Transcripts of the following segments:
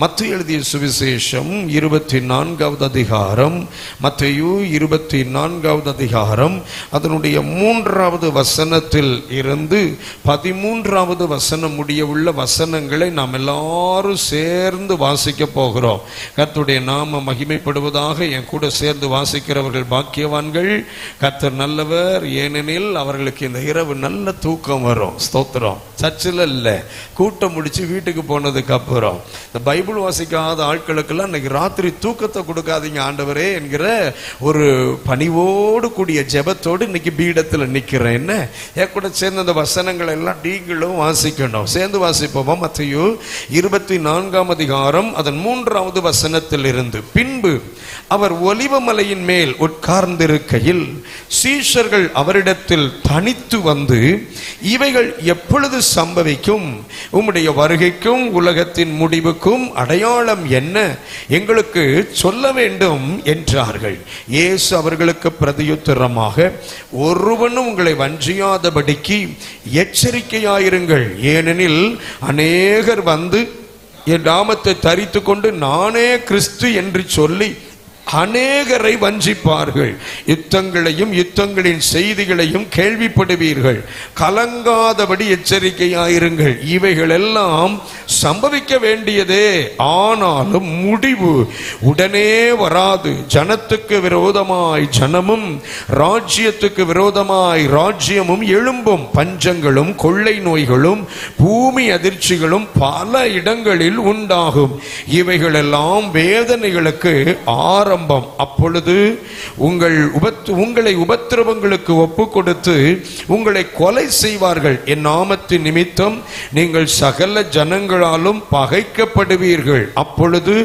மத்தேயு எழுதிய சுவிசேஷம் 24வது அதிகாரம், மத்தேயு 24வது அதிகாரம் அதனுடைய 3வது வசனத்தில் இருந்து 13வது வசனம் முடிய உள்ள வசனங்களை நாம் எல்லாரும் சேர்ந்து வாசிக்க போகிறோம். கர்த்தருடைய நாம மகிமைப்படுவதாக. என் கூட சேர்ந்து வாசிக்கிறவர்கள் பாக்கியவான்கள். கர்த்தர் நல்லவர், ஏனெனில் அவர்களுக்கு இந்த இரவு நல்ல தூக்கம் வரும். ஸ்தோத்திரம். சர்ச்சில் இல்ல, கூட்டம் முடிச்சு வீட்டுக்கு போனதுக்கு அப்புறம் இந்த பைபிள் வாசிக்காத ஆட்களுக்கெல்லாம் இன்னைக்கு ராத்திரி தூக்கத்தை கொடுக்காதீங்க ஆண்டவரே என்கிற ஒரு பணிவோடு கூடிய ஜெபத்தோடு இன்னைக்கு பீடத்தில் நிற்கிறேன். என்ன என் கூட சேர்ந்து அந்த வசனங்களை எல்லாம் நீங்களும் வாசிக்கணும். சேர்ந்து வாசிப்போமா? மத்தேயு 24ஆம் அதிகாரம் அதன் 3வது வசனத்தில் இருந்து. பின்பு அவர் ஒலிவமலையின் மேல் உட்கார்ந்திருக்கையில் சீஷர்கள் அவரிடத்தில் தனித்து வந்து, இவைகள் எப்பொழுது சம்பவிக்கும்? உம்முடைய வருகைக்கும் உலகத்தின் முடிவுக்கும் அடையாளம் என்ன? எங்களுக்கு சொல்ல வேண்டும் என்றார்கள். இயேசு அவர்களுக்கு பிரதியுத்தரமாக, ஒருவனும் உங்களை வஞ்சியாதபடிக்கு எச்சரிக்கையாயிருங்கள். ஏனெனில் அநேகர் வந்து என் நாமத்தை தரித்து கொண்டு நானே கிறிஸ்து என்று சொல்லி அநேகரை வஞ்சிப்பார்கள். யுத்தங்களையும் யுத்தங்களின் செய்திகளையும் கேள்விப்படுவீர்கள். கலங்காதபடி எச்சரிக்கையாயிருங்கள். இவைகள் எல்லாம் சம்பவிக்க வேண்டியதே, ஆனாலும் முடிவு உடனே வராது. ஜனத்துக்கு விரோதமாய் ஜனமும் ராஜ்யத்துக்கு விரோதமாய் ராஜ்யமும் எழும்பும். பஞ்சங்களும் கொள்ளை நோய்களும் பூமி அதிர்ச்சிகளும் பல இடங்களில் உண்டாகும். இவைகளெல்லாம் வேதனைகளுக்கு ஆரம்பம். அப்பொழுது உங்களை உபத்திரவங்களுக்கு ஒப்பு கொடுத்து உங்களை கொலை செய்வார்கள். என் நாமத்தின் நிமித்தம் நீங்கள் சகல ஜனங்களாலும் பகைக்கப்படுவீர்கள். அப்பொழுது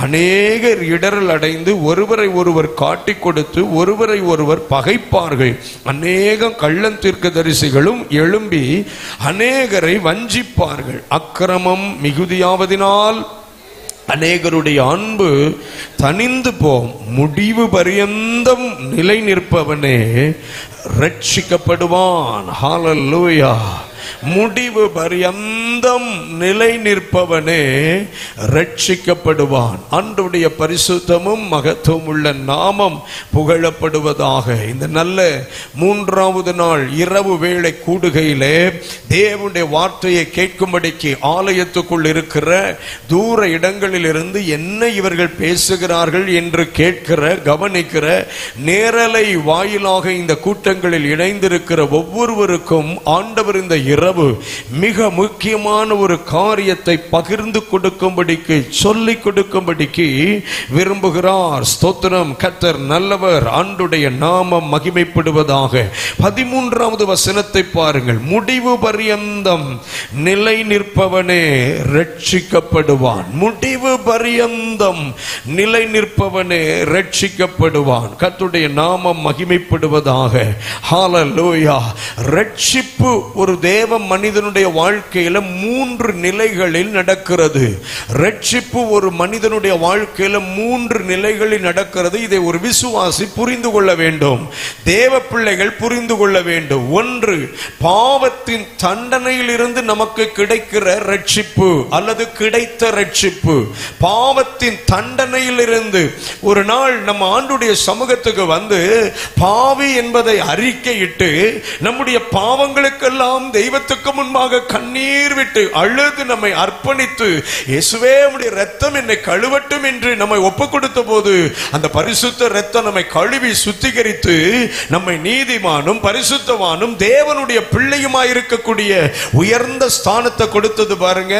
அநேகர் இடரல் அடைந்து ஒருவரை ஒருவர் காட்டிக் கொடுத்து ஒருவரை ஒருவர் பகைப்பார்கள். அநேக கள்ளம் தீர்க்கதரிசிகளும் எழும்பி அநேகரை வஞ்சிப்பார்கள். அக்கிரமம் மிகுதியாவதினால் அநேகருடைய அன்பு தனிந்து போம். முடிவு பரியந்தம் நிலை நிற்பவனே ரட்சிக்கப்படுவான். ஹல்லேலூயா. முடிவு பரியந்தம் நிலை நிற்பவனே ரட்சிக்கப்படுவான். ஆண்டவருடைய பரிசுத்தமும் மகத்துவம் உள்ள நாமம் புகழப்படுவதாக. இந்த நல்ல 3வது நாள் இரவு வேளை கூடுகையிலே தேவனுடைய வார்த்தையை கேட்கும்படிக்கு ஆலயத்துக்குள் இருக்கிற தூர இடங்களில் இருந்து என்ன இவர்கள் பேசுகிறார்கள் என்று கேட்கிற கவனிக்கிற நேரலை வாயிலாக இந்த கூட்டங்களில் இணைந்திருக்கிற ஒவ்வொருவருக்கும் ஆண்டவர் இந்த இரவு மிக முக்கியமான ஒரு காரியத்தை பகிர்ந்து கொடுக்கும்படிக்கு சொல்லிக் கொடுக்கும்படிக்கு விரும்புகிறார். ஸ்தோத்திரம். கர்த்தர் நல்லவர். ஆண்டுடைய நாமம் மகிமைப்படுவதாக. 13வது வசனத்தை பாருங்கள். முடிவு பரியந்தம் நிலை நிற்பவனே ரட்சிக்கப்படுவான். முடிவு பரியந்தம் நிலை நிற்பவனே ரட்சிக்கப்படுவான். கர்த்தருடைய நாமம் மகிமைப்படுவதாக. ஹல்லேலூயா. ரட்சிப்பு ஒரு தேவ மனிதனுடைய வாழ்க்கையில 3 நிலைகளில் நடக்கிறது. ரட்சிப்பு ஒரு மனிதனுடைய வாழ்க்கையில 3 நிலைகளில் நடக்கிறது. இதை ஒரு விசுவாசி புரிந்து கொள்ள வேண்டும். தேவ பிள்ளைகள் புரிந்து கொள்ள வேண்டும். ஒன்று, பாவத்தின் தண்டனையில் இருந்து நமக்கு கிடைக்கிற ரட்சிப்பு அல்லது கிடைத்த ரட்சிப்பு. பாவத்தின் தண்டனையில் இருந்து ஒரு நாள் நம்ம ஆண்டுடைய சமூகத்துக்கு வந்து பாவி என்பதை அறிக்கையிட்டு நம்முடைய பாவங்களுக்கெல்லாம் தெய்வத்துக்கு முன்பாக கண்ணீர் விட்டு அழுது நம்மை அர்ப்பணித்து, இயேசுவே உம்முடைய இரத்தம் என்னை கழுவட்டும் என்று நம்மை ஒப்பு கொடுத்த போது அந்த பரிசுத்த இரத்தம் நம்மை கழுவி சுத்திகரித்து நம்மை நீதிமானும் பரிசுத்தவானும் தேவனுடைய பிள்ளையுமாய் இருக்கக்கூடிய உயர்ந்த ஸ்தானத்தை கொடுத்தது பாருங்க.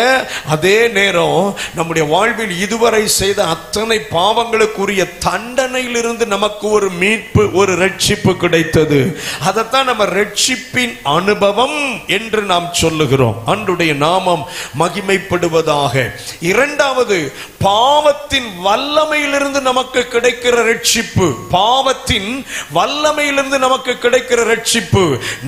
அதே நேரம் நம்முடைய வாழ்வில் இதுவரை செய்த அத்தனை பாவங்களுக்குரிய தண்டனையில் இருந்து நமக்கு ஒரு மீட்பு, ஒரு ரட்சிப்பு கிடைத்தது. அதைத்தான் நம்ம ரட்சிப்பின் அனுபவம் என்று நாம் சொல்லுகிறோம். அன்றுடைய நாமம் மகிமைப்படுவதாக. இரண்டாவது, பாவத்தின் வல்லமையிலிருந்து நமக்கு கிடைக்கிற ரட்சிப்பு, பாவத்தின் வல்லமையிலிருந்து நமக்கு கிடைக்கிற ரட்சிப்பு.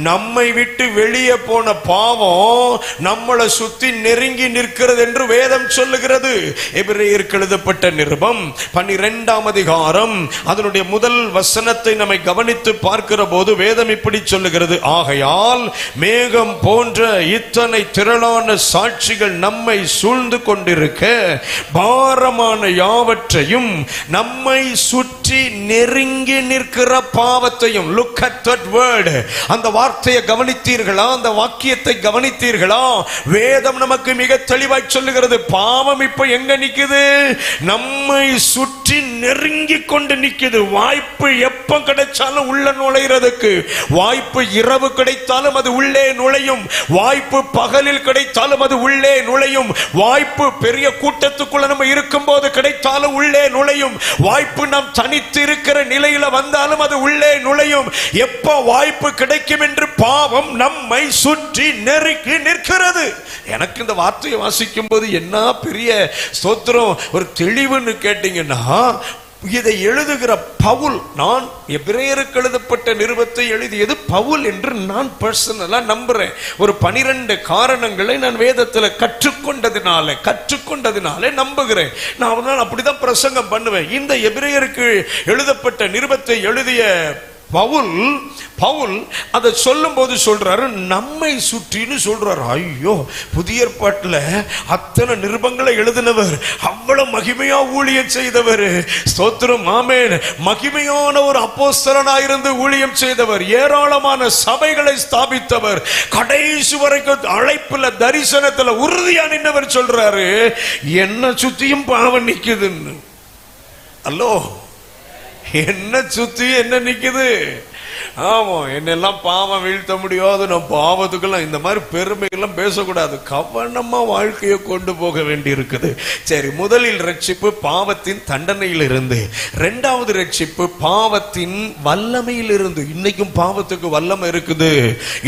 நம்மை விட்டு வெளியே போன பாவம் நம்மளை சுத்தி நெருங்கி நிற்கிறது என்று வேதம் சொல்லுகிறது. எபிரேயருக்கு எழுதப்பட்ட நிருபம் 12ஆம் அதிகாரம் அதனுடைய முதல் வசனத்தை நம்மை கவனித்து பார்க்கிற போது வேதம் இப்படி சொல்லுகிறது: ஆகையால் மேகம் போன்ற இத்தனை திரளான சாட்சிகள் நம்மை சூழ்ந்து கொண்டிருக்க, பாரமான யாவற்றையும் நம்மை சுற்றி நெருங்கி நிற்கிற பாவத்தையும். Look at that word. அந்த வார்த்தையை கவனித்தீர்களா? அந்த வாக்கியத்தை கவனித்தீர்களா? வேதம் நமக்கு மிக தெளிவாய் சொல்லுகிறது, பாவம் இப்ப எங்க நிக்குது? நம்மை சுற்றி நெருங்கி கொண்டு நிக்குது. வாய்ப்பு எப்ப கிடைச்சாலும் உள்ள நுழைகிறதுக்கு வாய்ப்பு. இரவு கிடைத்தாலும் அது உள்ளே நுழையும். வாய்ப்பு பகலில் கிடைத்தாலும் அது உள்ளே நுழையும். வாய்ப்பு பெரிய கூட்டத்துக்குள்ள நம்ம இருக்கும் போது கிடைத்தாலும் உள்ளே நுழையும். வாய்ப்பு நாம் தனித்து இருக்கிற நிலையில வந்தாலும் அது உள்ளே நுழையும். எப்ப வாய்ப்பு கிடைக்கும் என்று பாவம் நம்மை சுற்றி நெருக்கி நிற்கிறது. எனக்கு இந்த வார்த்தையை வாசிக்கும் போது என்ன பெரிய ஸ்தோத்திரம், ஒரு தெளிவுன்னு கேட்டீங்கன்னா, இதை எழுதுகிற பவுல், நான் எபிரேயருக்கு எழுதப்பட்ட நிருபத்தை எழுதியது பவுல் என்று நான் பர்சனலா நம்புறேன். ஒரு 12 காரணங்களை நான் வேதத்துல கற்றுக்கொண்டதினாலே நம்புகிறேன். நான் அப்படிதான் பிரசங்கம் பண்ணுவேன். இந்த எபிரேயருக்கு எழுதப்பட்ட நிருபத்தை எழுதிய பவுல் அதை சொல்லும் போது சொல்றாரு, நம்மை சுற்றின்னு சொல்றாரு. ஐயோ, புதிய ஏற்பாட்டுல அத்தனை நிருபங்களை எழுதினவர், அவ்வளவு மகிமையா ஊழியம் செய்தவர். ஸ்தோத்திரம், ஆமென். மகிமையான ஒரு அப்போஸ்தலனாயிருந்து ஊழியம் செய்தவர், ஏராளமான சபைகளை ஸ்தாபித்தவர், கடைசி வரைக்கும் அழைப்புல தரிசனத்துல உறுதியா நின்றவர் சொல்றாரு, என்ன சுத்தியும் பாவம் நிக்குதுன்னு. அல்லோ, என்ன சுத்தி என்ன நிக்குது? ஆமா, என்னெல்லாம் பாவம் வீழ்த்த முடியாது, நான் பாவத்துக்கெல்லாம் இந்த மாதிரி பெருமைகள்லாம் பேசக்கூடாது. கவனமா வாழ்க்கையை கொண்டு போக வேண்டி இருக்குது. சரி, முதலில் ரட்சிப்பு பாவத்தின் தண்டனையிலிருந்து, இரண்டாவது ரட்சிப்பு பாவத்தின் வல்லமையிலிருந்து. இன்னைக்கும் பாவத்துக்கு வல்லமை இருக்குது.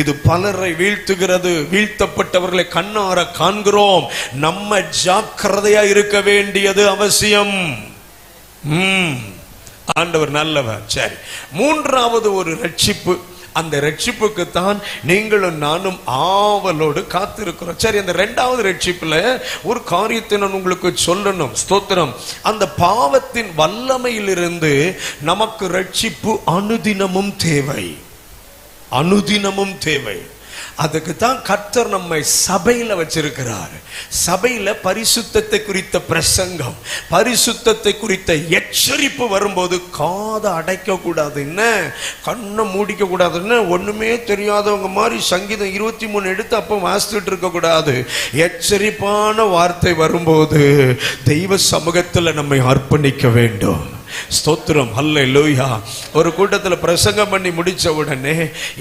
இது பலரை வீழ்த்துகிறது. வீழ்த்தப்பட்டவர்களை கண்ணார காண்கிறோம். நம்ம ஜாக்கிரதையா இருக்க வேண்டியது அவசியம். ஆண்டவர் நல்லவர். சரி, மூன்றாவது ஒரு ரட்சிப்பு. அந்த ரட்சிப்புக்கு தான் நீங்களும் நானும் ஆவலோடு காத்திருக்கிறோம். சரி, அந்த இரண்டாவது ரட்சிப்புல ஒரு காரியத்தை நான் உங்களுக்கு சொல்லணும். ஸ்தோத்திரம். அந்த பாவத்தின் வல்லமையிலிருந்து நமக்கு ரட்சிப்பு அனுதினமும் தேவை. அனுதினமும் தேவை. அதுக்கு தான் கர்த்தர் நம்மை சபையில வச்சிருக்கிறார். சபையில பரிசுத்தத்தை குறித்த பிரசங்கம், பரிசுத்தத்தை குறித்த எச்சரிப்பு வரும்போது காதை அடைக்க கூடாது, என்ன கண்ணை மூடிக்க கூடாதுன்னு ஒண்ணுமே தெரியாதவங்க மாதிரி சங்கீதம் 23 எடுத்து அப்ப வாசித்துட்டு இருக்க கூடாது. எச்சரிப்பான வார்த்தை வரும்போது தெய்வ சமூகத்துல நம்மை அர்ப்பணிக்க வேண்டும். ஸ்தோத்திரம், ஹல்லேலூயா. ஒரு கூட்டத்தில் பிரசங்கம் பண்ணி முடிச்ச உடனே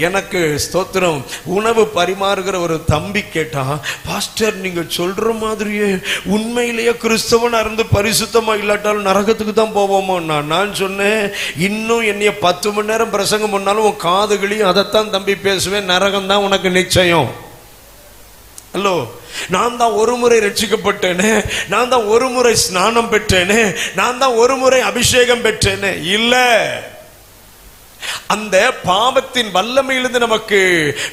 எனக்கு ஸ்தோத்திரம் உணவு பரிமாறுகிற ஒரு தம்பி கேட்டா, பாஸ்டர் நீங்க சொல்ற மாதிரியே உண்மையிலேயே கிறிஸ்தவனா இருந்து பரிசுத்தமா இல்லாட்டாலும் நரகத்துக்கு தான் போவோமோ? நான் சொன்னேன், இன்னும் என்னைய 10 மணி நேரம் பிரசங்கம் பண்ணாலும் உன் காதுகளையும் அதைத்தான் தம்பி பேசுவேன், நரகம் தான் உனக்கு நிச்சயம். ஹலோ, நான் தான் ஒரு முறை ரட்சிக்கப்பட்டேனே, நான் தான் ஒரு முறை ஸ்நானம் பெற்றேனே, நான் தான் ஒரு முறை அபிஷேகம் பெற்றேனே. இல்ல, அந்த பாவத்தின் வல்லமையிலிருந்து நமக்கு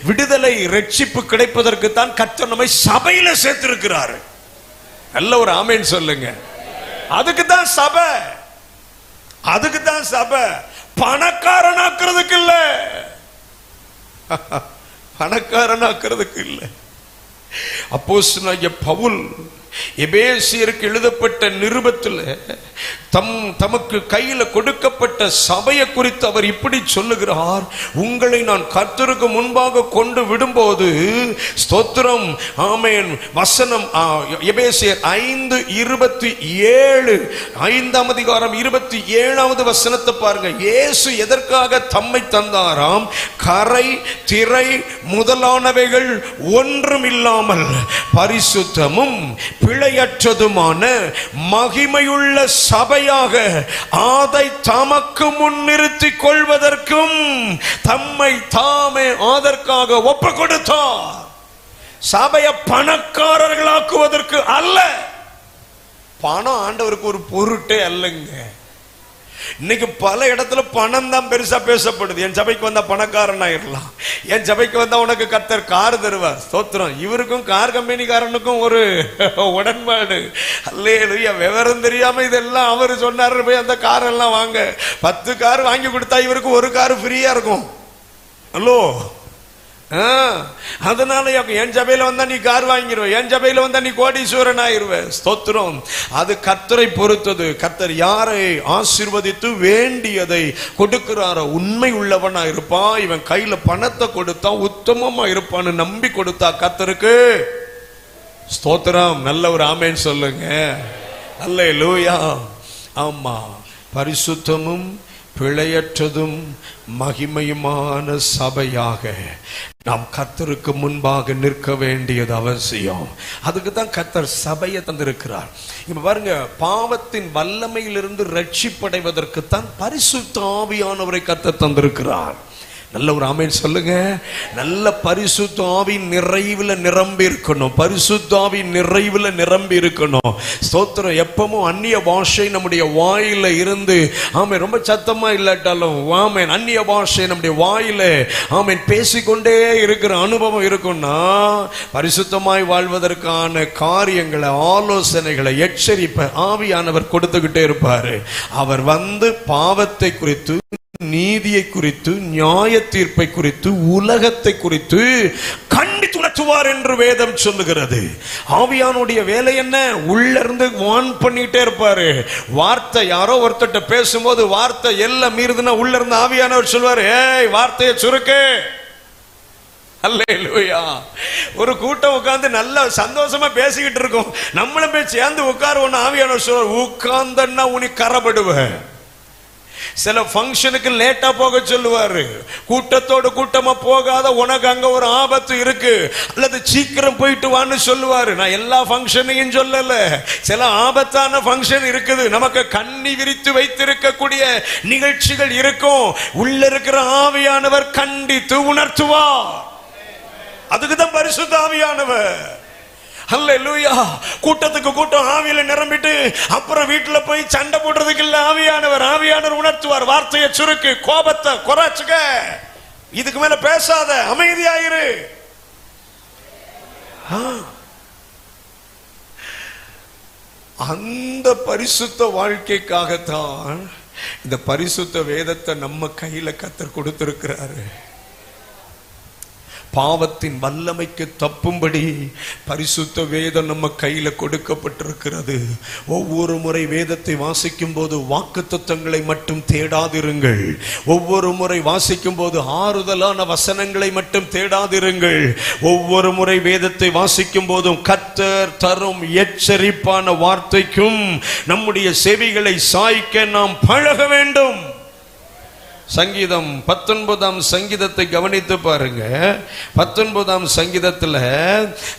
விடுதலை ரட்சிப்பு கிடைப்பதற்கு தான் கர்த்தர் நம்மை சபையில சேர்த்திருக்கிறார். நல்ல ஒரு ஆமென் சொல்லுங்க. அதுக்கு தான் சபை, அதுக்கு தான் சபை. பணக்காரனாக்குறதுக்கு இல்ல, பணக்காரனாக்குறதுக்கு இல்ல. அப்போஸ்தலனாகிய பவுல் எபேசியருக்கு எழுதப்பட்ட நிருபத்தில் தமக்கு கையில கொடுக்கப்பட்ட சபையை குறித்து அவர் இப்படி சொல்லுகிறார், உங்களை நான் கர்த்தருக்கு முன்பாக கொண்டு விடும்போது, ஸ்தோத்திரம், ஆமென். வசனம் எபேசியர் 5:27, 5ஆம் அதிகாரம் 27வது வசனத்தை பாருங்க. இயேசு எதற்காக தம்மை தந்தாராம்? கரை திரை முதலானவைகள் ஒன்றும் இல்லாமல் பரிசுத்தமும் பிழையற்றதுமான மகிமையுள்ள சபையாக அதை தமக்கு முன் நிறுத்திக் கொள்வதற்கும் தம்மை தாமே அதற்காக ஒப்பு கொடுத்தார். சபையை பணக்காரர்களாக்குவதற்கு அல்ல, பணம் ஆண்டவருக்கு ஒரு பொருட்டே அல்லங்க. இன்னைக்கு பல இடத்துல பணம் தான் பெருசா பேசப்படுது. என் சபைக்கு வந்தா பணக்காரன் ஆயிடலாம், என் சபைக்கு வந்தா உனக்கு கர்த்தர் கார் தருவார். ஸ்தோத்திரம். இவருக்கும் கார் கம்பெனிக்காரனுக்கும் ஒரு உடன்பாடு. அல்லேலூயா. விவரம் தெரியாம இதெல்லாம் அவர் சொன்னாரு, போய் அந்த கார் எல்லாம் வாங்க. 10 கார் வாங்கி கொடுத்தா இவருக்கு ஒரு கார் ஃப்ரீயா இருக்கும். ஹலோ, அதனால என் சபையில வந்தா நீ கார் வாங்கிடுவ, என் சபையில வந்தா நீ கோடீஸ்வரன் ஆயிருவ. ஸ்தோத்திரம். அது கர்த்தரை பொறுத்தது. கர்த்தர் யாரை ஆசீர்வதித்து வேண்டியதை கொடுக்கிறாரோ உண்மை உள்ளவனா இருப்பான். இவன் கையில பணத்தை கொடுத்தா உத்தமமா இருப்பான்னு நம்பி கொடுத்தா கர்த்தருக்கு ஸ்தோத்திரம். நல்ல ஒரு ஆமென் சொல்லுங்க. அல்லேலூயா. ஆமா, பரிசுத்தமும் பிழையற்றதும் மகிமையுமான சபையாக நாம் கர்த்தருக்கு முன்பாக நிற்க வேண்டியது அவசியம். அதுக்கு தான் கர்த்தர் சபையை தந்திருக்கிறார். இப்ப பாருங்க, பாவத்தின் வல்லமையிலிருந்து ரட்சிப்படைவதற்கு தான் பரிசுத்த ஆவியானவரை கர்த்தர் தந்திருக்கிறார். நல்ல ஒரு ஆமென் சொல்லுங்க. நல்ல பரிசுத்த ஆவியின் நிறைவுல நிரம்பி இருக்கணும். பரிசுத்த ஆவியின் நிறைவுல நிரம்பி இருக்கணும். ஸ்தோத்திரம். எப்பவும் அந்நிய பாஷை நம்முடைய வாயில இருந்து, ஆமென், ரொம்ப சத்தமா இல்லாட்டாலும் ஆமென், அந்நிய பாஷை நம்முடைய வாயில ஆமென் பேசிக்கொண்டே இருக்கிற அனுபவம் இருக்கும்னா பரிசுத்தமாய் வாழ்வதற்கான காரியங்களை, ஆலோசனைகளை, எச்சரிப்பை ஆவியானவர் கொடுத்துக்கிட்டே இருப்பாரு. அவர் வந்து பாவத்தை குறித்து, நீதியை குறித்து, நியாய தீர்ப்பை குறித்து, உலகத்தை குறித்து கண்டித்து உணர்த்துவார் என்று வேதம் சொல்லுகிறது. ஆவியானுடைய வேலை என்ன? உள்ள இருந்து வான் பண்ணிட்டே இருப்பாரு. வார்த்தை யாரோ ஒருத்தட்ட பேசும்போது வார்த்தை எல்லாம் மீறுதுன்னா உள்ள இருந்து ஆவியானவர் சொல்வாரு, ஏய் வார்த்தையை சுருக்கு. அல்லேலூயா. ஒரு கூட்டம் உட்கார்ந்து நல்ல சந்தோஷமா பேசிக்கிட்டு இருக்கோம், நம்மளும் போய் சேர்ந்து உட்காருவோம். ஆவியானவர் சொல்வார், உட்கார்ந்தன்னா உனி கரப்படுவ. சில ஃபங்க்ஷனுக்கு லேட்டா போக சொல்லுவாரு. கூட்டத்தோடு கூட்டமா போகாத, உனக்கு அங்க ஒரு ஆபத்து இருக்கு, அல்லது சீக்கிரம் போயிட்டு வான்னு சொல்லுவாரு. நான் எல்லா ஃபங்க்ஷனையும் சொல்லல, சில ஆபத்தான ஃபங்க்ஷன் இருக்குது. நமக்கு கண்ணி விரித்து வைத்திருக்கக்கூடிய நிகழ்ச்சிகள் இருக்கும். உள்ள இருக்கிற ஆவியானவர் கண்டித்து உணர்த்துவார். அதுக்குதான் பரிசுத்த ஆவியானவர். அல்லேலூயா. கூட்டத்துக்கு கூட்டம் ஆவியில நிரம்பிட்டு அப்புறம் வீட்டுல போய் சண்டை போடுறதுக்கு இல்ல ஆவியானவர். ஆவியானவர் உணர்த்துவார், வார்த்தையை சுருக்கு, கோபத்தை குறைச்சுக்க, இதுக்கு மேல பேசாத, அமைதியாயிரு. அந்த பரிசுத்த வாழ்க்கைக்காகத்தான் இந்த பரிசுத்த வேதத்தை நம்ம கையில கர்த்தர் கொடுத்திருக்கிறாரு. பாவத்தின் வல்லமைக்கு தப்பும்படி பரிசுத்த வேதம் நம்ம கையில கொடுக்கப்பட்டிருக்கிறது. ஒவ்வொரு முறை வேதத்தை வாசிக்கும் போது வாக்குத்தத்தங்களை மட்டும் தேடாதிருங்கள். ஒவ்வொரு முறை வாசிக்கும் போது ஆறுதலான வசனங்களை மட்டும் தேடாதிருங்கள். ஒவ்வொரு முறை வேதத்தை வாசிக்கும் போதும் கர்த்தர் தரும் எச்சரிப்பான வார்த்தைக்கும் நம்முடைய செவிகளை சாய்க்க நாம் பழக வேண்டும். சங்கீதம் 19ஆம் சங்கீதத்தை கவனித்து பாருங்க. 19ஆம் சங்கீதத்துல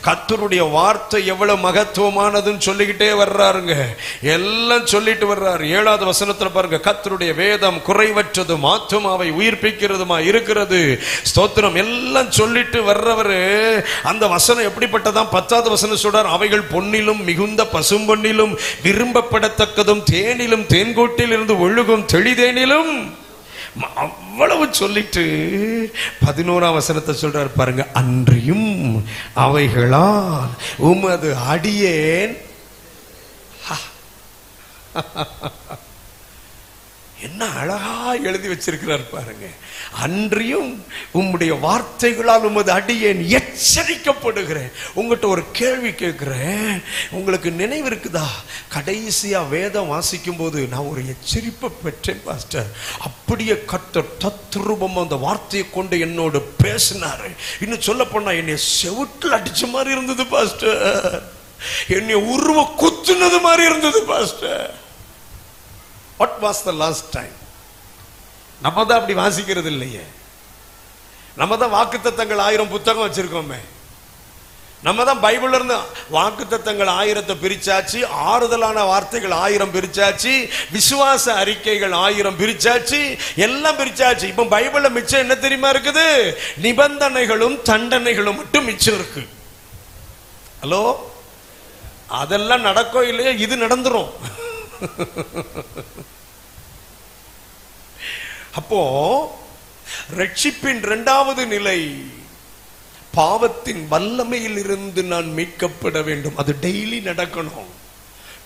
கர்த்தருடைய வார்த்தை எவ்வளவு மகத்துவமானதுன்னு சொல்லிக்கிட்டே வர்றாருங்க. எல்லாம் சொல்லிட்டு வர்றாரு. 7வது வசனத்துல பாருங்க, கர்த்தருடைய வேதம் குறைவற்றதும் ஆத்துமாவை உயிர்ப்பிக்கிறதுமா இருக்கிறது. ஸ்தோத்திரம். எல்லாம் சொல்லிட்டு வர்றவரு அந்த வசனம் எப்படிப்பட்டதான் 10வது வசனம் சொல்றார், அவைகள் பொன்னிலும் மிகுந்த பசும்பொன்னிலும் விரும்பப்படத்தக்கதும் தேனிலும் தேன்கூட்டில் இருந்து ஒழுகும் தெளிதேனிலும், அவ்வளவு சொல்லிட்டு 11ஆம் வசனத்தை சொல்றார் பாருங்க, அன்றியும் அவைகளால் உமது அடியேன். என்ன அழகா எழுதி வச்சிருக்கிறார் பாருங்க. அன்றியும் உம்முடைய வார்த்தைகளால் உமது அடியேன் எச்சரிக்கப்படுகிறேன். உங்கள்கிட்ட ஒரு கேள்வி கேட்கிறேன், உங்களுக்கு நினைவு இருக்குதா? கடைசியா வேதம் வாசிக்கும் போது நான் ஒரு எச்சரிப்பை பெற்றேன் பாஸ்டர். அப்படியே கர்த்தர் தத்ரூபம் அந்த வார்த்தையை கொண்டு என்னோடு பேசினாரு. இன்னும் சொல்ல போனா என்னை செவுட்டில் அடிச்ச மாதிரி இருந்தது பாஸ்டர், என்னை உருவ குத்துனது மாதிரி இருந்தது pastor. What was the last time? நம்ம தான் அப்படி வாசிக்கிறது இல்லையே. நம்ம தான் வாக்குத்தத்தங்கள் 1000 புத்தகம் வச்சிருக்கோமே. நம்ம தான் பைபிள்ல இருந்து வாக்குத்தத்தங்கள் 1000 பிரிச்சாச்சு, ஆறுதலான வார்த்தைகள் 1000 பிரிச்சாச்சு, விசுவாச அறிக்கைகள் 1000 பிரிச்சாச்சு, எல்லாம் பிரிச்சாச்சு. இப்ப பைபிள்ல மிச்சம் என்ன தெரியுமா இருக்குது? நிபந்தனைகளும் தண்டனைகளும் மட்டும் மிச்சம் இருக்கு. ஹலோ, அதெல்லாம் நடக்கோ இல்லையோ இது நடந்துரும். அப்போ ரட்சிப்பின் இரண்டாவது நிலை, பாவத்தின் வல்லமையில் இருந்து நான் மீட்கப்பட வேண்டும். அது டெய்லி நடக்கணும்.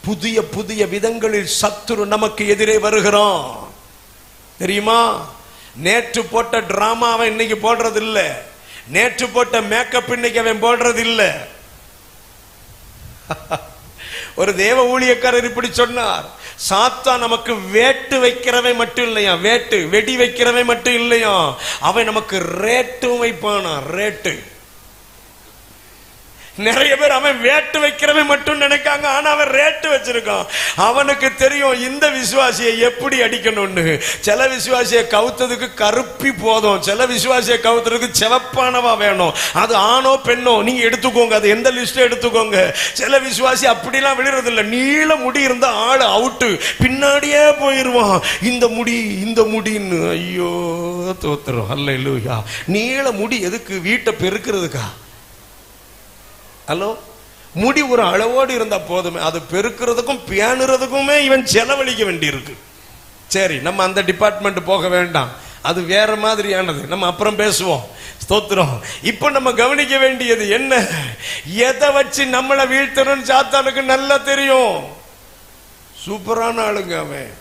புதிய புதிய விதங்களில் சத்துரு நமக்கு எதிரே வருகிறான் தெரியுமா? நேற்று போட்ட டிராமா அவன் இன்னைக்கு போடுறது இல்ல, நேற்று போட்ட மேக்கப் இன்னைக்கு அவன் போடுறது இல்ல. ஒரு தேவ ஊழியக்காரர் இப்படி சொன்னார், சாத்தான் நமக்கு வேட்டு வைக்கிறவை மட்டும் இல்லையா, வெடி வைக்கிறவை மட்டும் இல்லையா, அவன் நமக்கு ரேட்டும் வைப்பானா. ரேட்டு நிறைய பேர் அவன் வேட்டு வைக்கிறவன் மட்டும் நினைக்காங்க, ஆனா அவன் ரேட்டு வச்சிருக்கான். அவனுக்கு தெரியும் இந்த விசுவாசியை எப்படி அடிக்கணும்னு. சில விசுவாசியை கவுத்ததுக்கு கருப்பி போதும், சில விசுவாசியை கவுத்ததுக்கு செவப்பானவா வேணும். அது ஆணோ பெண்ணோ நீங்க எடுத்துக்கோங்க, அது எந்த லிஸ்ட் எடுத்துக்கோங்க. சில விசுவாசி அப்படிலாம் விழுறது இல்லை. நீள முடி இருந்தா ஆள் அவுட்டு, பின்னாடியே போயிருவான். இந்த முடின்னு ஐயோ தோத்துரும். அல்லேலூயா. நீள முடி எதுக்கு? வீட்டை பெருக்கிறதுக்கா? ஹலோ, முடி ஒரு அளவோடு இருந்தா போதுமே, அது பெருக்கிறதுக்கும் பேணுறதுக்குமே இவன் செலவழிக்க வேண்டியிருக்கு. சரி, நம்ம அந்த டிபார்ட்மெண்ட் போக வேண்டாம், அது வேற மாதிரியானது, நம்ம அப்புறம் பேசுவோம். ஸ்தோத்திரம். இப்ப நம்ம கவனிக்க வேண்டியது என்ன? எதை வச்சு நம்மளை வீழ்த்தணும்னு சாத்தானுக்கு நல்லா தெரியும். சூப்பரான ஆளுங்க அவன்.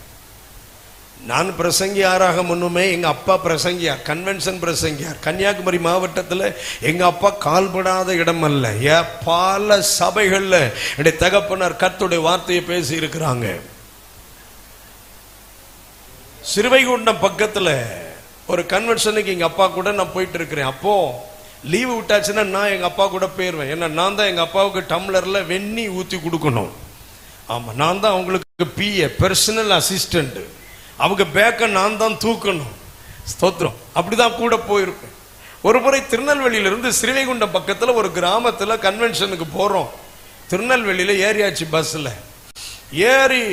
நான் பிரசங்கியாராக முன்னுமே எங்க அப்பா பிரசங்கியார், கன்வென்ஷன் பிரசங்கியார். கன்னியாகுமரி மாவட்டத்தில் எங்க அப்பா கால்படாத இடம் அல்ல. பல சபைகள்ல என்னுடைய தகப்பனார் கர்த்தருடைய வார்த்தையை பேசி இருக்கிறாங்க. சிறுவைகுண்டம் பக்கத்துல ஒரு கன்வென்ஷனுக்கு எங்க அப்பா கூட நான் போயிட்டு இருக்கிறேன். அப்போ லீவு விட்டாச்சுன்னா நான் எங்க அப்பா கூட போயிருவேன். ஏன்னா நான் தான் எங்க அப்பாவுக்கு டம்ளர்ல வெண்ணி ஊத்தி கொடுக்கணும். ஆமா, நான் தான் அவங்களுக்கு பிஏ, பர்சனல் அசிஸ்டன்ட். அவங்க பேக்க நான் தான் தூக்கணும். ஸ்தோத்திரம். அப்படிதான் கூட போயிருப்பேன். ஒரு முறை திருநெல்வேலியிலிருந்து ஸ்ரீவைகுண்டம் பக்கத்துல ஒரு கிராமத்துல கன்வென்ஷனுக்கு போறோம். திருநெல்வேலியில ஏறியாச்சு. பஸ்ல ஏறி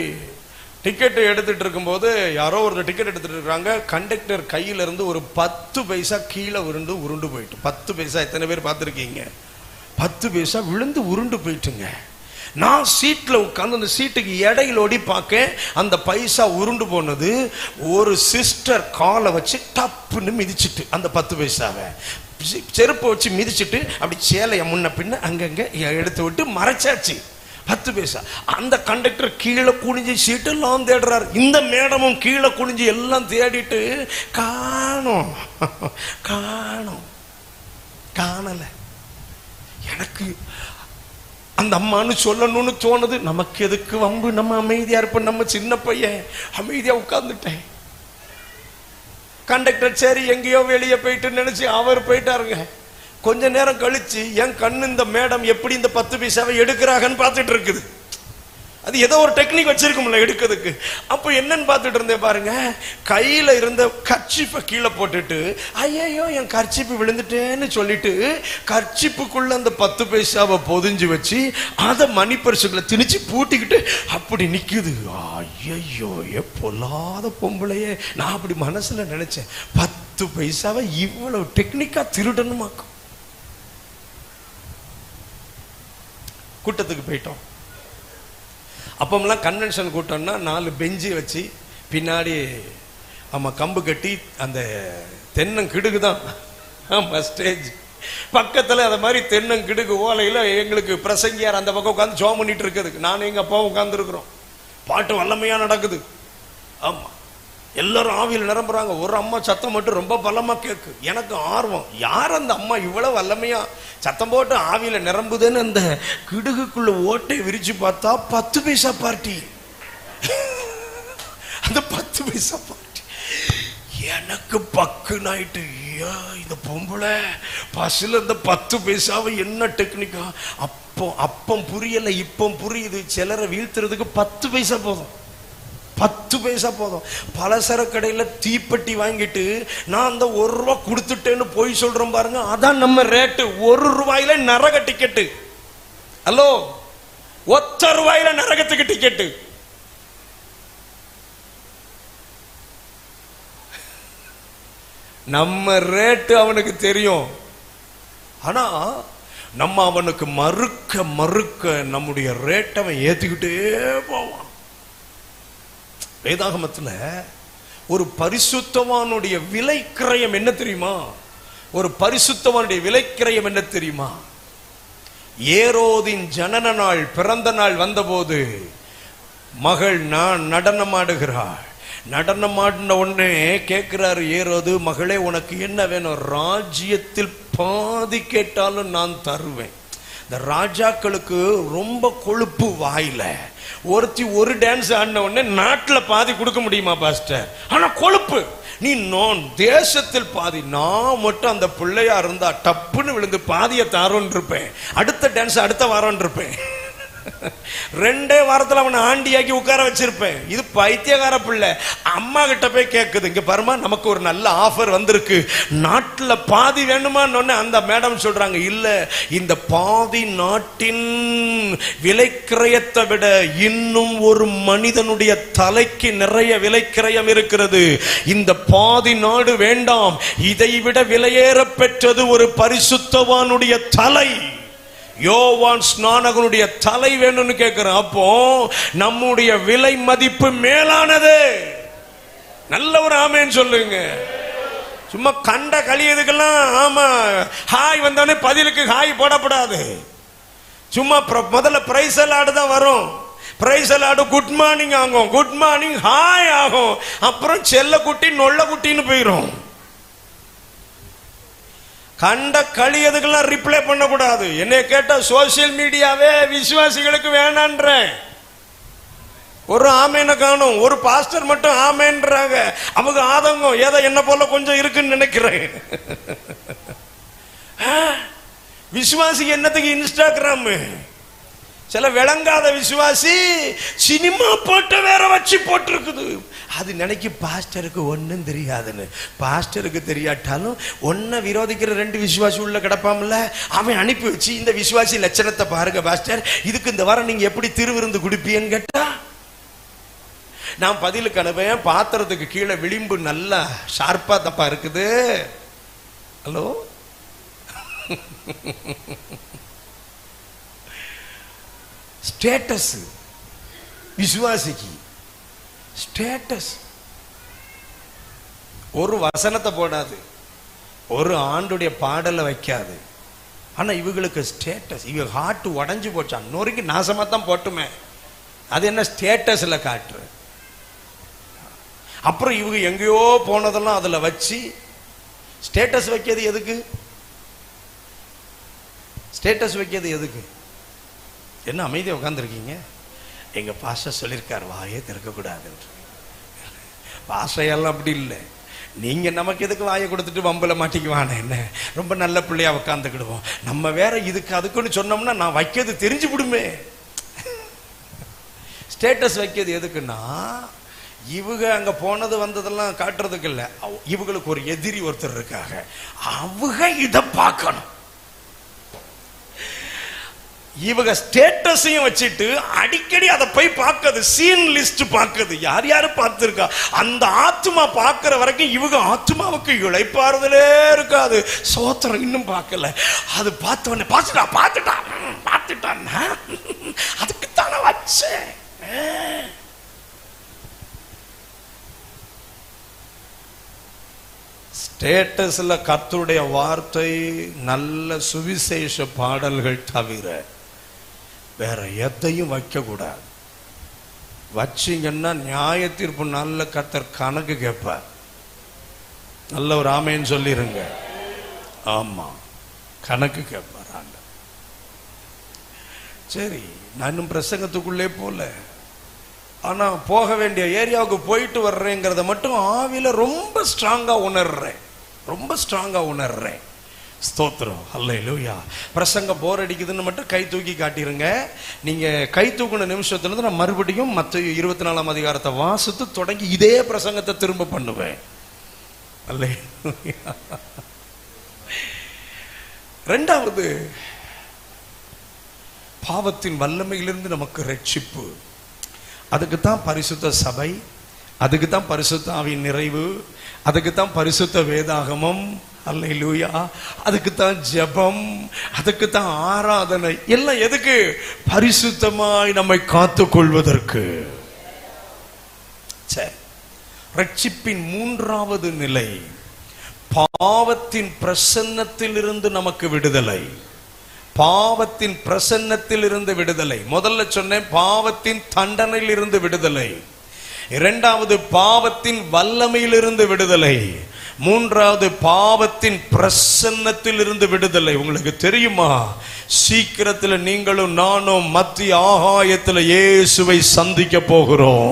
டிக்கெட் எடுத்துட்டு இருக்கும்போது யாரோ ஒரு டிக்கெட் எடுத்துட்டு இருக்காங்க. கண்டக்டர் கையில இருந்து ஒரு 10 பைசா கீழே உருண்டு போயிட்டு. 10 பைசா எத்தனை பேர் பார்த்துருக்கீங்க? 10 பைசா விழுந்து உருண்டு போயிட்டுங்க. நான் சீட்ல உட்கார்ந்து அந்த சீட்டுக்கு இடையில ஓடி பார்க்க அந்த பைசா உருண்டு போனது. ஒரு சிஸ்டர் காலை வச்சு டப்புன்னு மிதிச்சிட்டு அந்த 10 பைசாவை செருப்பை வச்சு மிதிச்சிட்டு அப்படி சேலைய முன்ன பின்ன அங்கங்க எடுத்து விட்டு மறைச்சாச்சு. 10 பைசா. அந்த கண்டக்டர் கீழே குனிஞ்சு சீட்டெல்லாம் தேடுறாரு. இந்த மேடமும் கீழே குனிஞ்சு எல்லாம் தேடிட்டு காணல. எனக்கு அந்த அம்மானு சொல்லணும்னு தோணுது. நமக்கு எதுக்கு வம்பு, நம்ம அமைதியா இருப்போம், நம்ம சின்ன பையன், அமைதியா உட்கார்ந்துட்டேன். கண்டக்டர் சரி எங்கேயோ வெளியே போயிட்டு நினைச்சு அவர் போயிட்டாருங்க. கொஞ்ச நேரம் கழிச்சு என் கண்ணு இந்த மேடம் எப்படி இந்த 10 பைசாவை எடுக்கிறாங்கன்னு பார்த்துட்டு இருக்குது. அது ஏதோ ஒரு டெக்னிக் வச்சிருக்கும்ல எடுக்கிறதுக்கு. அப்போ என்னன்னு பார்த்துட்டு இருந்தேன் பாருங்க, கையில இருந்த கர்ச்சிப்பை கீழே போட்டுட்டு ஐயோ என் கர்ச்சிப்பு விழுந்துட்டேன்னு சொல்லிட்டு கர்ச்சிப்புக்குள்ள அந்த 10 பைசாவை பொதிஞ்சு வச்சு அதை மணி பர்சுகளை திணிச்சு பூட்டிக்கிட்டு அப்படி நிக்குது. ஐயோ பொல்லாத பொம்பளையே. நான் அப்படி மனசுல நினைச்சேன், 10 பைசாவை இவ்வளவு டெக்னிக்கா திருடணுமாக்கும். கூட்டத்துக்கு போயிட்டோம். அப்பமெல்லாம் கன்வென்ஷன் கூட்டம்னா 4 பெஞ்சு வச்சு பின்னாடி கம்பு கட்டி அந்த தென்னங்கிடுகு தான் ஸ்டேஜ் பக்கத்தில். அந்த மாதிரி தென்னங்கிடுகு ஓலையில் எங்களுக்கு பிரசங்கியார் அந்த பக்கம் உட்காந்து ஜோம் பண்ணிட்டு இருக்கிறதுக்கு நானும் எங்கள் அப்பாவும் உட்காந்துருக்குறோம். பாட்டு வல்லமையாக நடக்குது. ஆமாம், எல்லாரும் ஆவியில் நிரம்புறாங்க. ஒரு அம்மா சத்தம் மட்டும் ரொம்ப பலமா கேக்கு. எனக்கு ஆர்வம், யார் அந்த அம்மா இவ்வளவு வல்லமையா சத்தம் போட்டு ஆவியில நிரம்புதுன்னு அந்த கிடுகுக்குள்ள ஓட்டை விரிச்சு பார்த்தா 10 பைசா பார்ட்டி. அந்த 10 பைசா பார்ட்டி எனக்கு பக்கு நாயிட்டு. இந்த பொம்பளை பஸ்ல இந்த 10 பைசாவை என்ன டெக்னிக்கா. அப்பம் புரியல, இப்போ புரியுது. சிலரை வீழ்த்துறதுக்கு 10 பைசா போதும், 10 பைசா போதும். பலசர கடையில் தீப்பெட்டி வாங்கிட்டு நான் அந்த 1 ரூபா கொடுத்துட்டேன்னு போய் சொல்றோம் பாருங்க, அதான் நம்ம ரேட்டு. 1 ரூபாயில நரக டிக்கெட்டு. ஹலோ, 1 ரூபாயில நரகத்துக்கு டிக்கெட்டு. நம்ம ரேட்டு அவனுக்கு தெரியும். ஆனா நம்ம அவனுக்கு மறுக்க மறுக்க நம்முடைய ரேட்டை அவன் ஏத்திக்கிட்டே போவான். வேதாகமத்துல ஒரு பரிசுத்தவானுடைய விலை கிரயம் என்ன தெரியுமா? ஒரு பரிசுத்தவானுடைய விலை கிரயம் என்ன தெரியுமா? ஏரோதின் ஜனன நாள், பிறந்த நாள் வந்தபோது மகள் நடனமாடுகிறாள். நடனமாடின உடனே கேட்கிறாரு ஏரோது, மகளே உனக்கு என்ன வேணும்? ராஜ்யத்தில் பாதி கேட்டாலும் நான் தருவேன். இந்த ராஜாக்களுக்கு ரொம்ப கொழுப்பு வாயில. ஒருத்தி ஒரு டான்ஸ் ஆடின உடனே நாட்டில் பாதி கொடுக்க முடியுமா பாஸ்டர்? ஆனா கொழுப்பு, நீ நான் தேசத்தில் பாதி. நான் மட்டும் அந்த பிள்ளையா இருந்தா டப்புன்னு விழுந்து பாதியை தாரோன்னு இருப்பேன். அடுத்த டான்ஸ் அடுத்த வாரம் இருப்பேன். 2 வாரத்தில் அவனை ஆண்டியாக்கி உட்கார வச்சிருப்பேன். இது பைத்தியகார பிள்ளை. அம்மா கிட்ட போய் கேட்குது, இங்க பாருமா நமக்கு ஒரு நல்ல ஆஃபர் வந்திருக்கு, நாட்டில் பாதி வேணுமான்னு. அந்த மேடம் சொல்றாங்க, இல்ல இந்த பாதி நாட்டின் விலைக்கிரயத்தை விட இன்னும் ஒரு மனிதனுடைய தலைக்கு நிறைய விலைக்கிரயம் இருக்கிறது. இந்த பாதி நாடு வேண்டாம், இதை விட விலையேற பெற்றது ஒரு பரிசுத்தவானுடைய தலை. யோவான் ஸ்நானகனுடைய தலை வேணும்னு கேட்கிறோம். அப்போ நம்முடைய விலை மதிப்பு மேலானது. நல்ல ஒரு ஆமேன்னு சொல்லுங்க. சும்மா கண்ட கழியதுக்கெல்லாம் ஆமா ஹாய் வந்தோடனே பதிலுக்கு ஹாய் போடப்படாது. சும்மா முதல்ல பிரைஸ் அலாடு தான் வரும். பிரைஸ் அலாடு குட் மார்னிங் ஆகும், குட் மார்னிங் ஹாய் ஆகும், அப்புறம் செல்ல குட்டி நொல்ல குட்டின்னு போயிடும். கண்ட கழியதுக்கெல்லாம் ரிப்ளை பண்ணக்கூடாது. என்னை கேட்ட சோசியல் மீடியாவே விசுவாசிகளுக்கு வேணான்ற. ஒரு ஆமேனை காணும், ஒரு பாஸ்டர் மட்டும் ஆமேன்றாங்க. அவங்க ஆதங்கம் ஏதோ என்ன போல கொஞ்சம் இருக்குன்னு நினைக்கிறேன். விசுவாசி என்னத்துக்கு இன்ஸ்டாகிராம்? சில விளங்காத விசுவாசி சினிமா போட்டு வேற வச்சு போட்டிருக்குது. அது நினைக்கி பாஸ்டருக்கு ஒன்னும் தெரியாதுன்னு. பாஸ்டருக்கு தெரியாட்டாலும் ஒன்ன விரோதிக்கிற 2 விசுவாசி உள்ள கிடப்பாமல, அவன் அனுப்பி வச்சு இந்த விசுவாசி லட்சணத்தை பாருங்க பாஸ்டர், இதுக்கு இந்த வாரம் நீங்க எப்படி திருவிருந்து குடிப்பீன்னு கேட்டா நான் பதிலுக்கு அனுப்பேன். பாத்திரத்துக்கு கீழே விளிம்பு நல்லா ஷார்ப்பா தப்பா இருக்குது. ஹலோ, ஸ்டேட்டஸ் விசுவாசிக்கு ஸ்டேட்டஸ். ஒரு வசனத்தை போடாது, ஒரு ஆண்டுடைய பாடலை வைக்காது. ஆனா இவங்களுக்கு ஸ்டேட்டஸ். இவங்க ஹார்ட் உடஞ்சு போச்சான், நொறுக்கி நாசமா தான் போட்டுமே. அது என்ன ஸ்டேட்டஸ்ல காட்டுற? அப்புறம் இவங்க எங்கேயோ போனதெல்லாம் அதுல வச்சு ஸ்டேட்டஸ் வைக்கிறது எதுக்கு? ஸ்டேட்டஸ் வைக்கிறது எதுக்கு? என்ன அமைதியாக உட்காந்துருக்கீங்க? எங்க பாஸ்டர் சொல்லியிருக்கார் வாயே திறக்கக்கூடாது. பாஸ்டையெல்லாம் அப்படி இல்லை. நீங்க நமக்கு எதுக்கு வாயை கொடுத்துட்டு வம்பல மாட்டிக்குவானே, என்ன ரொம்ப நல்ல பிள்ளையா உட்காந்துக்கிடுவோம். நம்ம வேற இதுக்கு அதுக்குன்னு சொன்னோம்னா நான் வைக்கிறது தெரிஞ்சு விடுமே. ஸ்டேட்டஸ் வைக்கிறது எதுக்குன்னா இவங்க அங்க போனது வந்ததெல்லாம் காட்டுறதுக்கு இல்லை. இவங்களுக்கு ஒரு எதிரி ஒருத்தர் இருக்காங்க, அவங்க இதை பார்க்கணும். இவங்க ஸ்டேட்டஸையும் வச்சுட்டு அடிக்கடி அதை போய் பார்க்கறது, சீன் லிஸ்ட் பார்க்கறது, யார் யாரு பார்த்துருக்கா. அந்த ஆத்மா பார்க்கிற வரைக்கும் இவங்க ஆத்மாவுக்கு இளைப்பாறுதலே இருக்காது. சோத்திரம் இன்னும் பார்க்கல. அது பார்த்தவனே பார்த்துட்டான் அதுக்குத்தானே வச்சேன். ஸ்டேட்டஸ்ல கர்த்தருடைய வார்த்தை நல்ல சுவிசேஷ பாடல்கள் தவிர வேற எதையும் வைக்க கூடாது. வச்சிங்கன்னா நியாய தீர்ப்பு நல்ல கர்த்தர் கணக்கு கேட்பார். நல்ல ஒரு ஆமேன்னு சொல்லிருங்க. ஆமா, கணக்கு கேட்பார் ஆண்டவர். சரி, நான் இன்னும் பிரசங்கத்துக்குள்ளே போல, ஆனா போக வேண்டிய ஏரியாவுக்கு போயிட்டு வர்றேங்கிறத மட்டும் ஆவில ரொம்ப ஸ்ட்ராங்கா உணர்றேன். ஸ்தோத்திரம், அல்லேலூயா. பிரசங்கம் போர் அடிக்குதுன்னு மட்டும் கை தூக்கி காட்டிருங்க. நீங்க கை தூக்குன நிமிஷத்துல இருந்து நான் மறுபடியும் மத்தேயு 24ஆம் அதிகாரத்தை வாசித்து தொடங்கி இதே பிரசங்கத்தை திரும்ப பண்ணுவேன். அல்லேலூயா. இரண்டாவது, பாவத்தின் வல்லமையிலிருந்து நமக்கு ரட்சிப்பு. அதுக்கு தான் பரிசுத்த சபை, அதுக்கு தான் பரிசுத்த ஆவியின் நிறைவு, அதுக்கு தான் பரிசுத்த வேதாகமம். அல்லேலூயா. அதுக்கு தான் ஜெபம், அதுக்கு தான் ஆராதனை, எல்லாம் எதுக்கு? பரிசுத்தமாய் நம்மை காத்துக் கொள்வதற்கு. சரி, ரட்சிப்பின் மூன்றாவது நிலை பாவத்தின் பிரசன்னத்தில் இருந்து நமக்கு விடுதலை. பாவத்தின் பிரசன்னத்தில் இருந்து விடுதலை. முதல்ல சொன்னேன் பாவத்தின் தண்டனையில் இருந்து விடுதலை, இரண்டாவது பாவத்தின் வல்லமையிலிருந்து விடுதலை, மூன்றாவது பாவத்தின் பிரசன்னத்தில் இருந்து விடுதலை. உங்களுக்கு தெரியுமா, சீக்கிரத்தில் நீங்களும் நானும் மத்திய ஆகாயத்தில் இயேசுவை சந்திக்க போகிறோம்.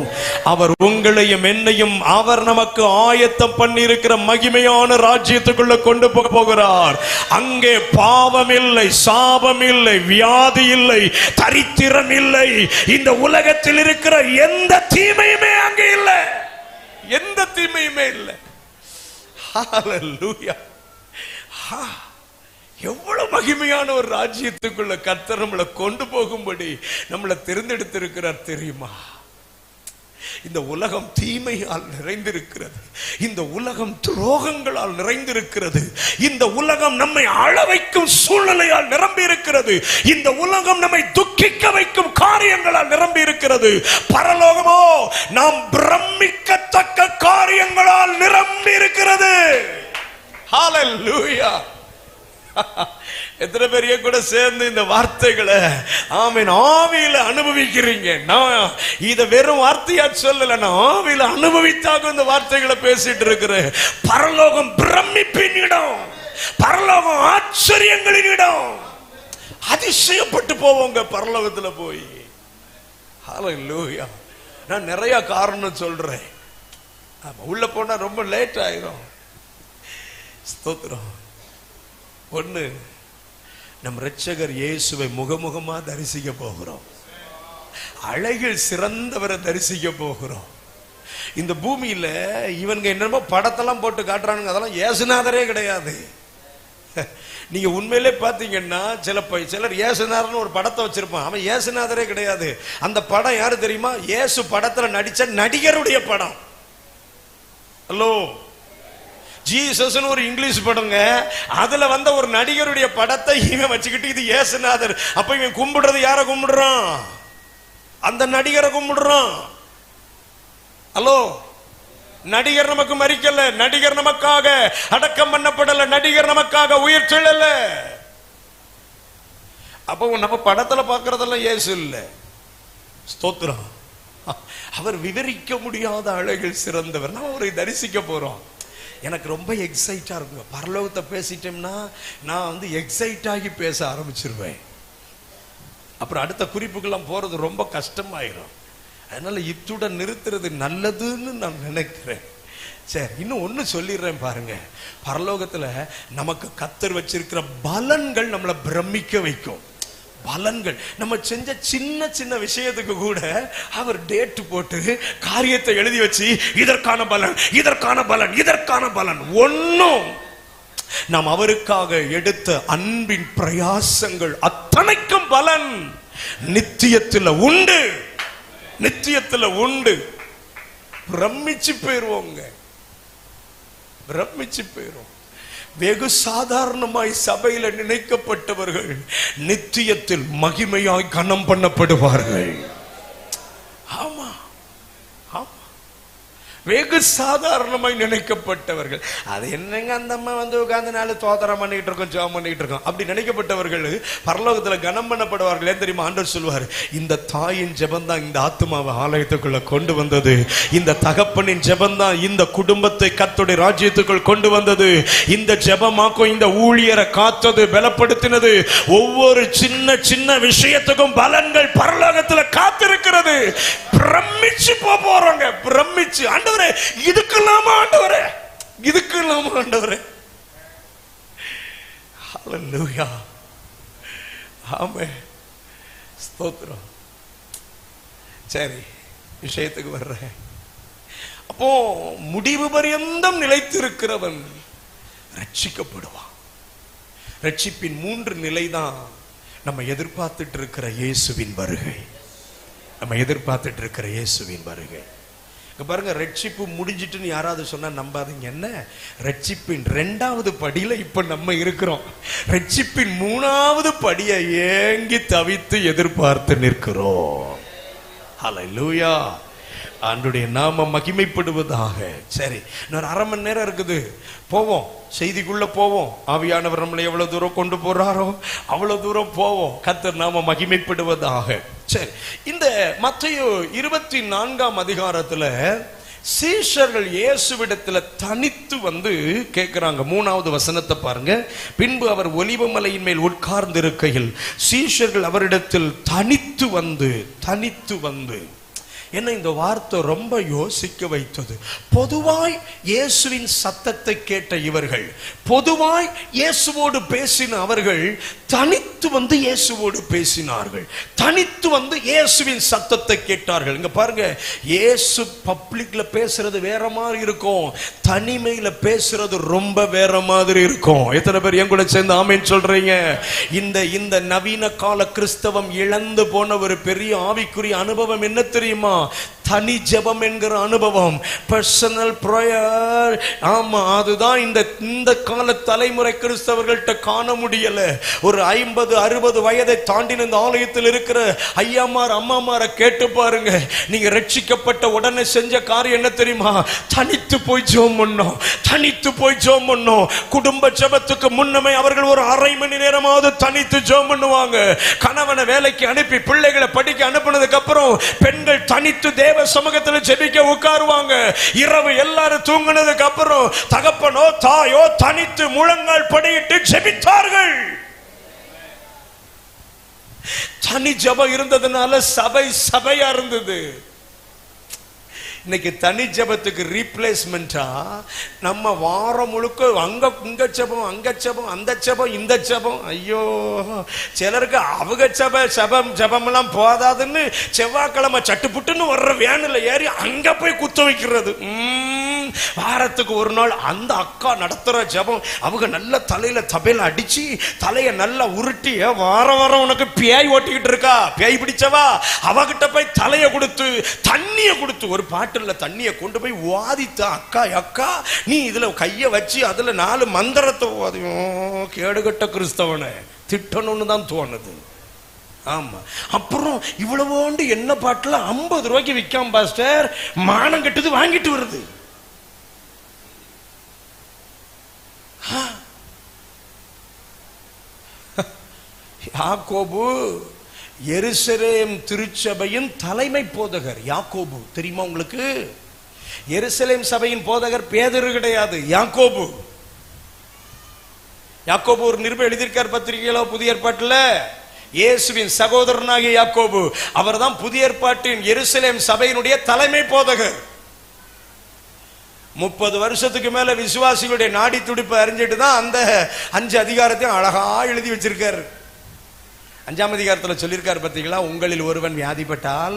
அவர் உங்களையும் என்னையும் அவர் நமக்கு ஆயத்தம் பண்ணி இருக்கிற மகிமையான ராஜ்யத்துக்குள்ள கொண்டு போக போகிறார். அங்கே பாவம் இல்லை, சாபம் இல்லை, வியாதி இல்லை, தரித்திரம் இல்லை, இந்த உலகத்தில் இருக்கிற எந்த தீமையுமே அங்கே இல்லை, எந்த தீமையுமே இல்லை. ஹல்லேலூயா. எவ்வளவு மகிமையான ஒரு ராஜ்யத்துக்குள்ள கர்த்தர் நம்மளை கொண்டு போகும்படி நம்மளை தேர்ந்தெடுத்திருக்கிறார் தெரியுமா? இந்த உலகம் தீமையால் நிறைந்திருக்கிறது, இந்த உலகம் துரோகங்களால் நிறைந்திருக்கிறது, இந்த உலகம் நம்மை அழ வைக்கும் சூழ்நிலையால் நிரம்பி இருக்கிறது, இந்த உலகம் நம்மை துக்கிக்க வைக்கும் காரியங்களால் நிரம்பி இருக்கிறது. பரலோகமோ நாம் பிரமிக்கத்தக்க காரியங்களால் நிரம்பி இருக்கிறது. ஹல்லேலூயா. எத்தனை பேரிய கூட சேர்ந்து இந்த வார்த்தைகளை ஆமென் ஆவியில அனுபவிக்கிறீங்க? நான் இத வெறும் வார்த்தையா சொல்லல, நான் ஆவியில அனுபவித்தாக இந்த வார்த்தைகளை பேசிட்டு இருக்கிறேன். பரலோகம் பிரமிப்பின் இடம், பரலோகம் ஆச்சரியங்களின் இடம். அதிசயப்பட்டு போவோங்க பரலோகத்துல போய். ஹல்லேலூயா. நான் நிறைய காரணம் சொல்றேன், உள்ள போனா ரொம்ப லேட் ஆயிரும். ஸ்தோத்திரம். ஒண்ணு, நம் இரட்சகர் இயேசுவை முகமுகமா தரிசிக்க போகிறோம். அழகில் சிறந்தவரை தரிசிக்க போகிறோம். இந்த பூமியில இவங்க என்னமோ படத்தெல்லாம் போட்டு காட்டுறானுங்க, அதெல்லாம் இயேசுநாதரே கிடையாது. நீங்க உண்மையிலே பாத்தீங்கன்னா சிலர் இயேசுநாதர்னு ஒரு படத்தை வச்சிருப்பான், அவன் இயேசுநாதரே கிடையாது. அந்த படம் யாரு தெரியுமா? இயேசு படத்துல நடிச்ச நடிகருடைய படம். ஹலோ, ஜீசஸ் ஒரு இங்கிலீஷ் படங்க, அதுல வந்த ஒரு நடிகருடைய படத்தை இவன் வச்சுக்கிட்டு இது இயேசுநாதர். அப்ப இவன் கும்பிடுறது யார கும்பிடுறான்? அந்த நடிகரை கும்பிடுறான். ஹலோ, நடிகர் நமக்கு மரிக்கல, நடிகர் நமக்காக அடக்கம் பண்ணப்படல, நடிகர் நமக்காக உயிர் செல்லல. அப்ப நம்ம படத்துல பாக்குறதெல்லாம் இயேசு இல்ல. ஸ்தோத்திரம். அவர் விவரிக்க முடியாத அழகில் சிறந்தவர். நாம் அவரை தரிசிக்க போறோம். எனக்கு ரொம்ப எக்ஸைட்டா இருக்குங்க. பரலோகத்தை பேசிட்டோம்னா நான் எக்ஸைட் ஆகி பேச ஆரம்பிச்சிருவேன். அப்புறம் அடுத்த குறிப்புக்கெல்லாம் போறது ரொம்ப கஷ்டமாயிரும். அதனால இத்துடன் நிறுத்துறது நல்லதுன்னு நான் நினைக்கிறேன். சரி, இன்னும் ஒண்ணு சொல்லிடுறேன் பாருங்க. பரலோகத்துல நமக்கு கர்த்தர் வச்சிருக்கிற பலன்கள் நம்மளை பிரமிக்க வைக்கும். பலன்கள், நம்ம செஞ்ச சின்ன சின்ன விஷயத்துக்கு கூட அவர் டேட் போட்டு காரியத்தை எழுதி வச்சு இதற்கான பலன், இதற்கான பலன், இதற்கான பலன். ஒன்னும் நாம் அவருக்காக எடுத்த அன்பின் பிரயாசங்கள் அத்தனைக்கும் பலன் நித்தியத்தில் உண்டு, நித்தியத்தில் உண்டு. பிரமிச்சு போயிருவோங்க, பிரமிச்சு போயிரும். வெகு சாதாரணமாய் சபையில நினைக்கப்பட்டவர்கள் நித்தியத்தில் மகிமையாய் கனம் பண்ணப்படுவார்கள். ஆமா, வெகு சாதாரணமாய் நினைக்கப்பட்டவர்கள். அது என்னங்க அந்த அம்மா உட்கார்ந்து நாலு தோத்திரம் பண்ணிட்டு இருக்கோம், ஜெபம் பண்ணிட்டு இருக்கோம், அப்படி நினைக்கப்பட்டவர்கள் பரலோகத்துல கனம் பண்ணப்படுவார்கள். ஏன் தெரியுமா? ஆண்டவர் சொல்லுவார், இந்த தாயின் ஜெபம் தான் இந்த ஆத்துமாவை ஆலயத்துக்குள்ள கொண்டு வந்தது, இந்த தகப்பனின் ஜெபம் தான் இந்த குடும்பத்தை கர்த்தருடைய ராஜ்யத்துக்குள் கொண்டு வந்தது, இந்த ஜெபமாக்கும் இந்த ஊழியரை காத்தது, பலப்படுத்தினது. ஒவ்வொரு சின்ன சின்ன விஷயத்துக்கும் பலன்கள் பரலோகத்துல காத்திருக்கிறது. பிரமிச்சு போறோங்க, பிரமிச்சு. ஆண்டவரே, இதுக்கெல்லாமா ஆண்டவரே, இதுக்கெல்லாமா ஆண்டவரே. ஹல்லேலூயா. ஆமென். ஸ்தோத்திரம். சரி, விஷயத்துக்கு வர்றேன். அப்போ முடிவு பரியந்தம் நிலைத்திருக்கிறவன் ரட்சிக்கப்படுவான். ரட்சிப்பின் 3 நிலைதான் நம்ம எதிர்பார்த்துட்டு இருக்கிற இயேசுவின் வருகை. நம்ம எதிர்பார்த்துட்டு இருக்கிற இயேசுவின் வருகை. பாருங்க, ரட்சிப்பு முடிஞ்சிட்டுன்னு யாராவது சொன்னா நம்பாதீங்க. என்ன, ரட்சிப்பின் 2வது படியில இப்ப நம்ம இருக்கிறோம். ரட்சிப்பின் 3வது படியை ஏங்கி தவித்து எதிர்பார்த்து நிற்கிறோம். ஹல்லேலூயா, ஆண்டவருடைய நாமம் மகிமைப்படுவதாக. சரி, இன்னொரு 1/2 மணி நேரம் இருக்குது, போவோம், செய்திக்குள்ள போவோம். ஆவியானவர் நம்மளை எவ்வளவு தூரம் கொண்டு போறாரோ அவ்வளவு தூரம் போவோம். கர்த்தர் நாமம் மகிமைப்படுவதாக. சரி, இந்த மத்தேயு 24ஆம் அதிகாரத்துல சீஷர்கள் இயேசுவிடத்துல தனித்து வந்து கேட்கிறாங்க. 3வது வசனத்தை பாருங்க. பின்பு அவர் ஒலிவ மலையின் மேல் உட்கார்ந்து இருக்கையில் சீஷர்கள் அவரிடத்தில் தனித்து வந்து என்ன, இந்த வார்த்தை ரொம்ப யோசிக்க வைத்தது. பொதுவாய் இயேசுவின் சத்தத்தை கேட்ட இவர்கள், பொதுவாய் இயேசுவோடு பேசின அவர்கள் தனித்து வந்து இயேசுவோடு பேசினார்கள், தனித்து வந்து இயேசுவின் சத்தத்தை கேட்டார்கள். இங்க பாருங்க, இயேசு பப்ளிக்ல பேசுறது வேற மாதிரி இருக்கும், தனிமையில பேசுறது ரொம்ப வேற மாதிரி இருக்கும். எத்தனை பேர் என் கூட சேர்ந்து ஆமென் சொல்றீங்க? இந்த நவீன கால கிறிஸ்தவம் இழந்து போன ஒரு பெரிய ஆவிக்குரிய அனுபவம் என்ன தெரியுமா? தனி ஜெபம் என்கிற அனுபவம், பர்சனல் பிரேயர். ஆமா, அதுதான் இந்த கால தலைமுறை கிறிஸ்தவர்கள்ட்ட காண முடியல. ஒரு 50-60 வயதை தாண்டின இந்த ஆலயத்தில் இருக்கிற ஐயாமார் அம்மாமாரை கேட்டு பாருங்க, நீங்க ரட்சிக்கப்பட்ட உடனே செஞ்ச காரியம் என்ன தெரியுமா? தனித்து போய் ஜெபம் பண்ணோம், தனித்து போய் ஜெபம் பண்ணோம். குடும்ப ஜெபத்துக்கு முன்னமே அவர்கள் ஒரு 1/2 மணி நேரமாவது தனித்து ஜெபம் பண்ணுவாங்க. கணவனை வேலைக்கு அனுப்பி பிள்ளைகளை படிக்க அனுப்பினதுக்கு அப்புறம் பெண்கள் தனித்து தேவ சமூகத்தில் ஜெபிக்க உட்காருவாங்க. இரவு எல்லாரும் தூங்கினதுக்கு அப்புறம் தகப்பனோ தாயோ தனித்து முழங்கால் படியிட்டு ஜெபித்தார்கள். தனி ஜெபம் இருந்ததுனால சபையா இருந்தது. இன்னைக்கு தனி ஜெபத்துக்கு ரீப்ளேஸ்மெண்டா நம்ம வாரம் முழுக்க இங்க ஜெபம், அங்க ஜெபம், அந்த ஜெபம், இந்த ஜெபம். ஐயோ, சிலருக்கு அவங்க ஜெபம் எல்லாம் போதாதுன்னு செவ்வாய்க்கிழமை சட்டுப்புட்டுன்னு வர்ற வேனில் ஏறி அங்க போய் குத்த வைக்கிறது. வாரத்துக்கு ஒரு நாள் அந்த அக்கா நடத்துற ஜெபம், அவங்க நல்ல தலையில தபையில அடிச்சு தலைய நல்லா உருட்டி, வாரம் உனக்கு பேய் ஓட்டிக்கிட்டு இருக்கா, பேய் பிடிச்சவா, அவகிட்ட போய் தலைய கொடுத்து தண்ணிய கொடுத்து, ஒரு பாட்டுல தண்ணிய கொண்டு போய் வாதித்தா, அக்கா நீ இதுல கைய வச்சு அதுல 4 மந்திரத்தை வாதியும். கேடுகட்ட கிறிஸ்தவனை திட்டணும்னு தான் தோணுது. ஆமா, அப்புறம் இவ்வளவோண்டு என்ன பாட்டுல 50 ரூபாய்க்கு விற்காம பாஸ்டர், மானம் கட்டுது வாங்கிட்டு வருது. யாக்கோபு எருசலேம் திருச்சபையின் தலைமை போதகர். யாக்கோபு தெரியுமா உங்களுக்கு? எருசலேம் சபையின் போதகர் பேதுரு கிடையாது, யாக்கோபு. யாக்கோபு ஒரு நிருபம் எழுதியிருக்கார் பத்திரிகையில, புதிய ஏற்பாட்டுல. இயேசுவின் சகோதரனாகிய யாக்கோபு, அவர் தான் புதிய ஏற்பாட்டின் எருசலேம் சபையினுடைய தலைமை போதகர். 30 வருஷத்துக்கு மேல விசுவாசிகளுடைய நாடி துடிப்பு அறிஞ்சிட்டு தான் அந்த 5 அதிகாரத்தையும் அழகா எழுதி வச்சிருக்காரு. 5ஆம் அதிகாரத்தில் சொல்லியிருக்காரு பார்த்தீங்களா, உங்களில் ஒருவன் வியாதிப்பட்டால்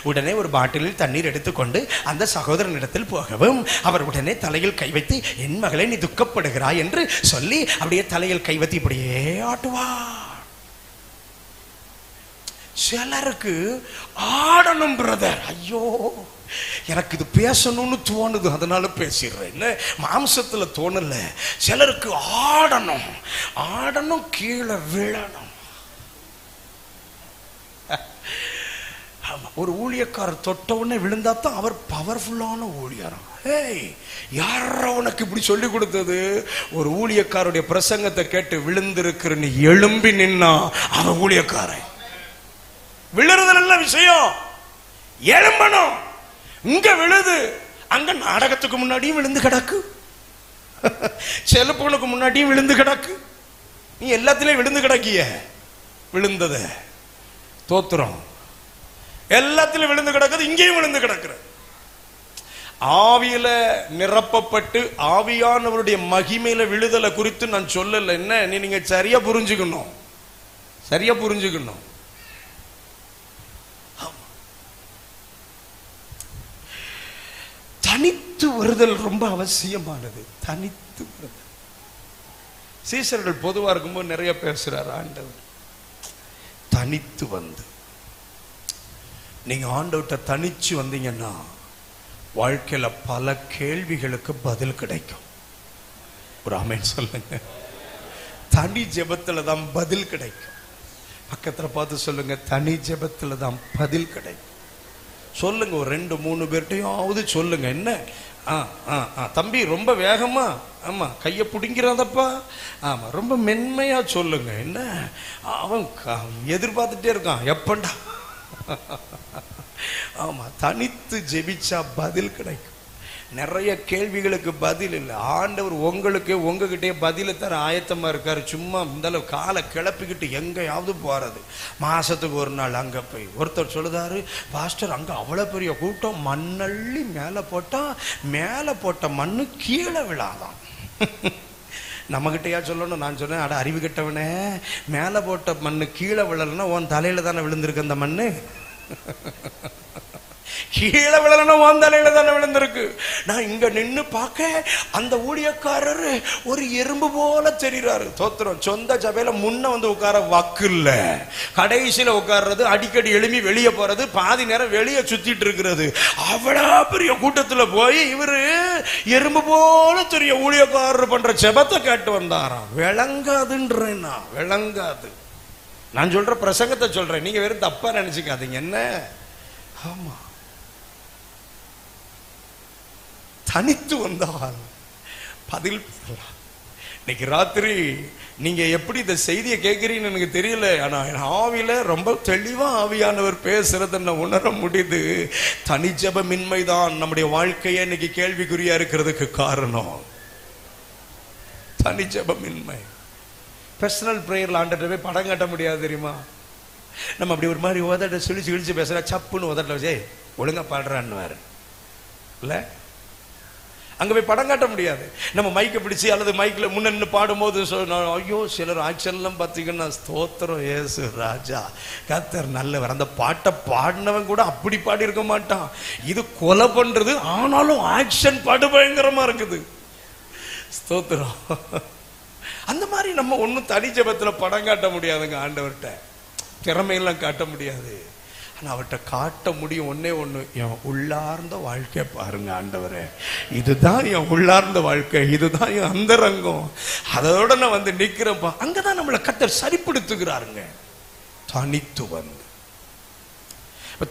உடனே ஒரு பாட்டிலில் தண்ணீர் எடுத்துக்கொண்டு அந்த சகோதரனிடத்தில் போகவும் அவர் உடனே தலையில் கை வைத்து, என் மகளே நீ துக்கப்படுகிறாய் என்று சொல்லி அப்படியே தலையில் கை வைத்து இப்படியே ஆட்டுவார். சிலருக்கு ஆடணும் பிரதர், ஐயோ எனக்கு இது பேசணும்னு தோணுது அதனால பேசிடுறேன், மாம்சத்துல தோணல. சிலருக்கு ஆடணும் கீழே விழணும். ஒரு ஊழியக்காரர் தொட்ட உடனே விழுந்தா தான் அவர் பவர்ஃபுல்லான ஊழியர். யார உனக்கு இப்படி சொல்லி கொடுத்தது? ஒரு ஊழியக்காரருடைய பிரசங்கத்தை கேட்டு விழுந்திருக்கிற நீ எழும்பி நின்னா அவன் ஊழியக்காரன். விழுறது நல்ல விஷயம், எழும்பணும். இங்க விழுது, அங்க நாடகத்துக்கு முன்னாடியும் விழுந்து கிடக்கு, செல்போனுக்கு முன்னாடியும் விழுந்து கிடக்கு, நீ எல்லாத்திலையும் விழுந்து கிடக்கிய. விழுந்தத தோத்திரம் எல்லாத்திலும் விழுந்து கிடக்குது, இங்கேயும் விழுந்து கிடக்குற. ஆவியில நிரப்பப்பட்டு ஆவியானவருடைய மகிமையில விழுதலை குறித்து நான் சொல்லல. என்ன நீங்க சரியா புரிஞ்சுக்கணும், சரியா புரிஞ்சுக்கணும். தனித்து வருதல் ரொம்ப அவசியமானது. தனித்து வருதல். சீசர்கள் பொதுவா இருக்கும்போது நிறைய பேசுறார் ஆண்டவர். தனித்து வந்து நீங்க ஆண்டவர்கிட்ட தனிச்சு வந்தீங்கன்னா வாழ்க்கையில பல கேள்விகளுக்கு பதில் கிடைக்கும். ஒரு ஆமென் சொல்லுங்க. தனி ஜெபத்துல தான் பதில் கிடைக்கும். பக்கத்துல பார்த்து சொல்லுங்க, தனி ஜெபத்துல தான் பதில் கிடைக்கும். சொல்லுங்க, ஒரு 2-3 பேர்ட்டையாவது சொல்லுங்க. என்ன தம்பி ரொம்ப வேகமா, ஆமா கைய பிடிங்கிறதப்பா, ஆமா ரொம்ப மென்மையா சொல்லுங்க. என்ன அவன் எதிர்பார்த்துட்டே இருக்கான், எப்பண்டா. ஆமா, தனித்து ஜெபிச்சா பதில் கிடைக்கும். நிறைய கேள்விகளுக்கு பதில் இல்லை. ஆண்டவர் உங்களுக்கு உங்ககிட்டே பதில தர ஆயத்தமா இருக்காரு. சும்மா இந்த காலை கிளப்பிக்கிட்டு எங்கேயாவது போறது. மாசத்துக்கு ஒரு நாள் அங்க போய் ஒருத்தர் சொல்லுதாரு, பாஸ்டர் அங்க அவ்வளவு பெரிய கூட்டம், மண்ணள்ளி மேல போட்டா மேல போட்ட மண்ணு கீழே விழாதான். நம்மகிட்டயா சொல்லணும்? நான் சொன்னேன், அட அறிவு கெட்டவனே, மேல போட்ட மண்ணு கீழே விழலன்னா உன் தலையில தானே விழுந்திருக்கு அந்த மண்ணு. கீழே விழலன்னா உன் தலையில தானே விழுந்திருக்கு. நான் இங்க நின்னு பார்க்க அந்த ஊழியக்காரர் ஒரு எறும்பு போல தெரிகிறாரு. தோத்திரம். சொந்த சபையில முன்ன வந்து உட்கார வக்கு இல்ல, கடைசியில உட்கார்றது, அடிக்கடி எழுப்பி வெளியே போறது, பாதி நேரம் வெளியே சுத்திட்டு இருக்கிறது. அவ்வளவு பெரிய கூட்டத்துல போய் இவரு எறும்பு போல தெரிய ஊழியக்காரர் பண்ற ஜெபத்தை கேட்டு வந்தாராம். விளங்காதுன்றேன்னா விளங்காது. நான் சொல்ற பிரசங்கத்தை சொல்றேன், நீங்க வெறும் தப்பா நினைச்சுக்காதீங்க. என்ன? ஆமா, தனித்து வந்தால் பதில் பெறலாம். இன்னைக்கு ராத்திரி நீங்க எப்படி இந்த செய்தியை கேட்கிறீங்கன்னு எனக்கு தெரியல, ஆனா ஆவியில ரொம்ப தெளிவா ஆவியானவர் பேசுறத நான் உணர முடியுது. தனி ஜெபமின்மைதான் நம்முடைய வாழ்க்கையை இன்னைக்கு கேள்விக்குறியா இருக்கிறதுக்கு காரணம். தனி ஜெபமின்மை. பர்சனல் பிரேயர்ல ஆண்டவரே படம் கட்ட முடியாது தெரியுமா? நம்ம அப்படி ஒரு மாதிரி உதட்ட சுழிச்சு கிழிச்சு பேசுறா, சப்புன்னு உதட்ட வச்சே ஒழுங்கா பாடுறான்னு இல்ல, அங்க போய் படம் காட்ட முடியாது. நம்ம மைக்கை பிடிச்சி அல்லது மைக்ல முன்ன பாடும்போது ஐயோ, சிலர் ஆக்ஷன்லாம் பார்த்தீங்கன்னா ஸ்தோத்திரம் இயேசு ராஜா கர்த்தர் நல்லவர். அந்த பாட்டை பாடினவன் கூட அப்படி பாடி இருக்க மாட்டான். இது கொலை பண்றது, ஆனாலும் ஆக்ஷன் படு பயங்கரமா இருக்குது. ஸ்தோத்திரம். அந்த மாதிரி நம்ம ஒன்னும் தனி ஜெபத்துல படம் காட்ட முடியாதுங்க. ஆண்டவர்கிட்ட திறமையெல்லாம் காட்ட முடியாது. ஆனா அவர்கிட்ட காட்ட முடியும் ஒன்னே ஒண்ணு, என் உள்ளார்ந்த வாழ்க்கை பாருங்க ஆண்டவரே, இதுதான் என் உள்ளார்ந்த வாழ்க்கை, இதுதான் என் அந்தரங்கம், அதோட நான் வந்து நிக்கிறேன்ப்பா. அங்கதான் நம்மளை கர்த்தர் சரிப்படுத்துகிறாருங்க. தனித்து வந்து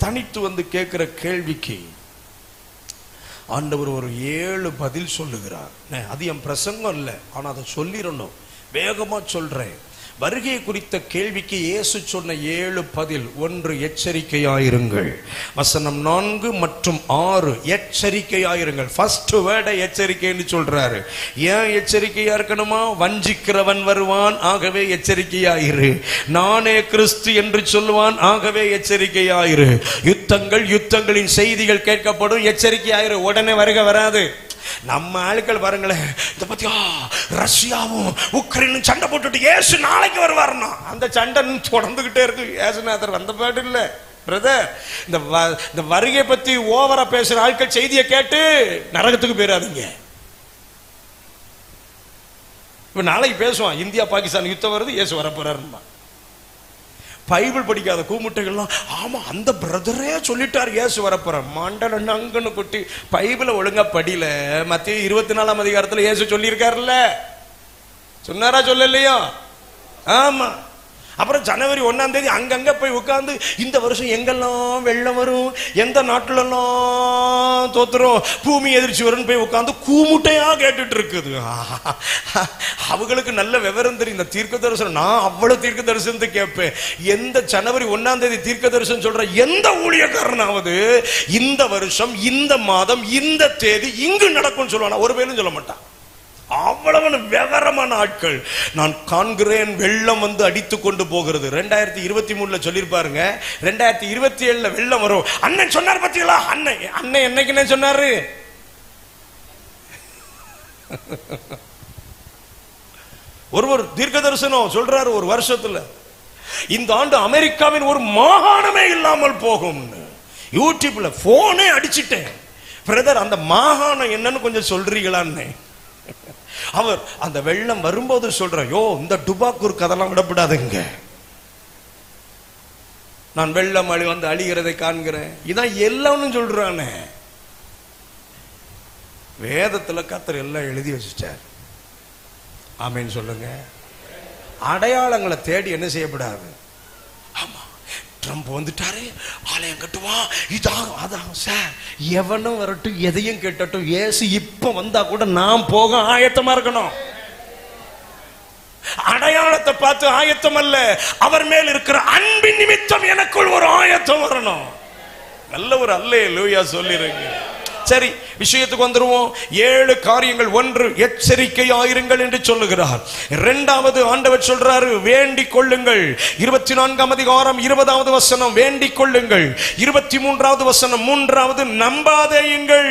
தனித்து வந்து கேட்கிற கேள்விக்கு ஆண்டவர் ஒரு 7 பதில் சொல்லுகிறார். அது என் பிரசங்கம் இல்லை, ஆனா அதை சொல்லிடணும், வேகமா சொல்றேன். வருகை குறித்த கேள்விக்கு இயேசு சொன்ன 7 பதில். 1, எச்சரிக்கையாயிருங்கள். வசனம் 4 மற்றும் 6, எச்சரிக்கையாயிருங்கள். ஃபர்ஸ்ட் வேர்டை எச்சரிக்கைன்னு சொல்றாரு. ஏன் எச்சரிக்கையா இருக்கணுமா? வஞ்சிக்கிறவன் வருவான், ஆகவே எச்சரிக்கையாயிரு. நானே கிறிஸ்து என்று சொல்லுவான், ஆகவே எச்சரிக்கையாயிரு. யுத்தங்களின் செய்திகள் கேட்கப்படும், எச்சரிக்கையாயிரு. உடனே வருகை வராது. நம்ம ஆட்கள் பாருங்களேன், இத பத்தியா ரஷ்யாவும் உக்ரைனும் சண்டை போட்டுட்டு ஏசு நாளைக்கு வருவாருன்னா அந்த சண்டை தொடர்ந்துகிட்டே இருக்கு. ஏசுநாதர் வந்த பாடு இல்ல பிரதர். இந்த வருகை பத்தி ஓவரா பேசுற ஆட்கள் செய்தியை கேட்டு நரகத்துக்கு போயிடாதீங்க. இப்ப நாளைக்கு பேசுவான், இந்தியா பாகிஸ்தான் யுத்தம் வருது, ஏசு வர போறாருன்னா. பைபிள் படிக்காத கூமுட்டைகள்லாம், ஆமா அந்த பிரதரே சொல்லிட்டார் ஏசு வரப்போறார். மண்டல நங்கன்னு கொட்டி பைபிளை ஒழுங்கா படியில. மத்திய 24ஆம் அதிகாரத்துல ஏசு சொல்லி இருக்காருல்ல, சொன்னாரா சொல்லலையோ? ஆமா. அப்புறம் ஜனவரி 1ஆம் தேதி அங்கங்க போய் உட்கார்ந்து இந்த வருஷம் எங்கெல்லாம் வெள்ளம் வரும், எந்த நாட்டுலாம் தோத்துரும், பூமி எதிர்ச்சி வரும் போய் உட்கார்ந்து கூமுட்டையா கேட்டுட்டு இருக்குது. அவங்களுக்கு நல்ல விவரம் தெரியும். இந்த தீர்க்க தரிசனம் நான் அவ்வளவு தீர்க்க தரிசனத்தை கேட்பேன். எந்த ஜனவரி 1ஆம் தேதி தீர்க்க தரிசனம் சொல்ற எந்த ஊழியக்காரனாவது இந்த வருஷம் இந்த மாதம் இந்த தேதி இங்கு நடக்கும் சொல்லுவானா? ஒரு பேரும் சொல்ல மாட்டான். அவ்வளவு விவரமான ஆட்கள். நான் காண்கிறேன் வெள்ளம் வந்து அடித்து கொண்டு போகிறது. 2023 சொல்லிருப்பாருங்க. 2027 வெள்ளம் வரும். அண்ணன் சொன்னார் பத்திங்களா? அண்ணன் என்னைக்குன்னு சொன்னாரு? ஒருவர் தீர்க்க தரிசனம் சொல்றாரு, ஒரு வருஷத்துல இந்த ஆண்டு அமெரிக்காவின் ஒரு மாகாணமே இல்லாமல் போகும். யூடியூப்ல போனே அடிச்சிட்டேன். பிரதர் அந்த மாகாணம் என்னன்னு கொஞ்சம் சொல்றீங்களான்னு. அவர் அந்த வெள்ளம் வரும்போது சொல்ற, யோ இந்த டுபாக்கூர் கதெல்லாம் விடப்படாதுங்க. நான் வெள்ளம் வந்து அழிகிறதை காண்கிறேன். இதான் எல்லாம்னு சொல்றானே. வேதத்துல கர்த்தர் எல்லாம் எழுதி வச்சுட்டார். ஆமேன்னு சொல்லுங்க. அடையாளங்களை தேடி என்ன செய்யப்படாது. ஆமா, ட்ரம்ப் வந்துட்டாரு, ஆலயம் கட்டுவான், இதாகும் அதாகும். சார், எவனும் வரட்டும், எதையும் கேட்டட்டும், ஏசு இப்ப வந்தா கூட நாம் போக ஆயத்தமா இருக்கணும். அடையாளத்தை பார்த்து ஆயத்தம் அல்ல, அவர் மேல் இருக்கிற அன்பின் நிமித்தம் எனக்குள் ஒரு ஆயத்தம் வரணும். நல்ல ஒரு அல்லேலூயா சொல்லிருங்க. சரி, விஷயத்துக்கு வந்துருவோம். 7 காரியங்கள். 1, எச்சரிக்கையாயிருங்கள் என்று சொல்லுகிறார். 2வது ஆண்டவர் சொல்றாரு, வேண்டிக் கொள்ளுங்கள். 24ஆம் அதிகாரம் 20வது வசனம், வேண்டிக் கொள்ளுங்கள். 23வது வசனம், 3வது நம்பாதேயுங்கள்.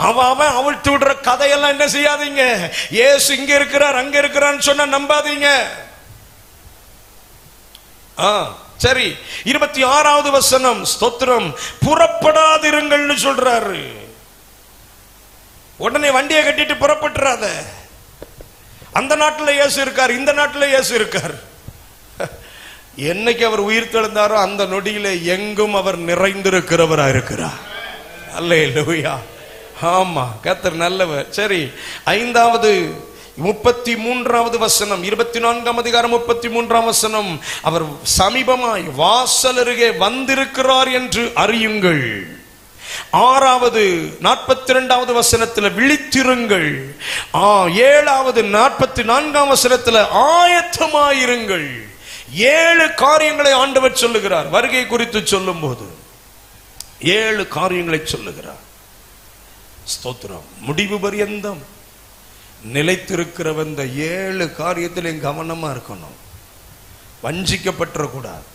அவன் அவிழ்த்து விடுற கதையெல்லாம் என்ன செய்யாதீங்க. இயேசு இங்க இருக்கிறார் அங்க இருக்கிறான்னு சொன்னா நம்பாதீங்க. சரி, 26வது வசனம், ஸ்தோத்திரம், புறப்படாதிருங்கள்னு சொல்றாரு. உடனே வண்டியை கட்டிட்டு புறப்பட்டுறாத. அந்த நாட்டில் இயேசு இருக்கார், இந்த நாட்டில் இயேசு இருக்கார். என்னைக்கு அவர் உயிர் தெழுந்தாரோ அந்த நொடியிலே எங்கும் அவர் நிறைந்திருக்கிறவராக இருக்கிறார். அல்லேலூயா. ஆமா, கர்த்தர் நல்லவர். சரி, 5வது 33வது வசனம், 24ஆம் அதிகாரம் 33ஆம் வசனம், அவர் சமீபமாய் வாசல் அருகே வந்திருக்கிறார் என்று அறியுங்கள். 6வது 42வது வசனத்தில் விழித்திருங்கள். 7வது 44ஆம் வசனத்தில் ஆயத்தமாயிருங்கள். 7 காரியங்களை ஆண்டவர் சொல்லுகிறார். வருகை குறித்து சொல்லும் போது 7 காரியங்களை சொல்லுகிறார். ஸ்தோத்திரம். முடிவு பரியந்தம் நிலைத்திருக்கிறவன் இந்த 7 காரியத்திலும் கவனமா இருக்கணும். வஞ்சிக்கப்பட்டுறக்கூடாது.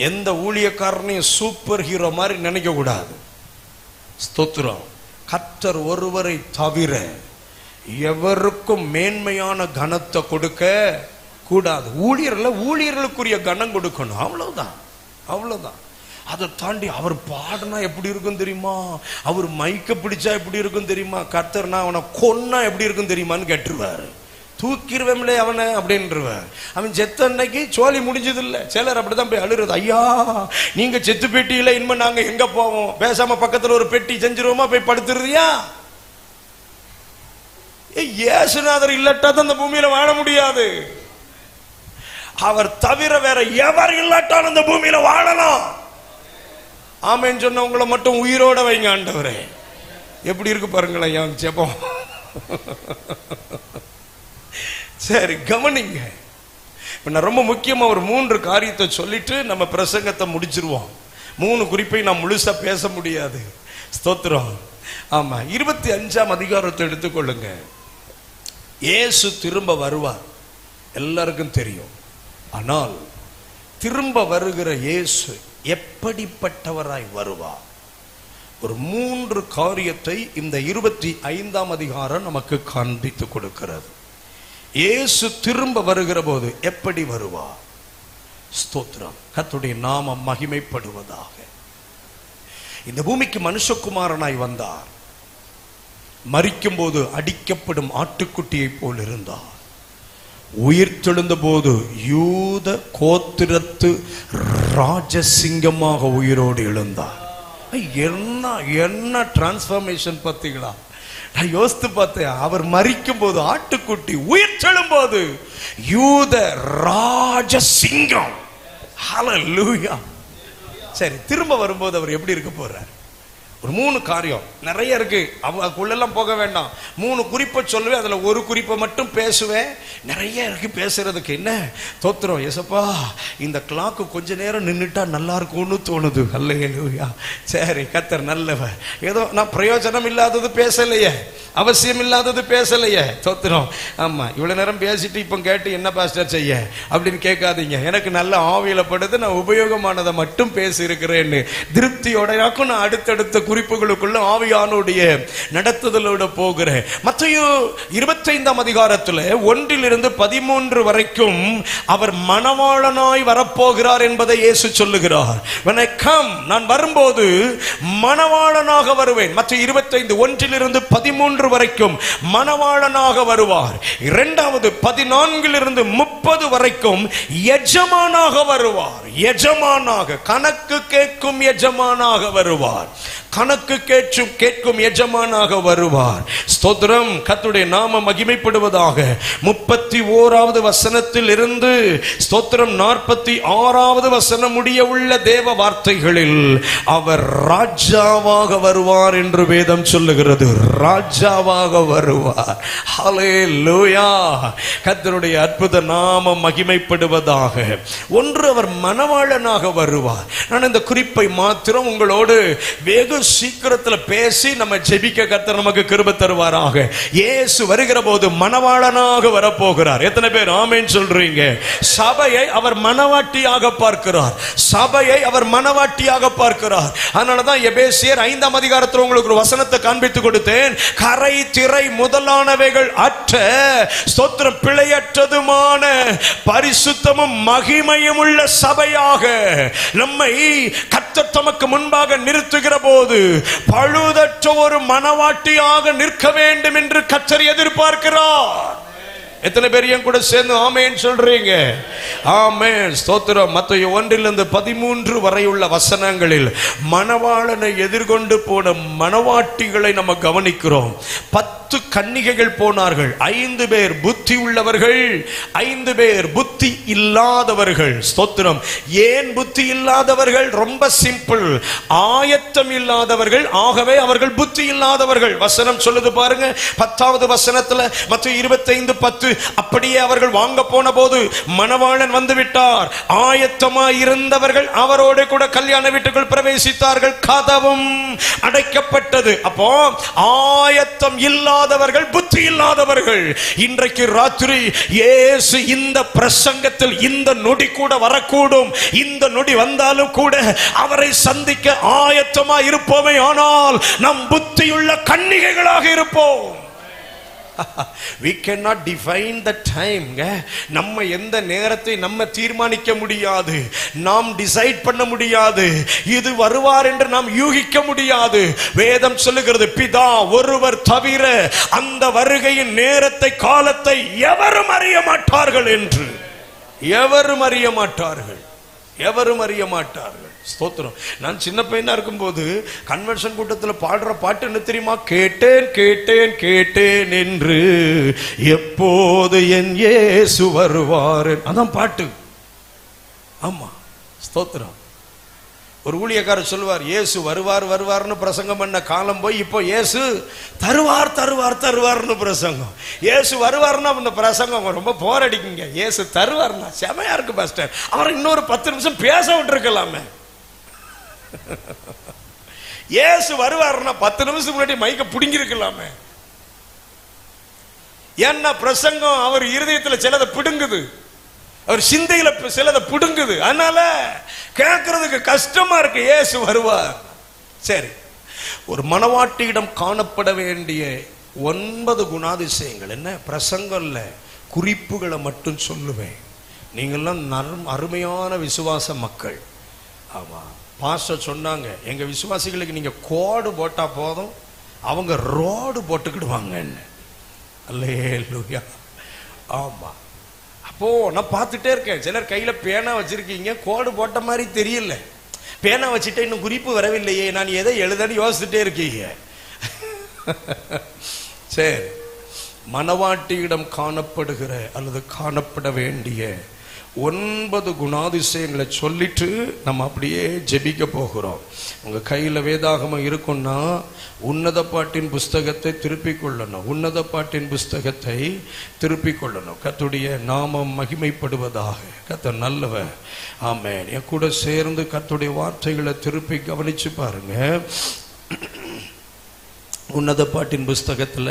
எந்த ஊழியக்காரனையும் சூப்பர் ஹீரோ மாதிரி நினைக்க கூடாது. ஸ்தோத்திரம். கர்த்தர் ஒருவரை தவிர எவருக்கும் மேன்மையான கனத்தை கொடுக்க கூடாது. ஊழியர்களுக்குரிய கனம் கொடுக்கணும். அவ்வளவுதான், அவ்வளவுதான். அதை தாண்டி அவர் பாடினா எப்படி இருக்கும் தெரியுமா, அவர் மைக்க பிடிச்சா எப்படி இருக்கும் தெரியுமா, கர்த்தர்னா அவனை கொன்னா எப்படி இருக்கும் தெரியுமான்னு கேட்டுருவாரு. தூக்கிடுவேன்லே அவனை அப்படின்றவர். அவன் செத்த அன்னைக்கு சோழி முடிஞ்சது இல்லை. சிலர் அப்படிதான் போய் அழுறது. ஐயா, நீங்க செத்து பெட்டியில இனிமே நாங்க எங்க போவோம், பேசாம பக்கத்துல ஒரு பெட்டி செஞ்சிருவோமா, போய் படுத்துறியா? இயேசுநாதர் இல்லட்டா தான் அந்த பூமியில வாழ முடியாது. அவர் தவிர வேற எவர் இல்லாட்டாலும் அந்த பூமியில வாழலாம். ஆமேன்னு சொன்னவங்களை மட்டும் உயிரோட வைங்க ஆண்டவரே. எப்படி இருக்கு பாருங்களேன் ஜெபம். சரி, கவனிங்க. நான் ரொம்ப முக்கியமா ஒரு 3 காரியத்தை சொல்லிட்டு நம்ம பிரசங்கத்தை முடிச்சிருவோம். 3 குறிப்பை நான் முழுசா பேச முடியாது. ஸ்தோத்திரம். ஆமா, 25ஆம் அதிகாரத்தை எடுத்துக்கொள்ளுங்க. இயேசு திரும்ப வருவார், எல்லாருக்கும் தெரியும். ஆனால் திரும்ப வருகிற இயேசு எப்படிப்பட்டவராய் வருவார்? ஒரு 3 காரியத்தை இந்த 25ஆம் அதிகாரம் நமக்கு காண்பித்து கொடுக்கிறது. இயேசு திரும்ப வருகிற போது எப்படி வருவார்? ஸ்தோத்திரம். கர்த்தருடைய நாமம் மகிமைப்படுவதாக. இந்த பூமிக்கு மனுஷகுமாரனாய் வந்தார். மரிக்கும் போது அடிக்கப்படும் ஆட்டுக்குட்டியை போல் இருந்தார். உயிர்த்தெழுந்த போது யூத கோத்திரத்து ராஜசிங்கமாக உயிரோடு எழுந்தார். என்ன டிரான்ஸ்ஃபர்மேஷன் பார்த்தீங்களா? நான் யோசித்து பார்த்தேன். அவர் மரிக்கும் போது ஆட்டுக்குட்டி, உயிர்த்தெழும் போது யூத ராஜசிங்கம். ஹல்லேலூயா. சரி, திரும்ப வரும்போது அவர் எப்படி இருக்க போறார்? ஒரு 3 காரியம் நிறைய இருக்கு, அவங்களுக்கெல்லாம் போக வேண்டாம். 3 குறிப்பை சொல்லுவேன், அதுல ஒரு குறிப்பை மட்டும் பேசுவேன். நிறைய இருக்கு பேசுறதுக்கு. என்ன தோத்திரம் ஏசப்பா, இந்த கிளாக்கு கொஞ்ச நேரம் நின்றுட்டா நல்லா இருக்கும்னு தோணுது. அல்லேலூயா. சரி, கர்த்தர் நல்லவர். ஏதோ நான் பிரயோஜனம் இல்லாதது பேசலையே, அவசியம் இல்லாதது பேசலையே. தோத்திரம். ஆமா, இவ்வளவு நேரம் பேசிட்டு இப்ப கேட்டு என்ன பாஸ்டர் செய்ய அப்படின்னு கேட்காதீங்க. எனக்கு நல்ல ஆவியில படுது, நான் உபயோகமானதை மட்டும் பேசி இருக்கிறேன்னு திருப்தியோட நான் அடுத்தடுத்த குறிப்புகளுக்குள்ள ஆவியானுடைய நடத்துதலோட போகிறேன். மத்தேயு 25ஆம் அதிகாரத்தில் 1-13 வரைக்கும் அவர் மணவாளனாய் வரப்போகிறார் என்பதை இயேசு சொல்லுகிறார். When I come, நான் வரும்போது மணவாளனாக வருவேன். மத்தேயு 25:1-13 வரைக்கும் மணவாளனாக வருவார். இரண்டாவது 14-30 வரைக்கும் எஜமானாக வருவார். எஜமானாக, கணக்கு கேட்கும் எஜமானாக வருவார். கணக்கு கேட்கும் எஜமானாக வருவார். ஸ்தோத்திரம், கர்த்தருடைய நாமம் மகிமைப்படுவதாக. 31வது வசனத்தில் இருந்து ஸ்தோத்திரம் 46வது வசனம் முடிய உள்ள தேவ வார்த்தைகளில் அவர் ராஜாவாக வருவார் என்று வேதம் சொல்லுகிறது. ராஜாவாக வருவார். ஹல்லேலூயா. கர்த்தருடைய அற்புத நாமம் மகிமைப்படுவதாக. ஒன்று, அவர் மணவாளனாக வருவார். நான் இந்த குறிப்பை மாத்திரம் உங்களோடு வெகு சீக்கிரத்தில் பேசி நம்ம ஜெபிக்க கர்த்தர் நமக்கு கிருபை தருவாராக. இயேசு வருகிற போது மணவாளனாக வரப்போகிறார். எத்தனை பேர் ஆமென் சொல்றீங்க? சபையை அவர் மணவாட்டியாக பார்க்கிறார். சபையை அவர் மணவாட்டியாக பார்க்கிறார். அதனாலதான் எபேசியர் 5ஆம் அதிகாரத்தில் உங்களுக்கு ஒரு வசனத்தை காண்பித்து கொடுத்தேன். கரை திரை முதலானவைகள் அற்ற ஸ்தோத்திரம் பிழையற்றதுமான பரிசுத்தமும் மகிமையும் உள்ள சபையாக நம்மை கர்த்தர் தமக்கு முன்பாக நிறுத்துகிற போது பழுதற்ற ஒரு மணவாட்டியாக நிற்க வேண்டும் என்று கர்த்தர் எதிர்பார்க்கிறார். எத்தனை பேர் என் கூட சேர்ந்து ஆமென் சொல்றீங்க? ஆமென், ஸ்தோத்திரம். மத்தேயு 1-13 வரை உள்ள வசனங்களில் மணவாளனை எதிர்கொண்டு போன மணவாட்டிகளை நம்ம கவனிக்கிறோம். 10 கன்னிகைகள் போனார்கள். 5 பேர் புத்தி உள்ளவர்கள், 5 பேர் புத்தி இல்லாதவர்கள். ஸ்தோத்திரம். ஏன் புத்தி இல்லாதவர்கள்? ரொம்ப சிம்பிள், ஆயத்தம் இல்லாதவர்கள். ஆகவே அவர்கள் புத்தி இல்லாதவர்கள். வசனம் சொல்லுது பாருங்க, 10வது வசனத்துல மத்தேயு 25:10, அப்படியே அவர்கள் வாங்க போன போது மணவாளன் வந்து விட்டார். ஆயத்தமாய் இருந்தவர்கள் அவரோடு கூட கல்யாண வீட்டுக்குள் பிரவேசித்தார்கள். கதவும் அடைக்கப்பட்டது. அப்போ ஆயத்தம் இல்லாதவர்கள், புத்தி இல்லாதவர்கள். இன்றைக்கு ராத்திரி இயேசு இந்த பிரசங்கத்தில் இந்த நொடி கூட வரக்கூடும். இந்த நொடி வந்தாலும் கூட அவரை சந்திக்க ஆயத்தமாய் இருப்போமே ஆனால் நம் புத்தியுள்ள கன்னிகைகளாக இருப்போம். We cannot define the time. நம்ம எந்த நேரத்தை நம்ம தீர்மானிக்க முடியாது, நாம் டிசைட் பண்ண முடியாது, இது வருவார் என்று நாம் யூகிக்க முடியாது. வேதம் சொல்லுகிறது, பிதா ஒருவர் தவிர அந்த வருகையின் நேரத்தை காலத்தை எவரும் அறிய மாட்டார்கள் என்று. எவரும் அறிய மாட்டார்கள், எவரும் அறிய மாட்டார்கள். ஸ்தோத்திரம். நான் சின்ன பையனா இருக்கும்போது கன்வென்ஷன் கூட்டத்தில் பாடுற பாட்டு என்ன தெரியுமா? கேட்டேன் கேட்டேன் கேட்டேன் என்று எப்போது என் இயேசு வருவார். அதான் பாட்டு. ஆமா, ஸ்தோத்திரம். ஒரு ஊழியக்காரர் சொல்லுவார், இயேசு வருவார் வருவார்னு பிரசங்கம் பண்ண காலம் போய் இப்போ இயேசு தருவார் தருவார் தருவார்னு பிரசங்கம். இயேசு வருவார்னா அந்த பிரசங்கம் ரொம்ப போர் அடிக்குங்க. இயேசு தருவார்னா செமையா இருக்கு பாஸ்டர். அவரை இன்னொரு 10 நிமிஷம் பேச விட்டுருக்கலாமே. இயேசு வருவார்னா 10 நிமிஷம் முன்னாடி மைக்க புடுங்கி இருக்கலாமே. ஏன்னா பிரசங்கம் அவர் இருதயத்தில் சிலதை பிடுங்குது, அவர் சிந்தையில சிலதை பிடுங்குது. அதனால கேட்கறதுக்கு கஷ்டமா இருக்கு. இயேசு வருவார். சரி, ஒரு மணவாட்டியிடம் காணப்பட வேண்டிய 9 குணாதிசயங்கள் என்ன? பிரசங்கம்ல குறிப்புகளை மட்டும் சொல்லுவேன். நீங்கள்லாம் அருமையான விசுவாச மக்கள். ஆமா, பாஸ்டர் சொன்னாங்க, எங்க விசுவாசிகளுக்கு நீங்க கோடு போட்டா போதும், அவங்க ரோடு போட்டுக்கிடுவாங்க. அல்லேலூயா. ஆமா. அப்போ நான் பார்த்துட்டே இருக்கேன், சிலர் கையில பேனா வச்சிருக்கீங்க, கோடு போட்ட மாதிரி தெரியல. பேனா வச்சுட்டு இன்னும் குறிப்பு வரவில்லையே, நான் எதை எழுதன்னு யோசிச்சுட்டே இருக்கீங்க. சரி, மணவாட்டியிடம் காணப்படுகிற அல்லது காணப்பட வேண்டிய 9 குணாதிசயங்களை சொல்லிட்டு நம்ம அப்படியே ஜெபிக்க போகிறோம். உங்க கையில வேதாகமம் இருக்குன்னா உன்னத பாட்டின் புஸ்தகத்தை திருப்பிக் கொள்ளணும். உன்னத பாட்டின் புஸ்தகத்தை திருப்பிக் கொள்ளணும். கர்த்தருடைய நாமம் மகிமைப்படுவதாக. கர்த்தர் நல்லவர். ஆமென். என் கூட சேர்ந்து கர்த்தருடைய வார்த்தைகளை திருப்பி கவனிச்சு பாருங்க. உன்னத பாட்டின் புஸ்தகத்தில்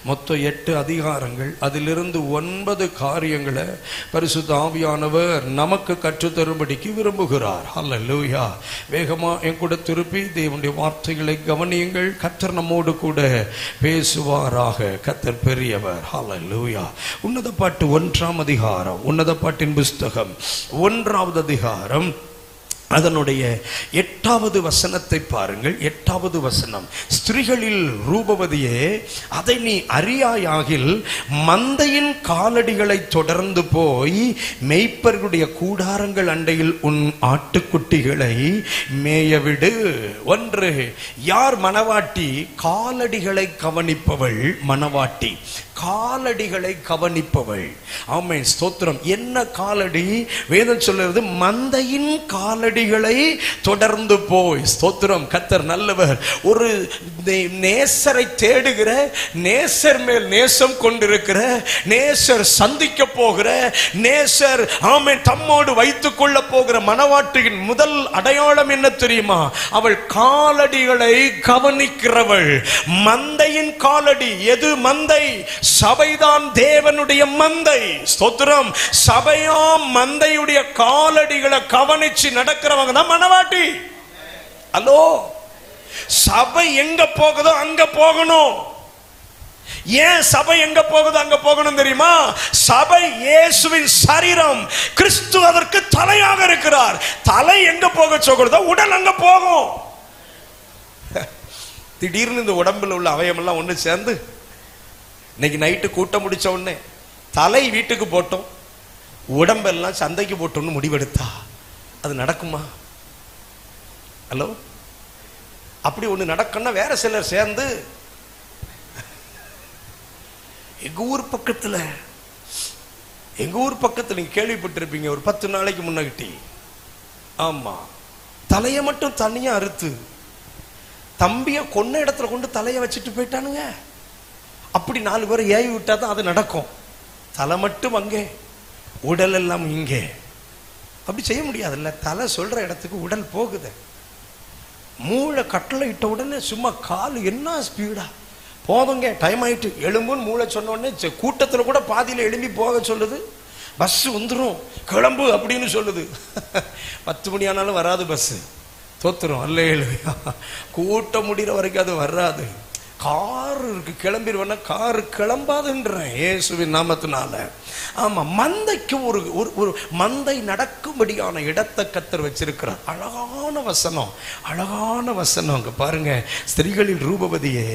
மொத்தம் 8 அதிகாரங்கள், அதிலிருந்து 9 காரியங்களை பரிசுத்த ஆவியானவர் நமக்கு கற்றுத்தரும்படிக்கு விரும்புகிறார். ஹல்லேலூயா. வேகமா என் கூட திருப்பி தேவனுடைய வார்த்தைகளை கவனியுங்கள். கர்த்தர் நம்மோடு கூட பேசுவாராக. கர்த்தர் பெரியவர். ஹல்லேலூயா. உன்னத பாட்டு 1ஆம் அதிகாரம், உன்னத பாட்டின் புஸ்தகம் 1வது அதிகாரம், அதனுடைய 8வது வசனத்தை பாருங்கள். 8வது வசனம், ஸ்திரீகளில் ரூபவதியே, அதை நீ அறியாயாகில் மந்தையின் காலடிகளை தொடர்ந்து போய் மேய்ப்பர்களுடைய கூடாரங்கள் அண்டையில் உன் ஆட்டுக்குட்டிகளை மேயவிடு. ஒன்று, யார் மணவாட்டி? காலடிகளை கவனிப்பவள் மணவாட்டி. காலடிகளை கவனிப்பவள். ஆமென், ஸ்தோத்திரம். என்ன காலடி? வேதம் சொல்லுறது மந்தையின் காலடிகளை தொடர்ந்து போய். ஸ்தோத்திரம். கர்த்தர் நல்லவர். ஒரு நேசரை தேடுகிற, நேசர் மேல் நேசம் கொண்டிருக்கிற, நேசர் சந்திக்க போகிற, நேசர் ஆமென் தம்மோடு வைத்துக் கொள்ள போகிற மணவாட்டியின் முதல் அடையாளம் என்ன தெரியுமா? அவள் காலடிகளை கவனிக்கிறவள். மந்தையின் காலடி. எது மந்தை? சபைதான் தேவனுடைய மந்தை. ஸ்தோத்திரம். சபையாம் மந்தையுடைய காலடிகளை கவனிச்சு நடக்கிறவங்க தான் மணவாட்டி. ஹலோ, சபை எங்க போகுதோ அங்க போகணும். ஏன் சபை எங்க போகுதோ அங்க போகணும் தெரியுமா? சபை இயேசுவின் சரீரம். கிறிஸ்து அதற்கு தலையாக இருக்கிறார். தலை எங்க போக சொல்கிறதோ உடல் அங்க போகும். திடீர்னு இந்த உடம்புல உள்ள அவயமெல்லாம் ஒன்று சேர்ந்து இன்னைக்கு நைட்டு கூட்டம் முடிச்ச உடனே தலை வீட்டுக்கு போட்டோம், உடம்பெல்லாம் சந்தைக்கு போட்டோம்னு முடிவெடுத்தா அது நடக்குமா? ஹலோ, அப்படி ஒன்று நடக்கும்னா வேற சிலர் சேர்ந்து எங்க ஊர் பக்கத்தில் நீங்க கேள்விப்பட்டிருப்பீங்க, ஒரு 10 நாளைக்கு முன்னாடி, ஆமா, தலையை மட்டும் தனியா அறுத்து தம்பிய கொன்ன இடத்துல கொண்டு தலையை வச்சுட்டு போயிட்டானுங்க. அப்படி 4 பேரை ஏவி விட்டா தான் அது நடக்கும். தலை மட்டும் அங்கே, உடல் எல்லாம் இங்கே. அப்படி செய்ய முடியாதுல்ல. தலை சொல்ற இடத்துக்கு உடல் போகுது. மூளை கட்டளை இட்ட உடனே சும்மா கால் என்ன ஸ்பீடா போதுங்க, டைம் ஆயிட்டு எழும்புன்னு மூளை சொன்ன உடனே கூட்டத்தில் கூட பாதியில் எழும்பி போக சொல்லுது. பஸ் வந்துடும் கிளம்பு அப்படின்னு சொல்லுது. 10 மணி ஆனாலும் வராது பஸ். தோத்துரும். அல்லேலூயா. கூட்டம் முடிகிற வரைக்கும் அது வராது. காரு இருக்கு, கிளம்பிடுவேன்னா காரு கிளம்பாதுன்றேன் இயேசுவின் நாமத்தினால. ஆமா, மந்தைக்கு ஒரு மந்தை நடக்கும்படியான இடத்தை கர்த்தர் வச்சிருக்கிறார். அழகான வசனம், அழகான வசனம். அங்க பாருங்க, ஸ்திரீகளின் ரூபவதியே,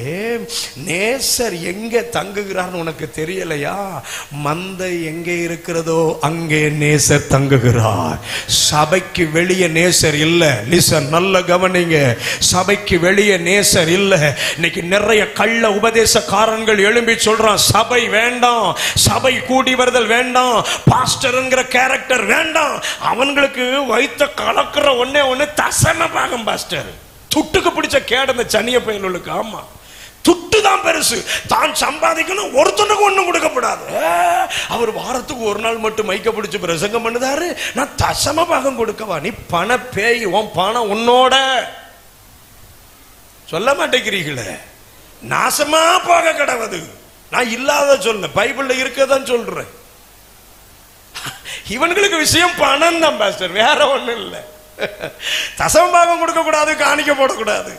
நேசர் எங்க தங்குகிறார்னு உனக்கு தெரியலையா? மந்தை எங்கே இருக்கிறதோ அங்கே நேசர் தங்குகிறார். சபைக்கு வெளியே நேசர் இல்ல. லிசன், நல்ல கவனிங்க. சபைக்கு வெளியே நேசர் இல்ல. இன்னைக்கு நிறைய கள்ள உபதேசக்காரர்கள் எழும்பி சொல்றான், சபை வேண்டாம், சபை கூடி வருதல் வேண்டாம், பாஸ்டர் என்கிற கேரக்டர் வேண்டாம். அவங்களுக்கு வைத்த கலக்கிற ஒண்ணே தசம பாகம் பாஸ்டர். துட்டுக்கு பிடிச்ச கேடு அந்த சனிய பயலுக்கு. ஆமா, துட்டு தான் பெருசு. தான் சம்பாதிக்கணும், ஒருத்தனுக்கு ஒண்ணும் கொடுக்கப்படாது. அவர் வாரத்துக்கு ஒரு நாள் மட்டும் மைக்க பிடிச்சு பிரசங்கம் பண்ணுதாரு, நான் தசம பாகம் கொடுக்கவா? நீ பண பேய், உன் பணம் உன்னோட. சொல்ல மாட்டேங்கிறீங்களே, நாசமா போக கிடவது. நான் இல்லாத சொல்ல, பைபிள்ல இருக்கதான் சொல்றேன். இவனுங்களுக்கு விஷயம் பணம் தான் பாஸ்டர், வேற ஒண்ணு இல்ல. தசமபாகம் கொடுக்க கூடாது, காணிக்க போடக்கூடாது.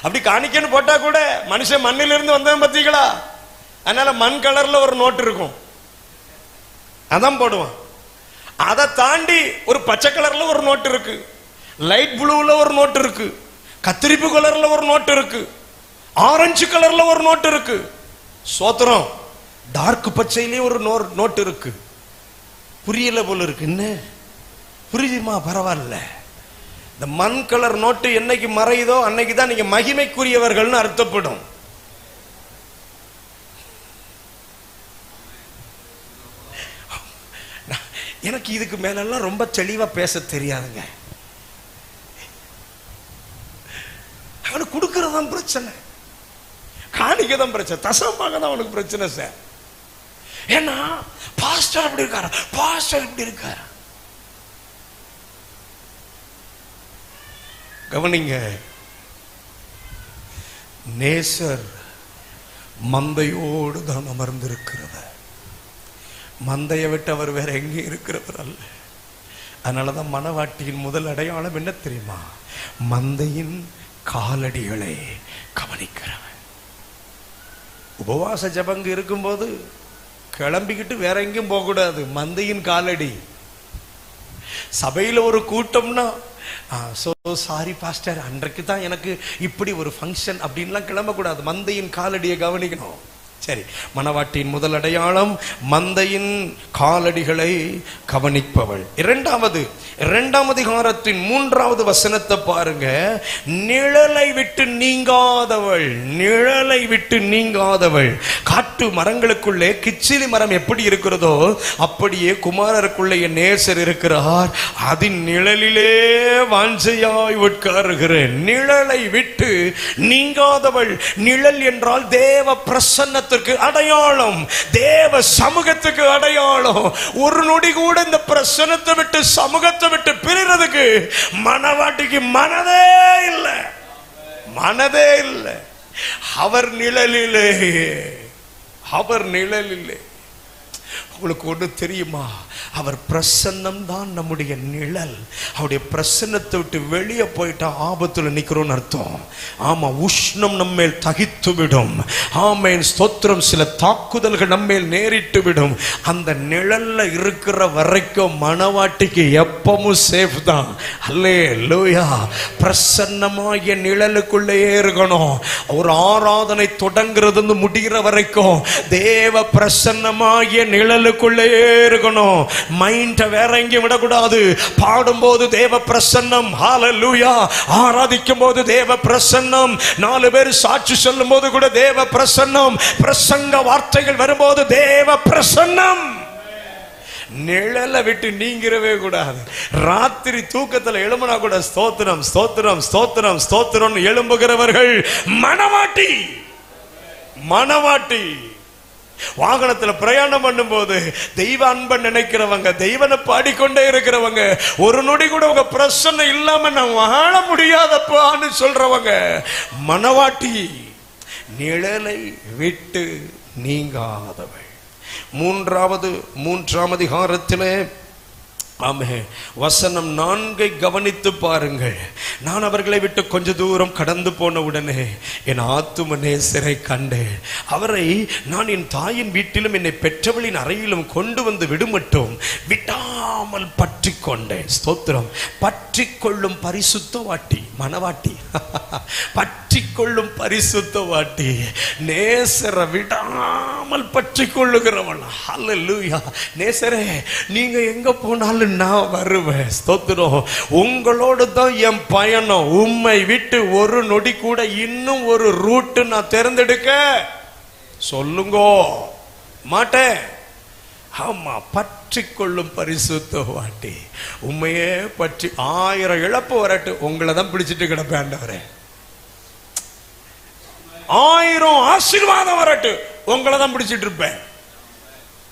அப்படி காணிக்கன்னு போட்டா கூட மனுஷன் மண்ணிலிருந்து வந்தவன் பத்தீங்களா? அதனால மண் கலர்ல ஒரு நோட்டு இருக்கும், அதான் போடுவான். அதை தாண்டி ஒரு பச்சை கலர்ல ஒரு நோட்டு இருக்கு, லைட் ப்ளூல ஒரு நோட்டு இருக்கு, கத்திரிப்பு கலர்ல ஒரு நோட்டு இருக்கு, ஆரஞ்சு கலர்ல ஒரு நோட்டு இருக்கு. சோத்திரம். டார்க் பச்சையிலே ஒரு நோட்டு இருக்கு. புரியல போல இருக்கு. என்ன புரியுமா? பரவாயில்ல. இந்த மண் கலர் நோட்டு என்னைக்கு மறையுதோ அன்னைக்கு தான் நீங்க மகிமைக்குரியவர்கள்னு அர்த்தப்படும். எனக்கு இதுக்கு மேலெல்லாம் ரொம்ப தெளிவா பேச தெரியாதுங்க. அவனுக்கு கொடுக்கறதான் பிரச்சனை, காணிக்கதான் பிரச்சனை, தசமாக தான் அவனுக்கு பிரச்சனை சார். ஏன்னா பாஸ்டர் அப்படி இருக்காரு, பாஸ்டர் இப்படி இருக்காரு. கவனிங்க, நேசர் மந்தையோடு தான் அமர்ந்திருக்கிறது. மந்தையை விட்டு அவர் வேற எங்கே இருக்கிறவர் அல்ல. அதனாலதான் மணவாட்டியின் முதல் அடையாளம் என்ன தெரியுமா? மந்தையின் காலடிகளை கவனிக்கிறவன். உபவாச ஜபங்க இருக்கும்போது கிளம்பிக்கிட்டு வேற எங்கேயும் போக கூடாது. மந்தையின் காலடி. சபையில ஒரு கூட்டம்னா சாரி பாஸ்டர், அன்றைக்கு தான் எனக்கு இப்படி ஒரு ஃபங்க்ஷன் அப்படின்லாம் கிளம்பக்கூடாது. மந்தையின் காலடியை கவனிக்கணும். சரி, மணவாட்டியின் முதல் அடையாளம் மந்தையின் காலடிகளை கவனிப்பவள். இரண்டாம் அதிகாரத்தின் 3வது வசனத்தை பாருங்க. நிழலை விட்டு நீங்காதவள். நிழலை விட்டு நீங்காதவள். காட்டு மரங்களுக்குள்ளே கிச்சிலி மரம் எப்படி இருக்கிறதோ அப்படியே குமாரருக்குள்ளே என் நேசர் இருக்கிறார். அதன் நிழலிலே வாஞ்சையாய் உட்காருகிறேன். நிழலை விட்டு நீங்காதவள். நிழல் என்றால் தேவ பிரசன்னத்தை அடையாளம், தேவ சமூகத்துக்கு அடையாளம். ஒரு நொடி கூட இந்த பிரசன்னத்தை விட்டு சமூகத்தை விட்டு பிரிறதுக்கு மணவாட்டிக்கு மனதே இல்லை. மனதே இல்லை. அவர் நிழலிலே. அவர் நிழலிலே. உங்களுக்கு ஒன்று தெரியுமா? அவர் பிரசன்னம் தான் நம்முடைய நிழல். அவருடைய பிரசன்னத்தை விட்டு வெளியே போயிட்டா ஆபத்துல நிக்கிறோம்னு அர்த்தம். ஆமா, உஷ்ணம் நம்மேல் தகித்து விடும். ஆமேன், ஸ்தோத்திரம். சில தாக்குதல்கள் நம்மேல் நேரிட்டு விடும். அந்த நிழல்ல இருக்கிற வரைக்கும் மணவாட்டிக்கு எப்பவும் சேஃப் தான். அல்லேலூயா. பிரசன்னமாகிய நிழலுக்குள்ளேயே இருக்கணும். ஒரு ஆராதனை தொடங்குறது முடிகிற வரைக்கும் தேவ பிரசன்னமாகிய நிழலுக்குள்ளேயே இருக்கணும். மைண்ட வேற எங்கேயும் விடக்கூடாது. பாடும்போது தேவ பிரசன்னம். ஹல்லேலூயா. ஆராதிக்கும் போது தேவ பிரசன்னம். 4 பேர் சாட்சி சொல்லும் போது கூட தேவ பிரசன்னம். பிரசங்க வார்த்தைகள் வரும்போது தேவ பிரசன்னம். நிழலை விட்டு நீங்கிறவே கூடாது. ராத்திரி தூக்கத்துல எழும்புனா கூட ஸ்தோத்திரம் ஸ்தோத்திரம் ஸ்தோத்திரம் ஸ்தோத்திரம் எழும்புகிறவர்கள் மணவாட்டி. மணவாட்டி. வாகனத்துல பிரயாணம் பண்ணும் போது தெய்வ அன்பை நினைக்கிறவங்க, தெய்வனை பாடிக்கொண்டே இருக்கிறவங்க, ஒரு நொடி கூட உங்க பிரச்சனை இல்லாம நான் வாழ முடியாதப்பான்னு சொல்றவங்க மணவாட்டி. நிழலை விட்டு நீங்காதவள். 3ஆம் அதிகாரத்திலே ஆமே வசனம் 4 கவனித்து பாருங்கள். நான் அவர்களை விட்டு கொஞ்ச தூரம் கடந்து போன உடனே என் ஆத்தும நேசரை கண்டேன். அவரை நான் என் தாயின் வீட்டிலும் என்னை பெற்றவளின் அறையிலும் கொண்டு வந்து விடுமட்டும் விடாமல் பற்றி கொண்டேன். ஸ்தோத்திரம். பற்றி கொள்ளும் பரிசுத்த வாட்டி. மணவாட்டி. பற்றி கொள்ளும் பரிசுத்த வாட்டி. நேசரை விடாமல் பற்றி கொள்ளுகிறவள். ஹல்லேலூயா. நேசரே, நீங்க எங்க போனாலும் நான் வருவேன். ஸ்தோத்திரம். உங்களோடு தான் என் பயணம். உம்மை விட்டு ஒரு நொடி கூட இன்னும் ஒரு ரூட் நான் தேர்ந்தெடுக்க சொல்லுங்க மாட்டேன். ஆமா, பற்றி கொள்ளும் பரிசுத்த வாட்டி. உண்மையே பற்றி 1000 இழப்பு வரட்டு உங்களை தான் பிடிச்சிட்டு கிடப்பேன் ஆண்டவரே. 1000 ஆசீர்வாதம் வரட்டு உங்களை தான் பிடிச்சிட்டு இருப்பேன்.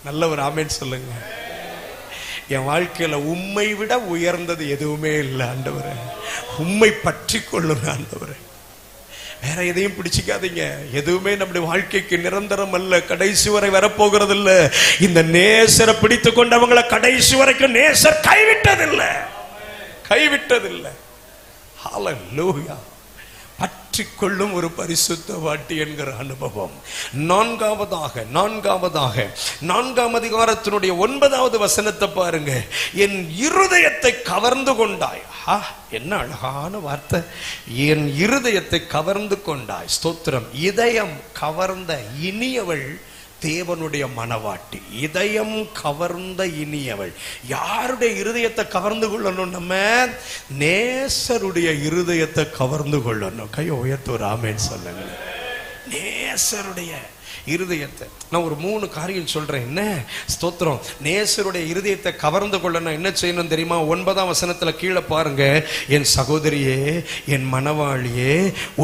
நல்ல ஒரு ஆமென் சொல்லுங்க. என் வாழ்க்கையில உம்மை விட உயர்ந்தது எதுவுமே இல்லை ஆண்டவரே. உம்மை பற்றி கொள்ளுங்க ஆண்டவரே. வேற எதையும் பிடிச்சிக்காதீங்க. எதுவுமே நம்முடைய வாழ்க்கைக்கு நிரந்தரம் அல்ல, கடைசி வரை வரப்போகிறது இல்ல. இந்த நேசரை பிடித்து கொண்டவங்களை கடைசி வரைக்கும் நேசர் கைவிட்டதில்லை. கைவிட்டதில்லை. ஹல்லேலூயா. பற்றி கொள்ளும் ஒரு பரிசுத்த வாட்டி என்கிற அனுபவம். நான்காவதாக 4ஆம் அதிகாரத்தினுடைய 9வது வசனத்தை பாருங்க. என் இருதயத்தை கவர்ந்து கொண்டாய். என்ன அழகான வார்த்தை. என் இருதயத்தை கவர்ந்து கொண்டாய். ஸ்தோத்திரம். இதயம் கவர்ந்த இனியவள் தேவனுடைய மணவாட்டி. இதயம் கவர்ந்த இனியவள். யாருடைய இருதயத்தை கவர்ந்து கொள்ளணும்? நம்ம நேசருடைய இருதயத்தை கவர்ந்து கொள்ளணும். கையை உயர்த்து ஒரு ஆமென் சொல்லுங்க. நேசருடைய இருதயத்தை. நான் ஒரு 3 காரியம் சொல்றேன். என்ன ஸ்தோத்திரம். நேசருடைய இருதயத்தை கவர்ந்து கொள்ள நான் என்ன செய்யணும் தெரியுமா? 9ஆம் வசனத்துல கீழே பாருங்க. என் சகோதரியே, என் மணவாளியே,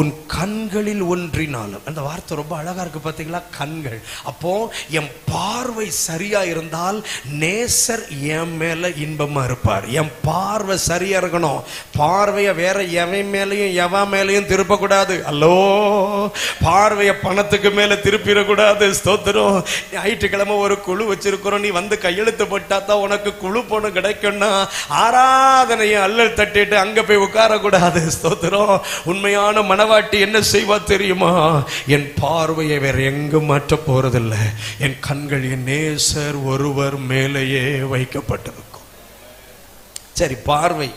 உன் கண்களில் ஒன்றினாலும். அந்த வார்த்தை ரொம்ப அழகா இருக்கு பாத்தீங்களா? கண்கள். அப்போ என் பார்வை சரியா இருந்தால் நேசர் என் மேல இன்பமா இருப்பார். என் பார்வை சரியா இருக்கணும். பார்வைய வேற எவன் மேலையும் திருப்ப கூடாது. அல்லோ, பார்வைய பணத்துக்கு மேல திருப்பிடக்கூடாது. ஸ்தோத்திரம். ஞாயிற்றுக்கிழமை ஒரு குழு வச்சிருக்கிறோம், நீ வந்து கையெழுத்து போட்டா தான் உனக்கு குழு பணம் கிடைக்கும்னா ஆராதனையை அல்லல் தட்டிட்டு அங்க போய் உட்கார கூடாது. ஸ்தோத்திரம். உண்மையான மனவாட்டி என்ன செய்வா தெரியுமா? என் பார்வையை வேற எங்கும் மாற்ற போறதில்லை. என் கண்கள் என் நேசர் ஒருவர் மேலேயே வைக்கப்பட்டிருக்கும். சரி, பார்வை.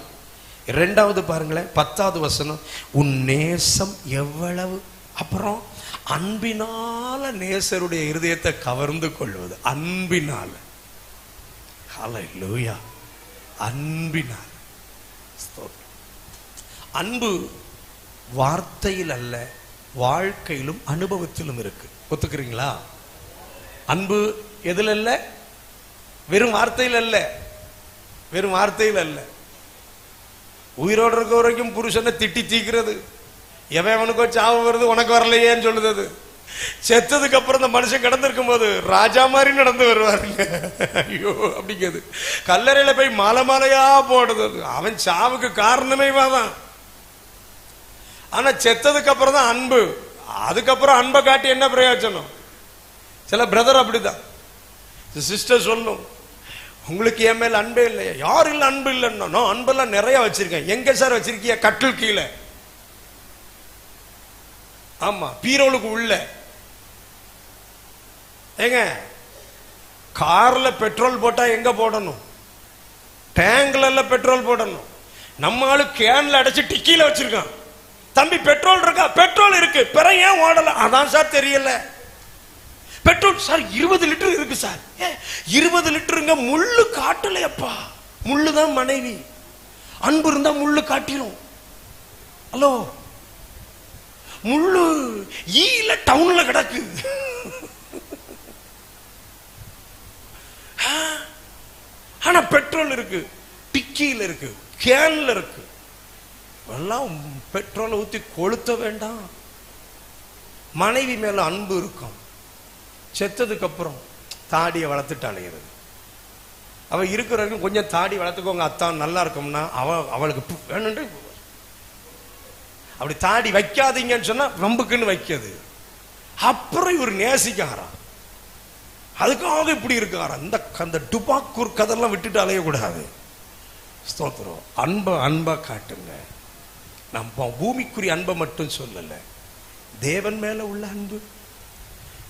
2வது பாருங்களேன், 10வது வசனம். உன் நேசம் எவ்வளவு. அப்புறம் அன்பினால நேசருடைய இருதயத்தை கவர்ந்து கொள்வது. அன்பினால. ஹல்லேலூயா. அன்பினால. அன்பு வார்த்தையில் அல்ல, வாழ்க்கையிலும் அனுபவத்திலும் இருக்கு. ஒத்துக்கிறீங்களா? அன்பு எதுல அல்ல? வெறும் வார்த்தையில் அல்ல. வெறும் வார்த்தையில் அல்ல. உயிரோடு இருக்க வரைக்கும் புருஷனை திட்டி தீக்கிறது. எவனுக்கோ சாவு வருது, உனக்கு வரலையேன்னு சொல்லுது. செத்ததுக்கு அப்புறம் இந்த மனுஷன் கிடந்திருக்கும் போது ராஜா மாதிரி நடந்து வருவாருங்க. ஐயோ அப்படிங்கிறது. கல்லறையில போய் மாலை மாலையா போடுது. அவன் சாவுக்கு காரணமே தான். ஆனா செத்ததுக்கு அப்புறம் தான் அன்பு. அதுக்கப்புறம் அன்பை காட்டி என்ன பிரயோஜனம்? சில பிரதர் அப்படிதான். சிஸ்டர் சொல்லும், உங்களுக்கு என் மேல அன்பே இல்லையா? யார் இல்ல அன்பு இல்லைன்னா, நான் அன்பெல்லாம் நிறைய வச்சிருக்கேன். எங்க சார் வச்சிருக்கிய? கட்டில் கீழே. ஆமா, பீரோலுக்கு உள்ள. ஏங்க, கார்ல பெட்ரோல் போட்டா எங்க போடணும்? டேங்க்ல பெட்ரோல் போடணும். நம்ம ஆளு கேன்ல அடைச்சு டிக்கில வச்சிருக்கான். தம்பி பெட்ரோல் இருக்கா? பெட்ரோல் இருக்கு, பிற ஏன் ஓடல? அதான் சார் தெரியல. பெட்ரோல் சார் 20 லிட்டர் இருக்கு சார். 20 லிட்டருங்க, முள்ளு காட்டலையப்பா. முள்ளுதான் மனைவி. அன்பு இருந்தா முள்ளு காட்டிடும். ஹலோ, முள்ளு ஈல டவுன்ல கிடக்கு. ஆனா பெட்ரோல் இருக்கு, டிக்கியில இருக்கு, கேன்ல இருக்கு. எல்லாம் பெட்ரோலை ஊத்தி கொளுத்த வேண்டாம். மனைவி மேல அன்பு இருக்கும். செத்ததுக்கு அப்புறம் தாடியை வளர்த்துட்டு அலையிறது. அவ இருக்கிறவங்க கொஞ்சம் தாடி வளர்த்துக்கோங்க அத்தான், நல்லா இருக்கும்னா அவளுக்கு வேணும்னு அப்படி தாடி வைக்காதீங்கன்னு சொன்னா வம்புக்குன்னு வைக்கிறது. அப்புறம் இவர் நேசிக்காராம், அதுக்காக இப்படி இருக்காராம். அந்த டுபாக்கூர் கதெல்லாம் விட்டுட்டு அலையக்கூடாது. ஸ்தோத்திரம். அன்பை காட்டுங்க. நம்ம பூமிக்குரிய அன்பை மட்டும் சொல்லல, தேவன் மேல உள்ள அன்பு.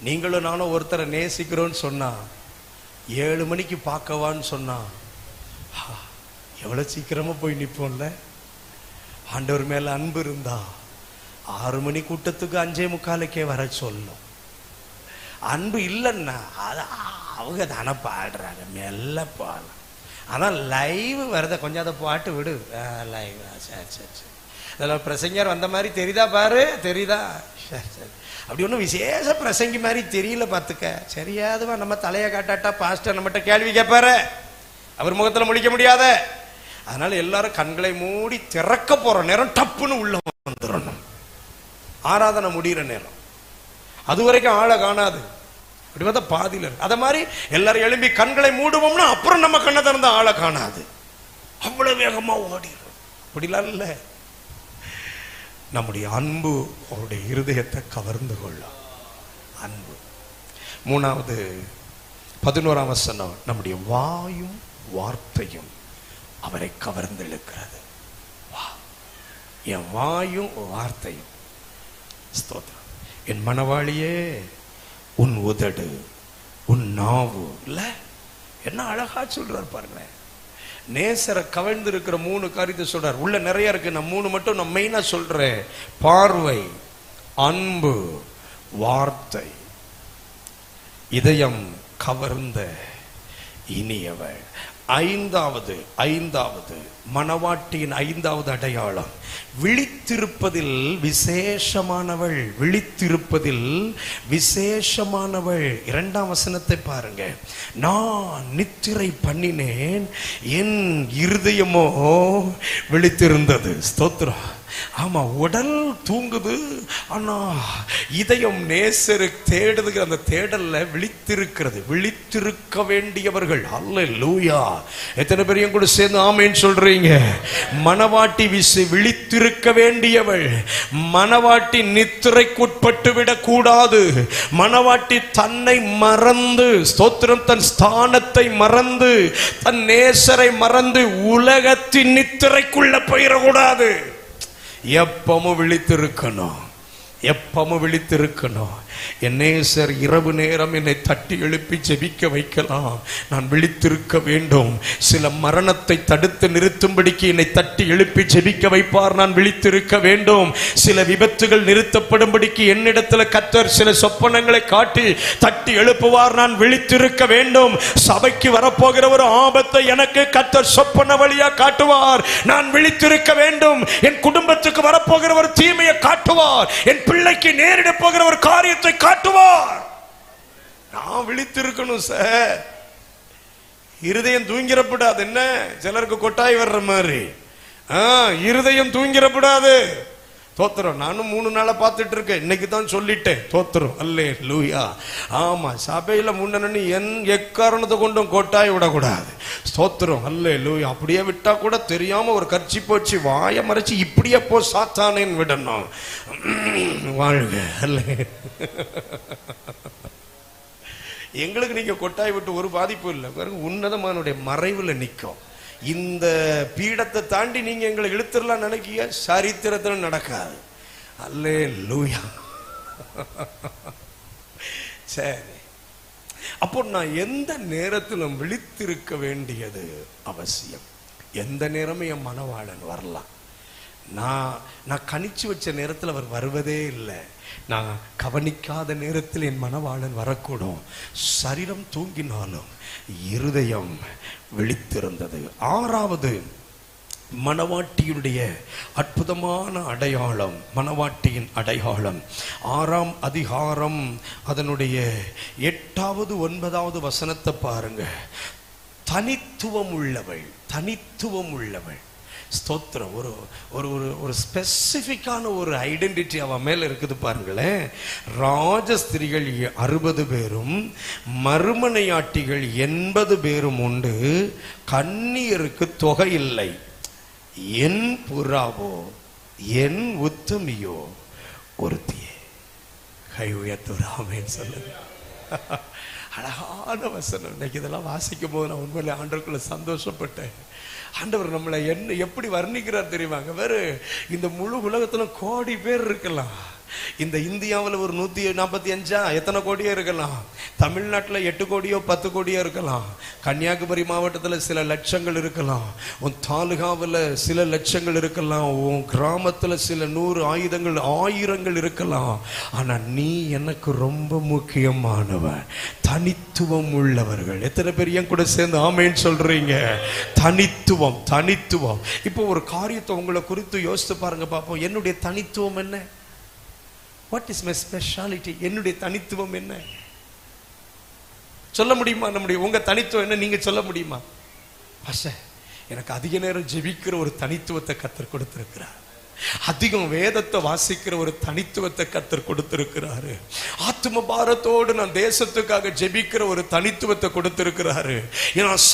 நீங்களும் நானும் ஒருத்தரை நேசிக்கிறோன்னு சொன்னா, 7 மணிக்கு பார்க்கவான்னு சொன்னா எவ்வளவு சீக்கிரமா போய் நிற்போம்ல. ஆண்டவர் மேல அன்பு இருந்தா 6 மணி கூட்டத்துக்கு 5:45 வர சொல்லும். அன்பு இல்லைன்னா அவங்க தானே பாடுறாங்க, மெல்ல பாடலாம். ஆனால் லைவ் வரத கொஞ்சம் அதை பாட்டு விடு. லைவ் சரி சரி சரி, அதில் பிரசங்கர் வந்த மாதிரி தெரியுதா பாரு, தெரியுதா? சரி சரி, அப்படி ஒன்றும் விசேஷ பிரசங்கி மாதிரி தெரியல பார்த்துக்க. சரியாதுவா, நம்ம தலையை காட்டாட்டா பாஸ்டர் நம்மகிட்ட கேள்வி கேட்பாரு, அவர் முகத்தில் முழிக்க முடியாத. அதனால எல்லாரும் கண்களை மூடி திறக்க போற நேரம் டப்புன்னு உள்ள வந்துடணும். ஆராதனை முடிகிற நேரம், அது வரைக்கும் ஆளை காணாது. அப்படி பார்த்தா பாதியில இருக்கு. அத மாதிரி எல்லாரும் எழும்பி கண்களை மூடுவோம்னா அப்புறம் நம்ம கண்ணை திறந்த ஆளை காணாது. அவ்வளவு வேகமா ஓடிடும். அப்படிலாம் இல்ல. நம்முடைய அன்பு அவருடைய இருதயத்தை கவர்ந்து கொள்ளும். அன்பு. 3வது 11ஆம் வசனம், நம்முடைய வாயும் வார்த்தையும் அவரை கவர்ந்து இழுக்கிறது. என் வாயும் வார்த்தையும். ஸ்தோத்திரம். என் மணவாளியே, உன் உதடு, உன் நாவு. இல்ல என்ன அழகா சொல்றார் பாருங்க. நேசரை கவர்ந்து இருக்கிற 3 காரியத்தை சொல்றார். உள்ள நிறைய இருக்கு, நான் 3 மட்டும் நான் மெயினா சொல்றேன். பார்வை, அன்பு, வார்த்தை. இதயம் கவர்ந்த இனியவள். ஐந்தாவது மணவாட்டியின் ஐந்தாவது அடையாளம், விழித்திருப்பதில் விசேஷமானவள். விழித்திருப்பதில் விசேஷமானவள். 2ஆம் வசனத்தை பாருங்க. நான் நித்திரை பண்ணினேன், என் இருதயமோ விழித்திருந்தது. ஸ்தோத்திரம். ஆமா, உடல் தூங்குது, ஆனா இதயம் நேசரு தேடுதுங்கிற அந்த தேடல்ல விழித்திருக்கிறது. விழித்திருக்க வேண்டியவர்கள். அல்லேலூயா. எத்தனை பேர் என் கூட சேர்ந்து ஆமென் சொல்றீங்க? மணவாட்டி விழித்திருக்க வேண்டியவள். மணவாட்டி நித்திரைக்குட்பட்டு விடக் கூடாது. மணவாட்டி தன்னை மறந்து, ஸ்தோத்திரம், தன் ஸ்தானத்தை மறந்து, தன் நேசரை மறந்து உலகத்தின் நித்திரைக்குள்ள போயிடக்கூடாது. எப்பவும் விழித்திருக்கணும். எப்பவும் விழித்திருக்கணும். என் நேசர் இரவு நேரம் என்னை தட்டி எழுப்பி ஜெபிக்க வைக்கலாம். நான் விழித்திருக்க வேண்டும். சில மரணத்தை தடுத்து நிறுத்தும்படிக்கு என்னை தட்டி எழுப்பி ஜெபிக்க வைப்பார். நான் விழித்திருக்க வேண்டும். சில விபத்துகள் நிறுத்தப்படும்படிக்கு என்னிடத்துல கர்த்தர் சில சொப்பனங்களை காட்டி தட்டி எழுப்புவார். நான் விழித்திருக்க வேண்டும். சபைக்கு வரப்போகிற ஒரு ஆபத்தை எனக்கு கர்த்தர் சொப்பன வழியா காட்டுவார். நான் விழித்திருக்க வேண்டும். என் குடும்பத்துக்கு வரப்போகிற ஒரு தீமையை காட்டுவார். என் பிள்ளைக்கு நேரிட போகிற ஒரு காரியத்தை காட்டுவார். நான் விழித்திருக்கணும் சார். இருதயம் தூங்கிடப்படாது. என்ன சிலருக்கு கொட்டாய் வர்ற மாதிரி இருதயம் தூங்கிடப்படாது. தோத்திரம். நானும் 3 நாளா பார்த்துட்டு இருக்கேன். இன்னைக்கு தான் சொல்லிட்டேன். தோத்திரம். அல்லேலூயா. ஆமா, சபையில முன்னணி எக்காரணத்தை கொண்டும் கொட்டாய் விடக்கூடாது. ஸ்தோத்திரம். அல்லேலூயா. அப்படியே விட்டா கூட தெரியாம ஒரு கர்ச்சி போச்சு வாய மறைச்சு இப்படியே போ சாத்தானேன்னு விடணும். வாழ்க. அல்லே. எங்களுக்கு நீங்க கொட்டாய் விட்டு ஒரு பாதிப்பு இல்லை. உன்னதமானுடைய மறைவுல நிற்கும். இந்த பீடத்தை தாண்டி நீங்க எங்களை இழுத்துடலாம் நினைக்கிய, சரித்திரத்தில் நடக்காது. அல்லேலூயா. சரி, அப்போ நான் எந்த நேரத்திலும் விழித்திருக்க வேண்டியது அவசியம். எந்த நேரமும் என் மணவாளன் வரலாம். நான் கணிச்சு வச்ச நேரத்தில் அவர் வருவதே இல்லை. நான் கவனிக்காத நேரத்தில் என் மணவாளன் வரக்கூடும். சரீரம் தூங்கினாலும் இருதயம் விழித்திருந்தது. 6வது மணவாட்டியுடைய அற்புதமான அடையாளம், மணவாட்டியின் அடையாளம். 6ஆம் அதிகாரம் அதனுடைய 8வது 9வது வசனத்தை பாருங்க. தனித்துவம் உள்ளவள். தனித்துவம் உள்ளவள். ஸ்தோத்திரம். ஒரு ஒரு ஒரு ஸ்பெசிஃபிக்கான ஒரு ஐடென்டிட்டி அவன் மேல இருக்குது பாருங்களேன். ராஜஸ்திரிகள் 60 பேரும் மறுமனையாட்டிகள் 80 பேரும் உண்டு. கன்னியருக்கு தொகை இல்லை. என் புறாவோ என் உத்தமியோ ஒருத்தியே. கை உயர்த்துறாமேன்னு சொல்லுங்க. அழகான வசனம். இன்னைக்கு இதெல்லாம் வாசிக்கும் போது நான் உண்மையிலே ஆண்டவருக்குள்ள சந்தோஷப்பட்டேன். ஆண்டவர் நம்மளை என்ன எப்படி வர்ணிக்கிறார் தெரியுமாங்க? வேறு இந்த முழு உலகத்துல கோடி பேர் இருக்கலாம். இந்த இந்தியாவில் ஒரு 145 எத்தனை கோடியோ இருக்கலாம். தமிழ்நாட்டில் 8 கோடியோ 10 கோடியோ இருக்கலாம். கன்னியாகுமரி மாவட்டத்தில் சில லட்சங்கள் இருக்கலாம். உன் தாலுகாவில் சில லட்சங்கள் இருக்கலாம். உன் கிராமத்தில் சில 100 ஆயிரங்கள் இருக்கலாம். ஆனால் நீ எனக்கு ரொம்ப முக்கியமானவன். தனித்துவம் உள்ளவர்கள். எத்தனை பேர் என் கூட சேர்ந்து ஆமேன்னு சொல்றீங்க? தனித்துவம். தனித்துவம். இப்போ ஒரு காரியத்தை உங்களை குறித்து யோசித்து பாருங்க பார்ப்போம். என்னுடைய தனித்துவம் என்ன? What is my speciality? என்னுடைய தனித்துவம் என்ன? சொல்ல முடியுமா? உங்க தனித்துவம் என்ன நீங்க சொல்ல முடியுமா? பாஸ்டர், எனக்கு அதிக நேரம் ஜெபிக்கிற ஒரு தனித்துவத்தை கர்த்தர் கொடுத்திருக்கிறார். அதிகம் வேதத்தை வாசிக்கிற ஒரு தனித்துவத்தை கர்த்தர் கொடுத்திருக்கிறாரு. ஆத்ம பாரத்தோடு நான் தேசத்துக்காக ஜெபிக்கிற ஒரு தனித்துவத்தை கொடுத்திருக்கிறாரு.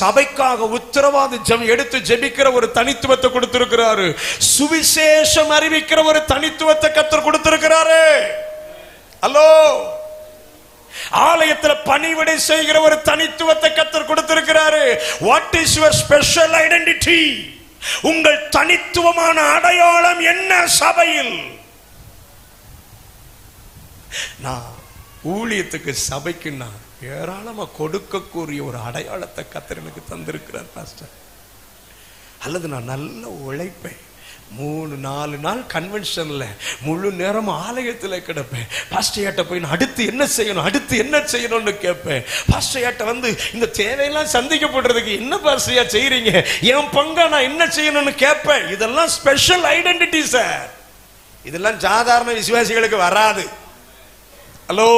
சபைக்காக உத்தரவாதம் எடுத்து ஜெபிக்கிற ஒரு தனித்துவத்தை கொடுத்திருக்கிறாரு. சுவிசேஷம் அறிவிக்கிற ஒரு தனித்துவத்தை கர்த்தர் கொடுத்திருக்கிறாரு. ஹலோ, ஆலயத்தில் பணிவிடை செய்கிற ஒரு தனித்துவத்தை கர்த்தர் கொடுத்திருக்கிறாரு. What is your special identity? உங்கள் தனித்துவமான அடையாளம் என்ன சபையில்? நான் ஊழியத்துக்கு சபைக்கு நான் ஏராளமா கொடுக்கக்கூடிய ஒரு அடையாளத்தை கர்த்தர் எனக்கு தந்திருக்கிறார் பாஸ்டர். அல்லது நான் நல்ல உழைப்பேன், 3-4 நாள் கன்வென்ஷன்ல முழு நேரம் ஆலயத்தில் கிடப்பேன். பாஸ்டர்ட்ட போய் நான் அடுத்து என்ன செய்யணும்னு கேட்பேன். பாஸ்டர்ட்ட வந்து இந்த தேவையெல்லாம் சந்திக்கப்படுறதுக்கு என்ன பாஸ்டர்யா செய்றீங்க, என் பங்கா நான் என்ன செய்யணும்னு கேட்பேன். இதெல்லாம் ஸ்பெஷல் ஐடென்டிட்டி சார். இதெல்லாம் சாதாரண விசுவாசிகளுக்கு வராது. ஹலோ,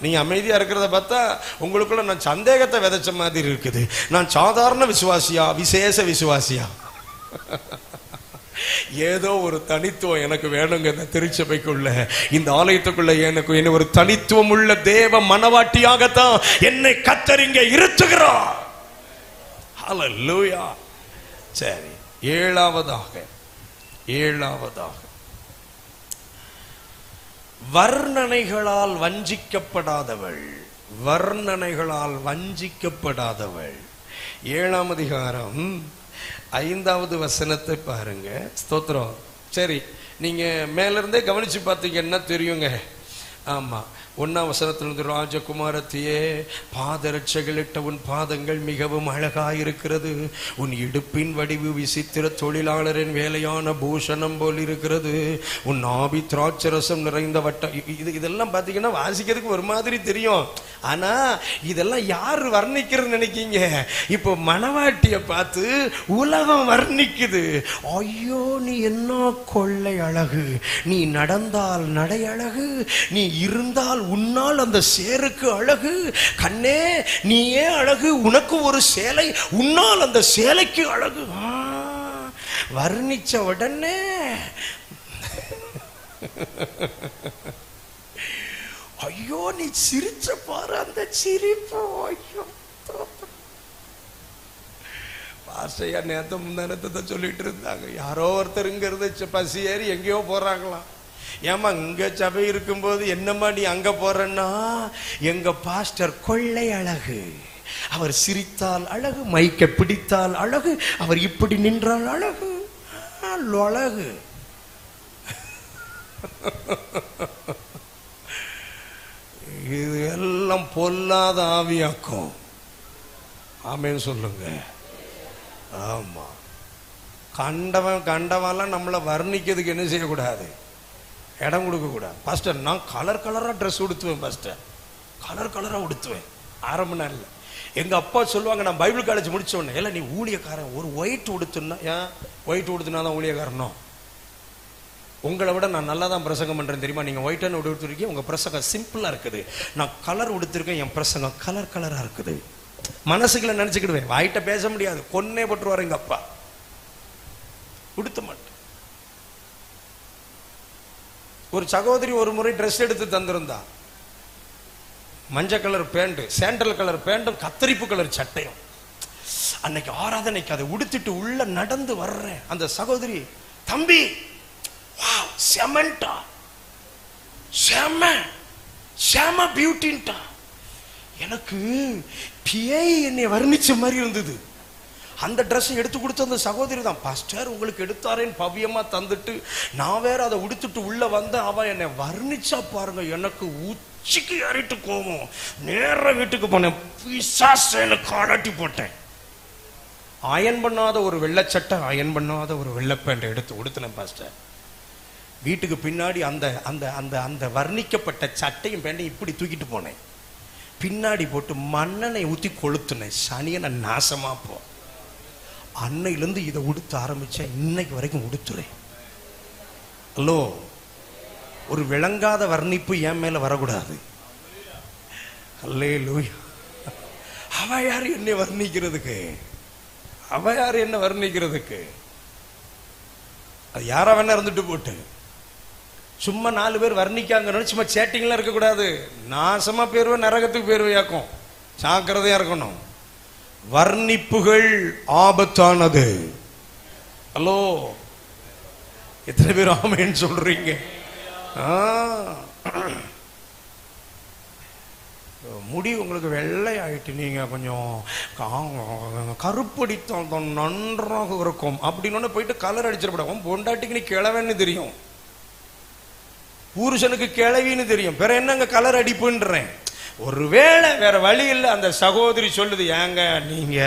நீங்க அமைதியா இருக்கிறத பார்த்தா உங்களுக்குள்ள நான் சந்தேகத்தை விதைச்ச மாதிரி இருக்குது. நான் சாதாரண விசுவாசியா விசேஷ விசுவாசியா? ஏதோ ஒரு தனித்துவம் எனக்கு வேணுங்க. இந்த திருச்சபைக்குள்ள இந்த ஆலயத்துக்குள்ள எனக்கு என்ன ஒரு தனித்துவம் உள்ள தேவ மனவாட்டியாகத்தான் என்னை கர்த்தர் இங்கே இருத்துகிறார். ஹல்லேலூயா. சரி, ஏழாவதாக வர்ணனைகளால் வஞ்சிக்கப்படாதவள். 7ஆம் அதிகாரம் 5வது வசனத்தை பாருங்க. ஸ்தோத்திரம். சரி, நீங்க மேல இருந்தே கவனிச்சு பார்த்தீங்கன்னா தெரியுங்க. ஆமா, 1ஆம் வசனத்திலிருந்து, ராஜகுமாரத்தியே, பாதரட்சைகளிட்ட உன் பாதங்கள் மிகவும் அழகாயிருக்கிறது. உன் இடுப்பின் வடிவு விசித்திர தொழிலாளரின் வேலையான பூஷணம் போல் இருக்கிறது. உன் ஆவி திராட்சரசம் நிறைந்த வட்டம். இதெல்லாம் பார்த்தீங்கன்னா வாசிக்கிறதுக்கு ஒரு மாதிரி தெரியும். ஆனா இதெல்லாம் யார் வர்ணிக்கிறது நினைக்கீங்க? இப்போ மணவாட்டியை பார்த்து உலகம் வர்ணிக்குது. ஐயோ, நீ என்ன கொள்ளை அழகு, நீ நடந்தால் நடை அழகு, நீ இருந்தால் உன்னால் அந்த சேருக்கு அழகு, கண்ணே நீயே அழகு, உனக்கு ஒரு சேலை, உன்னால் அந்த சேலைக்கு அழகு. வர்ணிச்ச உடனே ஐயோ நீ சிரிச்ச பாரு, அந்த சிரிப்பு. ஐயோ, பாஸ்டையா நேத்த முந்தானத்தை சொல்லிட்டு இருந்தாங்க. யாரோ ஒருத்தருங்கிறது பசி ஏறி எங்கேயோ போறாங்களாம். ஏமா இங்க சபை இருக்கும்போது என்னம்மா நீ அங்க போறன்னா, எங்க பாஸ்டர் கொள்ளை அழகு, அவர் சிரித்தால் அழகு, மைக்க பிடித்தால் அழகு, அவர் இப்படி நின்றால் அழகு, அழகு. இது எல்லாம் பொல்லாத ஆவியாக்கும். ஆமேன்னு சொல்லுங்க. ஆமா, கண்டவெல்லாம் நம்மளை வர்ணிக்கிறதுக்கு என்ன செய்யக்கூடாது, இடம் கொடுக்க கூடாது. பாஸ்டர் நான் கலரா ட்ரெஸ் உடுத்துவேன், பாஸ்டர் கலரா உடுத்துவேன். ஆரம்ப நாள்ல எங்க அப்பா சொல்லுவாங்க, நான் பைபிள் காலேஜ் முடிச்ச உடனே, இல்ல நீ ஊழியக்காரன், ஒரு ஒயிட் உடுத்துனா, ஏன் ஒயிட் உடுத்துனா தான் ஊழியக்காரனோ? உங்களை விட நான் நல்லா தான் பிரசங்கம் பண்றேன் தெரியுமா? நீங்க ஒயிட்டான உடுத்திருக்கீங்க, உங்க பிரசங்கம் சிம்பிளா இருக்குது. நான் கலர் உடுத்திருக்கேன், என் பிரசங்கம் கலரா இருக்குது. மனசுக்குள்ள நினைச்சுக்கிடுவேன், வாயிட்ட பேச முடியாது, கொன்னே போட்டுருவாரு எங்க அப்பா. உடுத்த மாட்டேன். ஒரு சகோதரி ஒரு முறை ட்ரெஸ் எடுத்து தந்திருந்தா, மஞ்சள் கலர் பேண்ட், சாண்டல் கலர் பேண்டும், கத்தரிப்பு கலர் சட்டையும். அன்னைக்கு ஆராதனைக்கு அதை உடுத்திட்டு உள்ள நடந்து வர்றேன். அந்த சகோதரி, தம்பி செமண்டா, செம பியூட்டின்டா. எனக்கு பியை என்னை வர்ணிச்ச மாதிரி இருந்தது. அந்த ட்ரெஸ் எடுத்து கொடுத்த அந்த சகோதரி தான், பாஸ்டர் உங்களுக்கு எடுத்தாரேன்னு பவியமா தந்துட்டு, நான் வேற அதை உடுத்துட்டு உள்ள வந்த, அவன் என்னை வர்ணிச்சா பாருங்க, எனக்கு உச்சிக்கு ஏறிட்டு கோவம். நேர வீட்டுக்கு போனேன், பிசாசேன்னு காலாட்டி போட்டேன். அயன் பண்ணாத ஒரு வெள்ளச்சட்டை, அயன் பண்ணாத ஒரு வெள்ளை பேண்ட் எடுத்து உடுத்தினேன் பாஸ்டர். வீட்டுக்கு பின்னாடி அந்த அந்த அந்த அந்த வர்ணிக்கப்பட்ட சட்டையும் பேண்டையும் இப்படி தூக்கிட்டு போனேன். பின்னாடி போட்டு மண்ணெண்ணை ஊற்றி கொளுத்துனேன். சனியனை நாசமா போ. அன்னையிலேருந்து இதை உடுத்த ஆரம்பிச்சேன், இன்னைக்கு வரைக்கும் உடுத்துறேன். ஹலோ, ஒரு விளங்காத வர்ணிப்பு என் மேல வரக்கூடாது. அல்லேலூயா. அவ யாரு என்னை வர்ணிக்கிறதுக்கு? அவ யாரு என்ன வர்ணிக்கிறதுக்கு? அது யாரா வேணா இருந்துட்டு போட்டு, சும்மா 4 பேர் வர்ணிக்காங்க, சும்மா சேட்டிங்லாம் இருக்கக்கூடாது. நாசமா பேருவேன், நரகத்துக்கு பேருவையாக்கும். ஜாக்கிரதையா இருக்கணும். வர்ணிப்புகள் ஆபத்தானது. ஹலோ, எத்தனை பேர் ஆமேன்னு சொல்றீங்க? முடி உங்களுக்கு வெள்ளை ஆயிட்டு, நீங்க கொஞ்சம் கருப்படித்தான் நன்றாக இருக்கும் அப்படின்னு போயிட்டு கலர் அடிச்சிடப்படும். பொண்டாட்டிக்கு நீ கிழவன்னு தெரியும், புருஷனுக்கு கிழவின்னு தெரியும், பிற என்னங்க கலர் அடிப்புன்றேன். ஒருவேளை வேற வழி இல்லை, அந்த சகோதரி சொல்லுது, ஏங்க நீங்க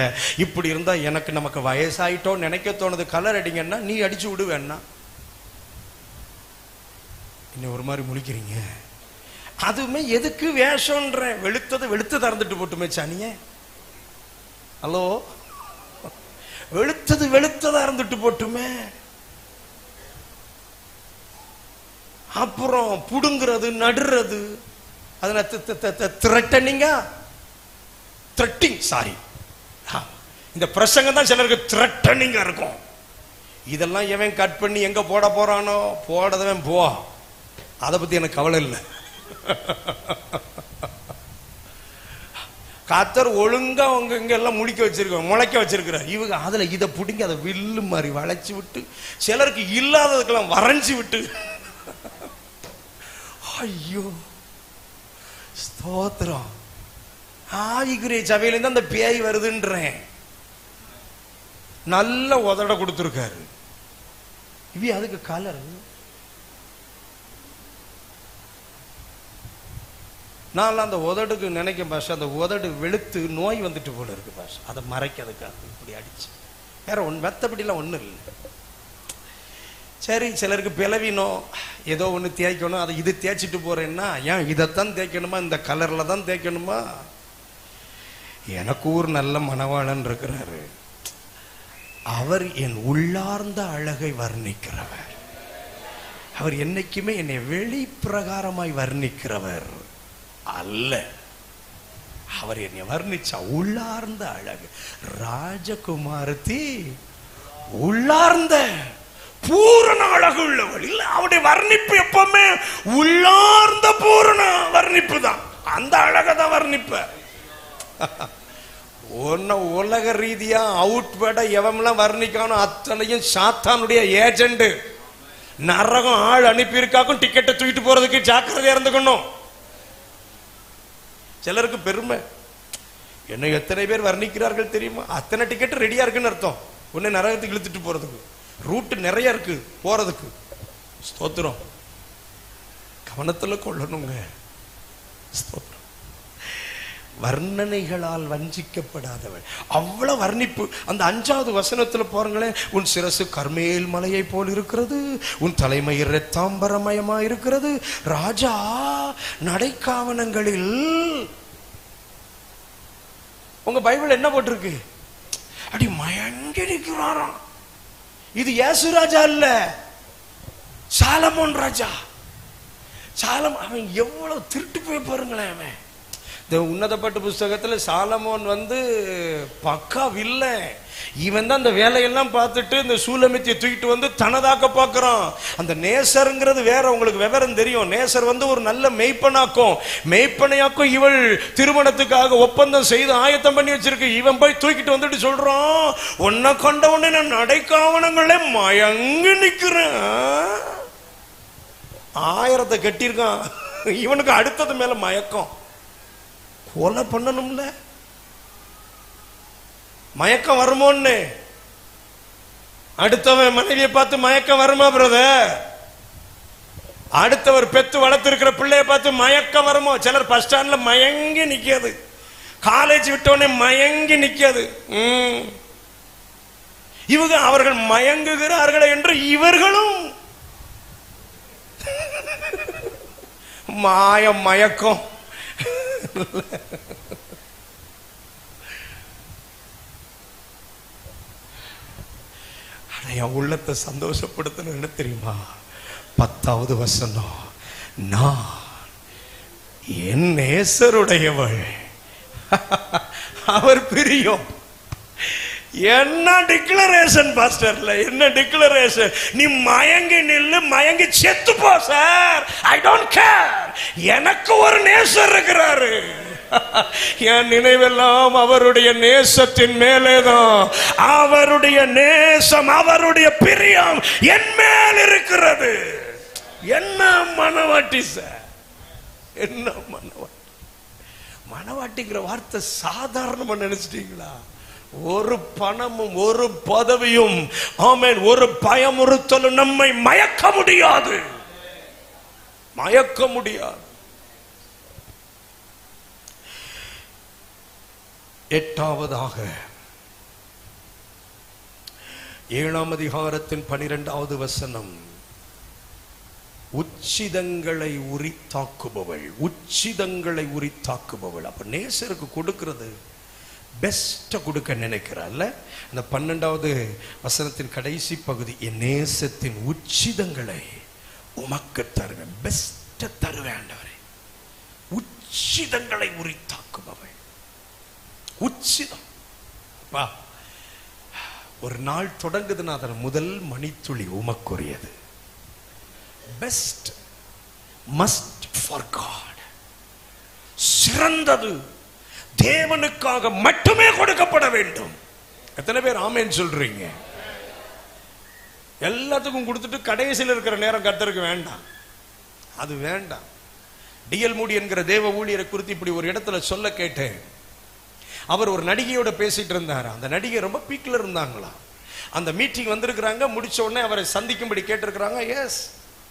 இப்படி இருந்தா எனக்கு நமக்கு வயசாயிட்டோம் நினைக்க தோணுது, கலர் அடிங்கன்னா நீ அடிச்சு விடு வேணா. இன்னும் ஒரு மாதிரி முழிக்கிறீங்க. அதுவுமே எதுக்கு வேஷம்ன்ற, வெளுத்தது வெளுத்து திறந்துட்டு போட்டுமே சாணிய. ஹலோ, வெளுத்தது வெளுத்ததா இருந்துட்டு போட்டுமே. அப்புறம் புடுங்கிறது நடுறது, அதனால த்ரெட்டிங், சாரி, இந்த பிரசங்கம் தான் சிலருக்கு த்ரெட்டனிங்கா இருக்கும். இதெல்லாம் எவன் கட் பண்ணி எங்க போட போறானோ போடதவன் போ, அதை பத்தி எனக்கு கவலை இல்லை. கத்தர் ஒழுங்கா அவங்க இங்க எல்லாம் முழிக்க வச்சிருக்க, முளைக்க வச்சிருக்கிறார். இவங்க அதுல இதை பிடிங்க அதை வில்லு மாதிரி வளைச்சு விட்டு, சிலருக்கு இல்லாததுக்கெல்லாம் வரைஞ்சி விட்டு, ஐயோ ஸ்தோத்திரம். ஆவிக்குரிய சபையிலேருந்து அந்த பேய் வருதுன்றேன். நல்ல உதட கொடுத்துருக்காரு. இவ அதுக்கு கலர். நான் அந்த உதடுக்கு நினைக்க பாஷா, அந்த உதடு வெளுத்து நோய் வந்துட்டு போல இருக்கு பாஷா, அதை மறைக்கிறதுக்காக இப்படி அடிச்சு, வேற ஒன்று மெத்தப்படிலாம் ஒன்றும் இல்லை. சரி, சிலருக்கு பிளவினோம், ஏதோ ஒன்று தேய்க்கணும், அதை இது தேய்ச்சிட்டு போறேன்னா, ஏன் இதைத்தான் தேய்க்கணுமா, இந்த கலர்ல தான் தேய்க்கணுமா? எனக்கு ஒரு நல்ல மணவாளன் இருக்கிறாரு, அவர் என் உள்ளார்ந்த அழகை வர்ணிக்கிறவர். அவர் என்னைக்குமே என்னை வெளிப்பிரகாரமாய் வர்ணிக்கிறவர் அல்ல. அவர் என்னை வர்ணிச்சா உள்ளார்ந்த அழகு. ராஜகுமாரத்தி உள்ளார்ந்த பூரண அழகு உள்ளவள் இல்ல. அவருடைய வர்ணிப்பு எப்பவுமே உள்ளார்ந்த பூரண வர்ணிப்பு தான். அந்த அழகதான் வர்ணிப்ப. ஒன்ன உலக ரீதியா அவுட்வேர்ட எவமெல்லாம் வர்ணிக்கானோ அத்தனையும் சாத்தானுடைய ஏஜெண்ட். நரகம் ஆள் அனுப்பியிருக்காக்கும் டிக்கெட்டை தூக்கிட்டு போறதுக்கு ஜாக்கிரதையா இருந்துக்கணும். சிலருக்கு பெருமை, என்ன எத்தனை பேர் வர்ணிக்கிறார்கள் தெரியுமா, அத்தனை டிக்கெட் ரெடியா இருக்குன்னு அர்த்தம். உன்னை நரகத்துக்கு இழுத்துட்டு போறதுக்கு ரூட் நிறைய இருக்கு போறதுக்கு. ஸ்தோத்திரம், கவனத்துல கொள்ளணுங்க. ஸ்தோத்திரம். வர்ணனைகளால் வஞ்சிக்கப்படாதவள், அவ்வளவு வர்ணிப்பு. அந்த 5வது வசனத்துல பாருங்களேன், உன் சிரசு கர்மேல் மலையை போல் இருக்கிறது, உன் தலைமயிர் இரத்தாம்பரமயமா இருக்கிறது. ராஜா நடைக்காவனங்களில். உங்க பைபிள் என்ன போட்டிருக்கு? அடி மயங்கி நிற்கிறாராம். இது இயேசு ராஜா இல்ல, சாலமோன் ராஜா. அவன் எவ்வளவு திருட்டு போய் பாருங்களேன். அவன் உன்னதப்பட்ட புஸ்தகத்துல சாலமோன் பக்கா வில்ல. இவன் தான் அந்த வேலையெல்லாம் பார்த்துட்டு இந்த சூலமித்தியை தூக்கிட்டு வந்து தனதாக்க பார்க்கிறான். அந்த நேசருங்கிறது வேற, உங்களுக்கு விவரம் தெரியும். நேசர் ஒரு நல்ல மெய்ப்பனையாக்கும் இவள் திருமணத்துக்காக ஒப்பந்தம் செய்து ஆயத்தம் பண்ணி வச்சிருக்கு. இவன் போய் தூக்கிட்டு வந்துட்டு சொல்றான், உன்னை கண்ட உடனே நான் நடைக்காவனங்களே மயங்கி நிக்கிறேன். 1000 கட்டியிருக்கான். இவனுக்கு அடுத்தது மேல மயக்கம். கொலை பண்ணணும்ல, மயக்கம் வருமோன்னு. அடுத்தவன் மனைவியை பார்த்து மயக்கம் வருமா பிரதர்? அடுத்தவர் பெத்து வளர்த்திருக்கிற பிள்ளைய பார்த்து மயக்கம் வருமோ? சிலர் பஸ் ஸ்டாண்ட்ல மயங்கி நிக்காது, காலேஜ் விட்டவனே மயங்கி நிக்காது. இவங்க அவர்கள் மயங்குகிறார்கள் என்று இவர்களும் மயக்கம். என் உள்ளத்தை சந்தோஷப்படுத்தணும். என்ன தெரியுமா? 10வது வசனம், நான் என் நேசருடையவள், அவர் பிரியம். என்ன டிக்ளரேஷன் பாஸ்டர்ல, என்ன டிக்ளரேஷன்? நீ மயங்கி நில்லு, மயங்கி செத்து போ சார், ஐ டோன்ட் கேர். எனக்கு ஒரு நேசர் இருக்கிறாரு. என் நினைவெல்லாம் அவருடைய நேசத்தின் மேலேதான். அவருடைய நேசம், அவருடைய பிரியம் என் மேல் இருக்கிறது. என்ன மனவாட்டி சார், என்ன மனவாட்டி. மனவாட்டிங்கிற வார்த்தை சாதாரணமா நினைச்சிட்டீங்களா? ஒரு பணமும் ஒரு பதவியும், ஆமென், ஒரு பயமுறுத்தலும் நம்மை மயக்க முடியாது, மயக்க முடியாது. எட்டாவதாக 7ஆம் அதிகாரத்தின் 12வது வசனம். உச்சிதங்களை உரித்தாக்குபவள், உச்சிதங்களை உரித்தாக்குபவள். அப்ப நேசருக்கு கொடுக்கிறது பெஸ்ட கொடுக்க நினைக்கிறாள். அந்த 12வது வசனத்தின் கடைசி பகுதி, என் நேசத்தின் உச்சிதங்களை உமக்கு தருவேன், பெஸ்ட தருவேன் ஆண்டவரே. உச்சிதங்களை உரித்தாக்குபவள். உச்சிதம் வா. ஒரு நாள் தொடங்குதுன்னா அதன் முதல் மணித்துளி உமக்குரியது. Best, must for God. சிறந்தது தேவனுக்காக மட்டுமே கொடுக்கப்பட வேண்டும். எத்தனை பேர் ஆமென் சொல்றீங்க? எல்லாத்துக்கும் கொடுத்துட்டு கடைசியில் இருக்கிற நேரம் கர்த்தருக்கு வேண்டாம், அது வேண்டாம். டிஎல் மூடி என்கிற தேவ ஊழியரை குறித்து இப்படி ஒரு இடத்துல சொல்ல கேட்டேன். அவர் ஒரு நடிகையோட பேசிட்டு இருந்தார். அந்த நடிகை ரொம்ப பீக்ல இருந்தாங்களா. அந்த மீட்டிங் வந்திருக்கிறாங்க. முடிச்ச உடனே அவரை சந்திக்கும்படி கேட்டிருக்கிறாங்க. எஸ்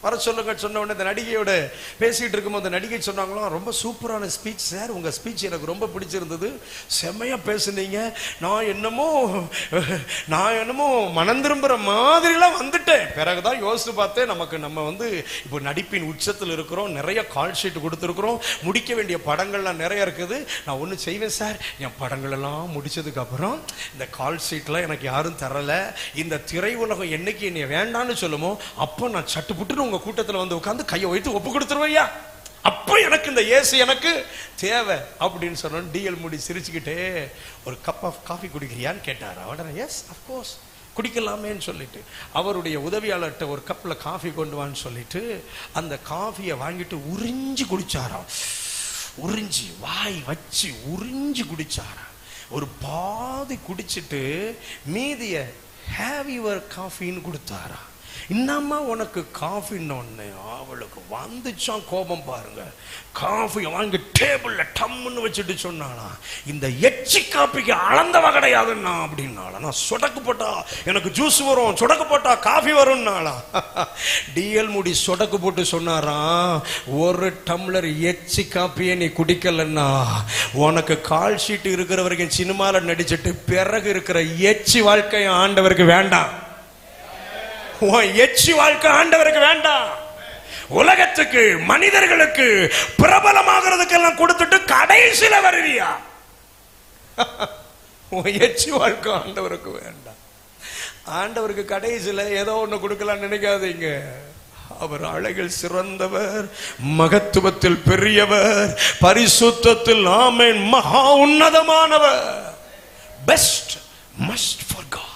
வர சொல்லுங்க சொன்ன உடனே இந்த நடிகையோட பேசிட்டு இருக்கும்போது அந்த நடிகை சொன்னாங்களா, ரொம்ப சூப்பரான ஸ்பீச் சார், உங்க ஸ்பீச் எனக்கு ரொம்ப பிடிச்சிருந்தது, செம்மையா பேசுனீங்க. நான் என்னமோ மனம் திரும்புற மாதிரிலாம் வந்துட்டேன். பிறகுதான் யோசித்து பார்த்தேன், நம்ம இப்போ நடிப்பின் உச்சத்தில் இருக்கிறோம், நிறைய கால் ஷீட் கொடுத்துருக்குறோம், முடிக்க வேண்டிய படங்கள்லாம் நிறைய இருக்குது. நான் ஒன்று செய்வேன் சார், என் படங்கள் எல்லாம் முடிச்சதுக்கு அப்புறம் இந்த கால் ஷீட்லாம் எனக்கு யாரும் தரல, இந்த திரை உலகம் என்னைக்கு என்னை வேண்டான்னு சொல்லுமோ அப்போ நான் சட்டுப்புட்டு உங்க கூட்டத்தில் வந்து உட்கார்ந்து கையை வைத்து ஒப்பு கொடுத்துருவையா, அப்ப எனக்கு இந்த ஏசி எனக்கு தேவை அப்படின்னு சொன்ன. டிஎல் மூடி சிரிச்சுக்கிட்டே, ஒரு கப் ஆஃப் காஃபி குடிக்கிறியான்னு கேட்டார். உடனே எஸ் அஃப்கோர்ஸ் குடிக்கலாமேன்னு சொல்லிட்டு அவருடைய உதவியாளர்கிட்ட ஒரு கப்பில் காஃபி கொண்டு வான்னு சொல்லிட்டு அந்த காஃபியை வாங்கிட்டு உறிஞ்சி குடிச்சாராம். உறிஞ்சி வாய் வச்சு உறிஞ்சி குடிச்சாராம். ஒரு பாதி குடிச்சிட்டு மீதிய ஹேவ் யுவர் காஃபின்னு கொடுத்தாரா. இன்னமா உனக்கு காஃபின்னு ஒன்று அவளுக்கு வந்துச்சான் கோபம் பாருங்க. காஃபி வாங்கி டேபிள்ல டம்முன்னு வச்சுட்டு சொன்னானா, இந்த எச்சி காப்பிக்கு அளந்தவ கிடையாதுன்னா அப்படின்னால. நான் சொடக்கு போட்டா எனக்கு ஜூஸ் வரும், சொடக்கு போட்டா காஃபி வரும்னாலா. டிஎல் மூடி சொடக்கு போட்டு சொன்னாராம், ஒரு டம்ளர் எச்சி காப்பியை நீ குடிக்கலன்னா உனக்கு கால் ஷீட் இருக்கிற வரைக்கும் சினிமால நடிச்சிட்டு பிறகு இருக்கிற எச்சி வாழ்க்கை ஆண்டவருக்கு வேண்டாம். எச்சி வாழ்க்கை ஆண்டவருக்கு வேண்டாம். உலகத்துக்கு மனிதர்களுக்கு பிரபலமாகிறதுக்கு எல்லாம் கொடுத்துட்டு கடைசியில வருவியா? எச்சி வாழ்க்கை ஆண்டவருக்கு வேண்டாம். ஆண்டவருக்கு கடைசியில ஏதோ ஒண்ணு கொடுக்கலாம் நினைக்காதீங்க. அவர் அழகில் சிறந்தவர், மகத்துவத்தில் பெரியவர், பரிசுத்தத்தில் ஆமென் மகா உன்னதமானவர். Best must for God.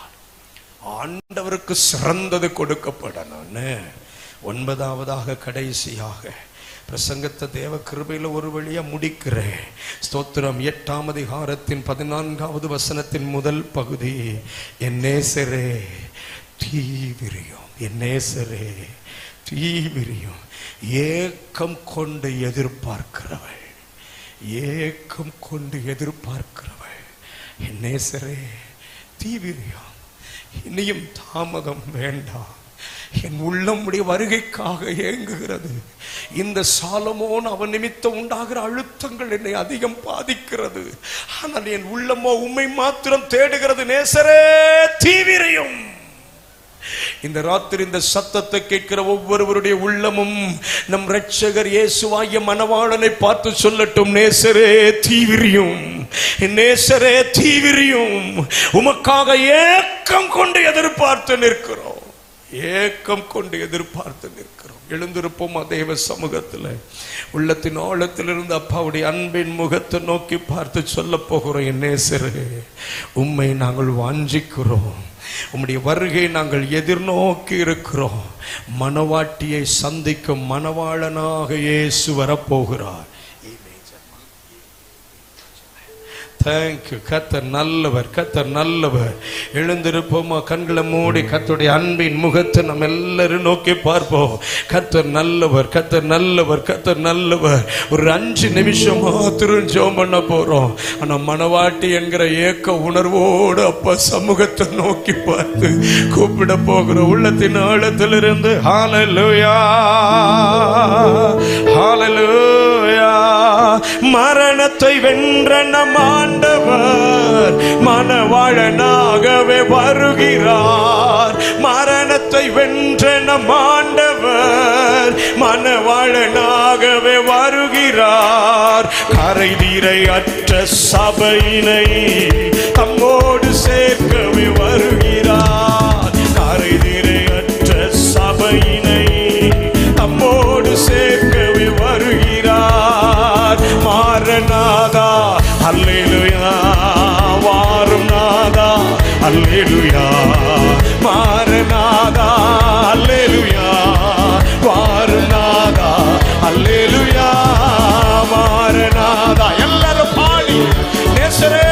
ஆண்டவருக்கு சிறந்தது கொடுக்கப்படணும். 9ஆவதாக கடைசியாக பிரசங்கத்தை தேவ கிருபையில ஒரு வழியா முடிக்கிறேன். ஸ்தோத்திரம். 8ஆம் அதிகாரத்தின் 14வது வசனத்தின் முதல் பகுதி, என் நேசரே தீவிரியும், என் நேசரே தீவிரியும், ஏக்கம் கொண்டு எதிர்பார்க்கிறவள், ஏக்கம் கொண்டு எதிர்பார்க்கிறவள், என் நேசரே தீவிரியும், இனியும் தாமதம் வேண்டாம், என் உள்ளம் உடைய வருகைக்காக ஏங்குகிறது. இந்த சாலமோன் அவன் நிமித்தம் உண்டாகிற அழுத்தங்கள் என்னை அதிகம் பாதிக்கிறது. ஆனால் என் உள்ளமோ உம்மை மாத்திரம் தேடுகிறது. நேசரே தீவிரியும். இந்த ராத்திரி இந்த சத்தத்தை கேட்கிற ஒவ்வொருவருடைய உள்ளமும் நம் இரட்சகர் இயேசுவாகிய மணவாளனை பார்த்து சொல்லட்டும், நேசரே தீவிரியும், நேசரே தீவிரியும். உமக்காக ஏக்கம் கொண்டு எதிர்பார்த்து நிற்கிறோம், ஏக்கம் கொண்டு எதிர்பார்த்து நிற்கிறோம். எழுந்திருப்போம் தேவ சமூகத்தில், உள்ளத்தின் ஆழத்திலிருந்து அப்பாவுடைய அன்பின் முகத்தை நோக்கி பார்த்து சொல்ல போகிறோம், என் நேசரே உம்மை நாங்கள் வாஞ்சிக்கிறோம், உம்முடைய வருகை நாங்கள் எதிர்நோக்கி இருக்கிறோம். மணவாட்டியை சந்திக்கும் மணவாளனாக இயேசு வரப்போகிறார். தேங்க்யூ. கர்த்தர் நல்லவர், கர்த்தர் நல்லவர். எழுந்திருப்போமா, கண்களை மூடி கர்த்தருடைய அன்பின் முகத்தை நம்ம எல்லாரும் நோக்கி பார்ப்போம். கர்த்தர் நல்லவர், கர்த்தர் நல்லவர், கர்த்தர் நல்லவர். ஒரு 5 நிமிஷம் மாத்திரம் ஜெபம் பண்ண போறோம். ஆனா மணவாட்டி என்கிற ஏக்க உணர்வோடு அப்ப சமூகத்தை நோக்கி பார்த்து கூப்பிட போகிறோம். உள்ளத்தின் ஆழத்திலிருந்து ஹல்லேலூயா, ஹல்லேலூயா. மரணத்தை வென்ற நம் ஆண்டவர் மணவாளனாகவே வருகிறார். மரணத்தை வென்ற நம் ஆண்டவர் மணவாளனாகவே வருகிறார். கரைதிரை அற்ற சபையினை தம்மோடு சேர்க்கவே வருகிறார். கரைதிரை அற்ற சபையினை தம்மோடு சேர்க்கவே வருகிறார். மாரநாதா அல்லேலூயா, வாரும் நாதா அல்லேலூயா, மாரநாதா அல்லேலூயா, வாரும் நாதா அல்லேலூயா, மாரநாதா. எல்லாரும் பாடி நேசரே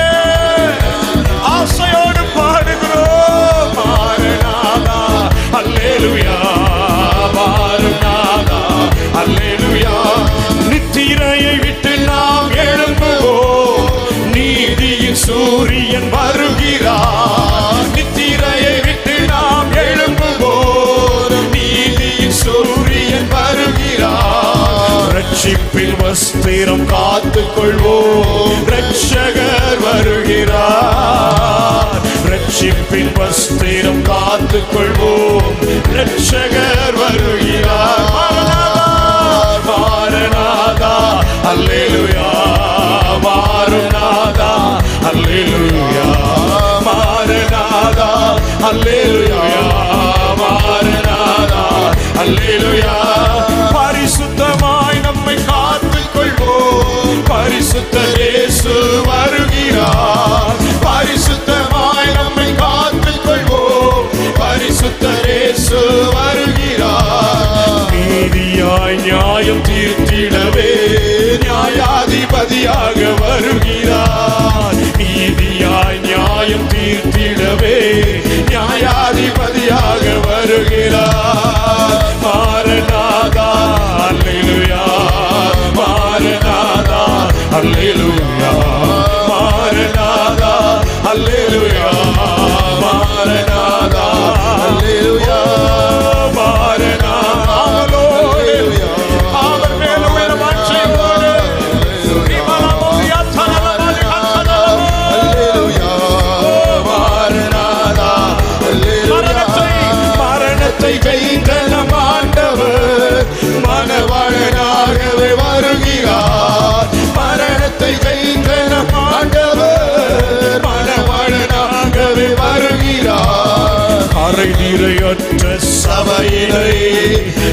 ஆசையோடு பாடுகிறோம். மாரநாதா அல்லேலூயா, வாரும் நாதா அல்லேலூயா. நித்திரையை விட்டு நாம் எழும்புவோம், நீதியின் சூரியன் வருகிறார். நித்திரையை விட்டு நாம் எழும்புவோம், நீதியின் சூரியன் வருகிறார். ரட்சிப்பின் வஸ்திரம் காத்துக் கொள்வோம், ரட்சகர் வருகிறார். ரட்சிப்பின் வஸ்திரம் காத்துக் கொள்வோம், ரட்சகர் வருகிறார். மாரநாதா அல்லேலூயா, வாரும் நாதா அல்லேலூயா, மாரநாதா அல்லேலூயா, மாரநாதா அல்லேலூயா. பரிசுத்தமாய் நம்மை காத்துக் கொள்வோம், பரிசுத்த இயேசு வருகிறார். பரிசுத்தமாய் நம்மை காத்துக் கொள்வோம், பரிசுத்த இயேசு வருகிறார். நீதியாய் நியாயம் தீர்த்திடவே நியாயாதிபதியாக வருகிறார். நீதியாய் நியாயம் தீர்த்திடவே நியாயாதிபதியாக வருகிறார். மாரநாதா அல்லேலூயா, மாரநாதா அல்லேலூயா, மாரநாதா அல்லேலூயா, மாரநாதா அல்லேலூயா, மாரநாதா. அவர் மேல் உயர வாஞ்சையோடு மரணத்தை வென்ற நம் ஆண்டவர் மணவாளனாகவே வருகிறார். மரணத்தை வென்ற நம் ஆண்டவர் மணவாளனாகவே வருகிறார். கரைதிரையற்ற சபையினை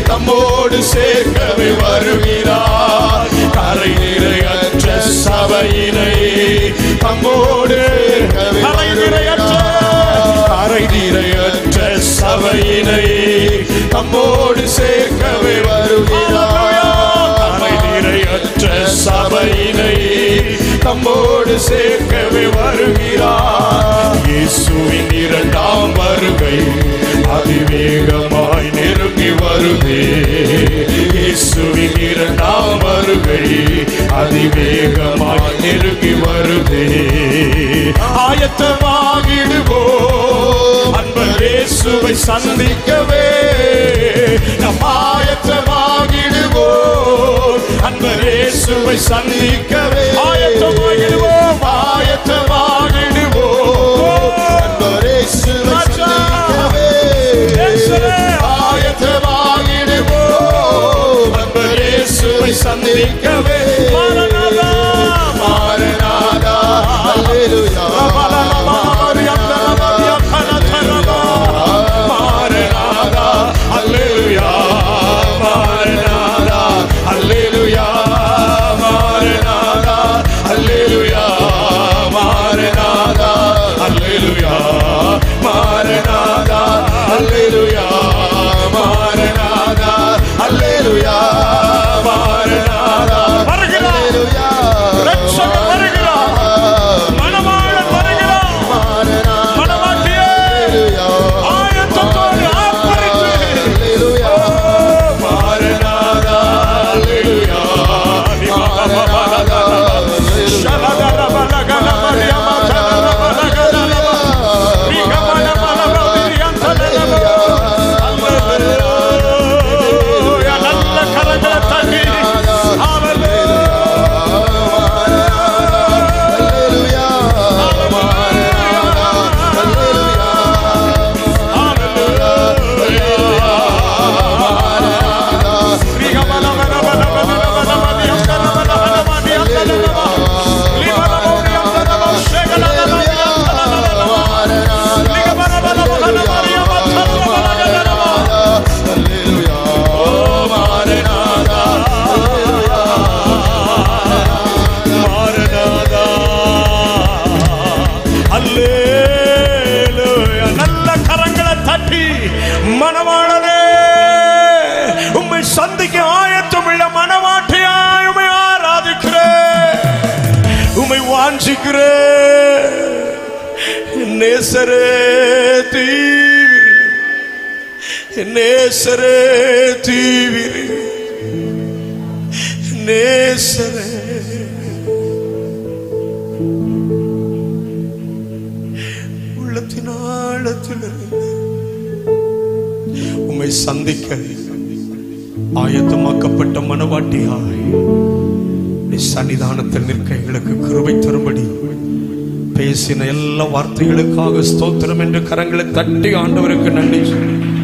தம்மோடு சேர்க்கவே வருகிறார். கரைதிரையற்ற சபையினை தம்மோடு கரைதிரையற்ற சபையினை தம்மோடு சேர்க்கவே வருகிறார். கரைதிரையற்ற சபையினை தம்மோடு சேர்க்கவே வருகிறார். இயேசுவின் இரண்டாம் வருகை அதிவேகமாய் நெருங்கி வருதே. இயேசுவின் இரண்டாம் வருகை அதிவேகமாய் நெருங்கி வருதே. ஆயத்தமாகிடுவோம் அன்பர் இயேசுவை சந்திக்கவே. நம் ஆயத்தமாகிடுவோம் அன்பர் இயேசுவை சந்திக்கவே. ஆயத்தமாகிடுவோம், ஆயத்தமாகிடுவோம் அன்பர் இயேசுவை சந்திக்கவே. ஆயத்தமாகிடுவோம் அன்பர் இயேசுவை சந்திக்கவே. மாரநாதா, மாரநாதா அல்லேலூயா, மாரநாதா அல்லேலூயா, மாரநாதா அல்லேலூயா, மாரநாதா அல்லேலூயா, மாரநாதா அல்லேலூயா, மாரநாதா அல்லேலூயா, மாரநாதா அல்லேலூயா, மாரநாதா அல்லேலூயா. ரட்சகர் வருகிறார், மணவாளன் வருகிறார். மணவாட்டியே ஆயத்தத்தோடு ஆர்ப்பரித்து மாரநாதா அல்லேலூயா, மாரநாதா ஷலதர பலகல மரியமா தலல பலகல ரிகமல மலரதியந்தலல அல்லேலூயா. நல்ல கரங்களை தட்டி அல்லேலூயா, நேசரே தீவிரி நேசரே, உள்ளத்தின் ஆழத்திலிருந்து உம்மை சந்திக்க ஆயத்தமாக்கப்பட்ட மனவாட்டியாய் சன்னிதானத்தில் நிற்க எங்களுக்கு கிருபை தரும்படி பேசின எல்லா வார்த்தைகளுக்காக ஸ்தோத்திரம் என்று கரங்களை தட்டி ஆண்டவருக்கு நன்றி.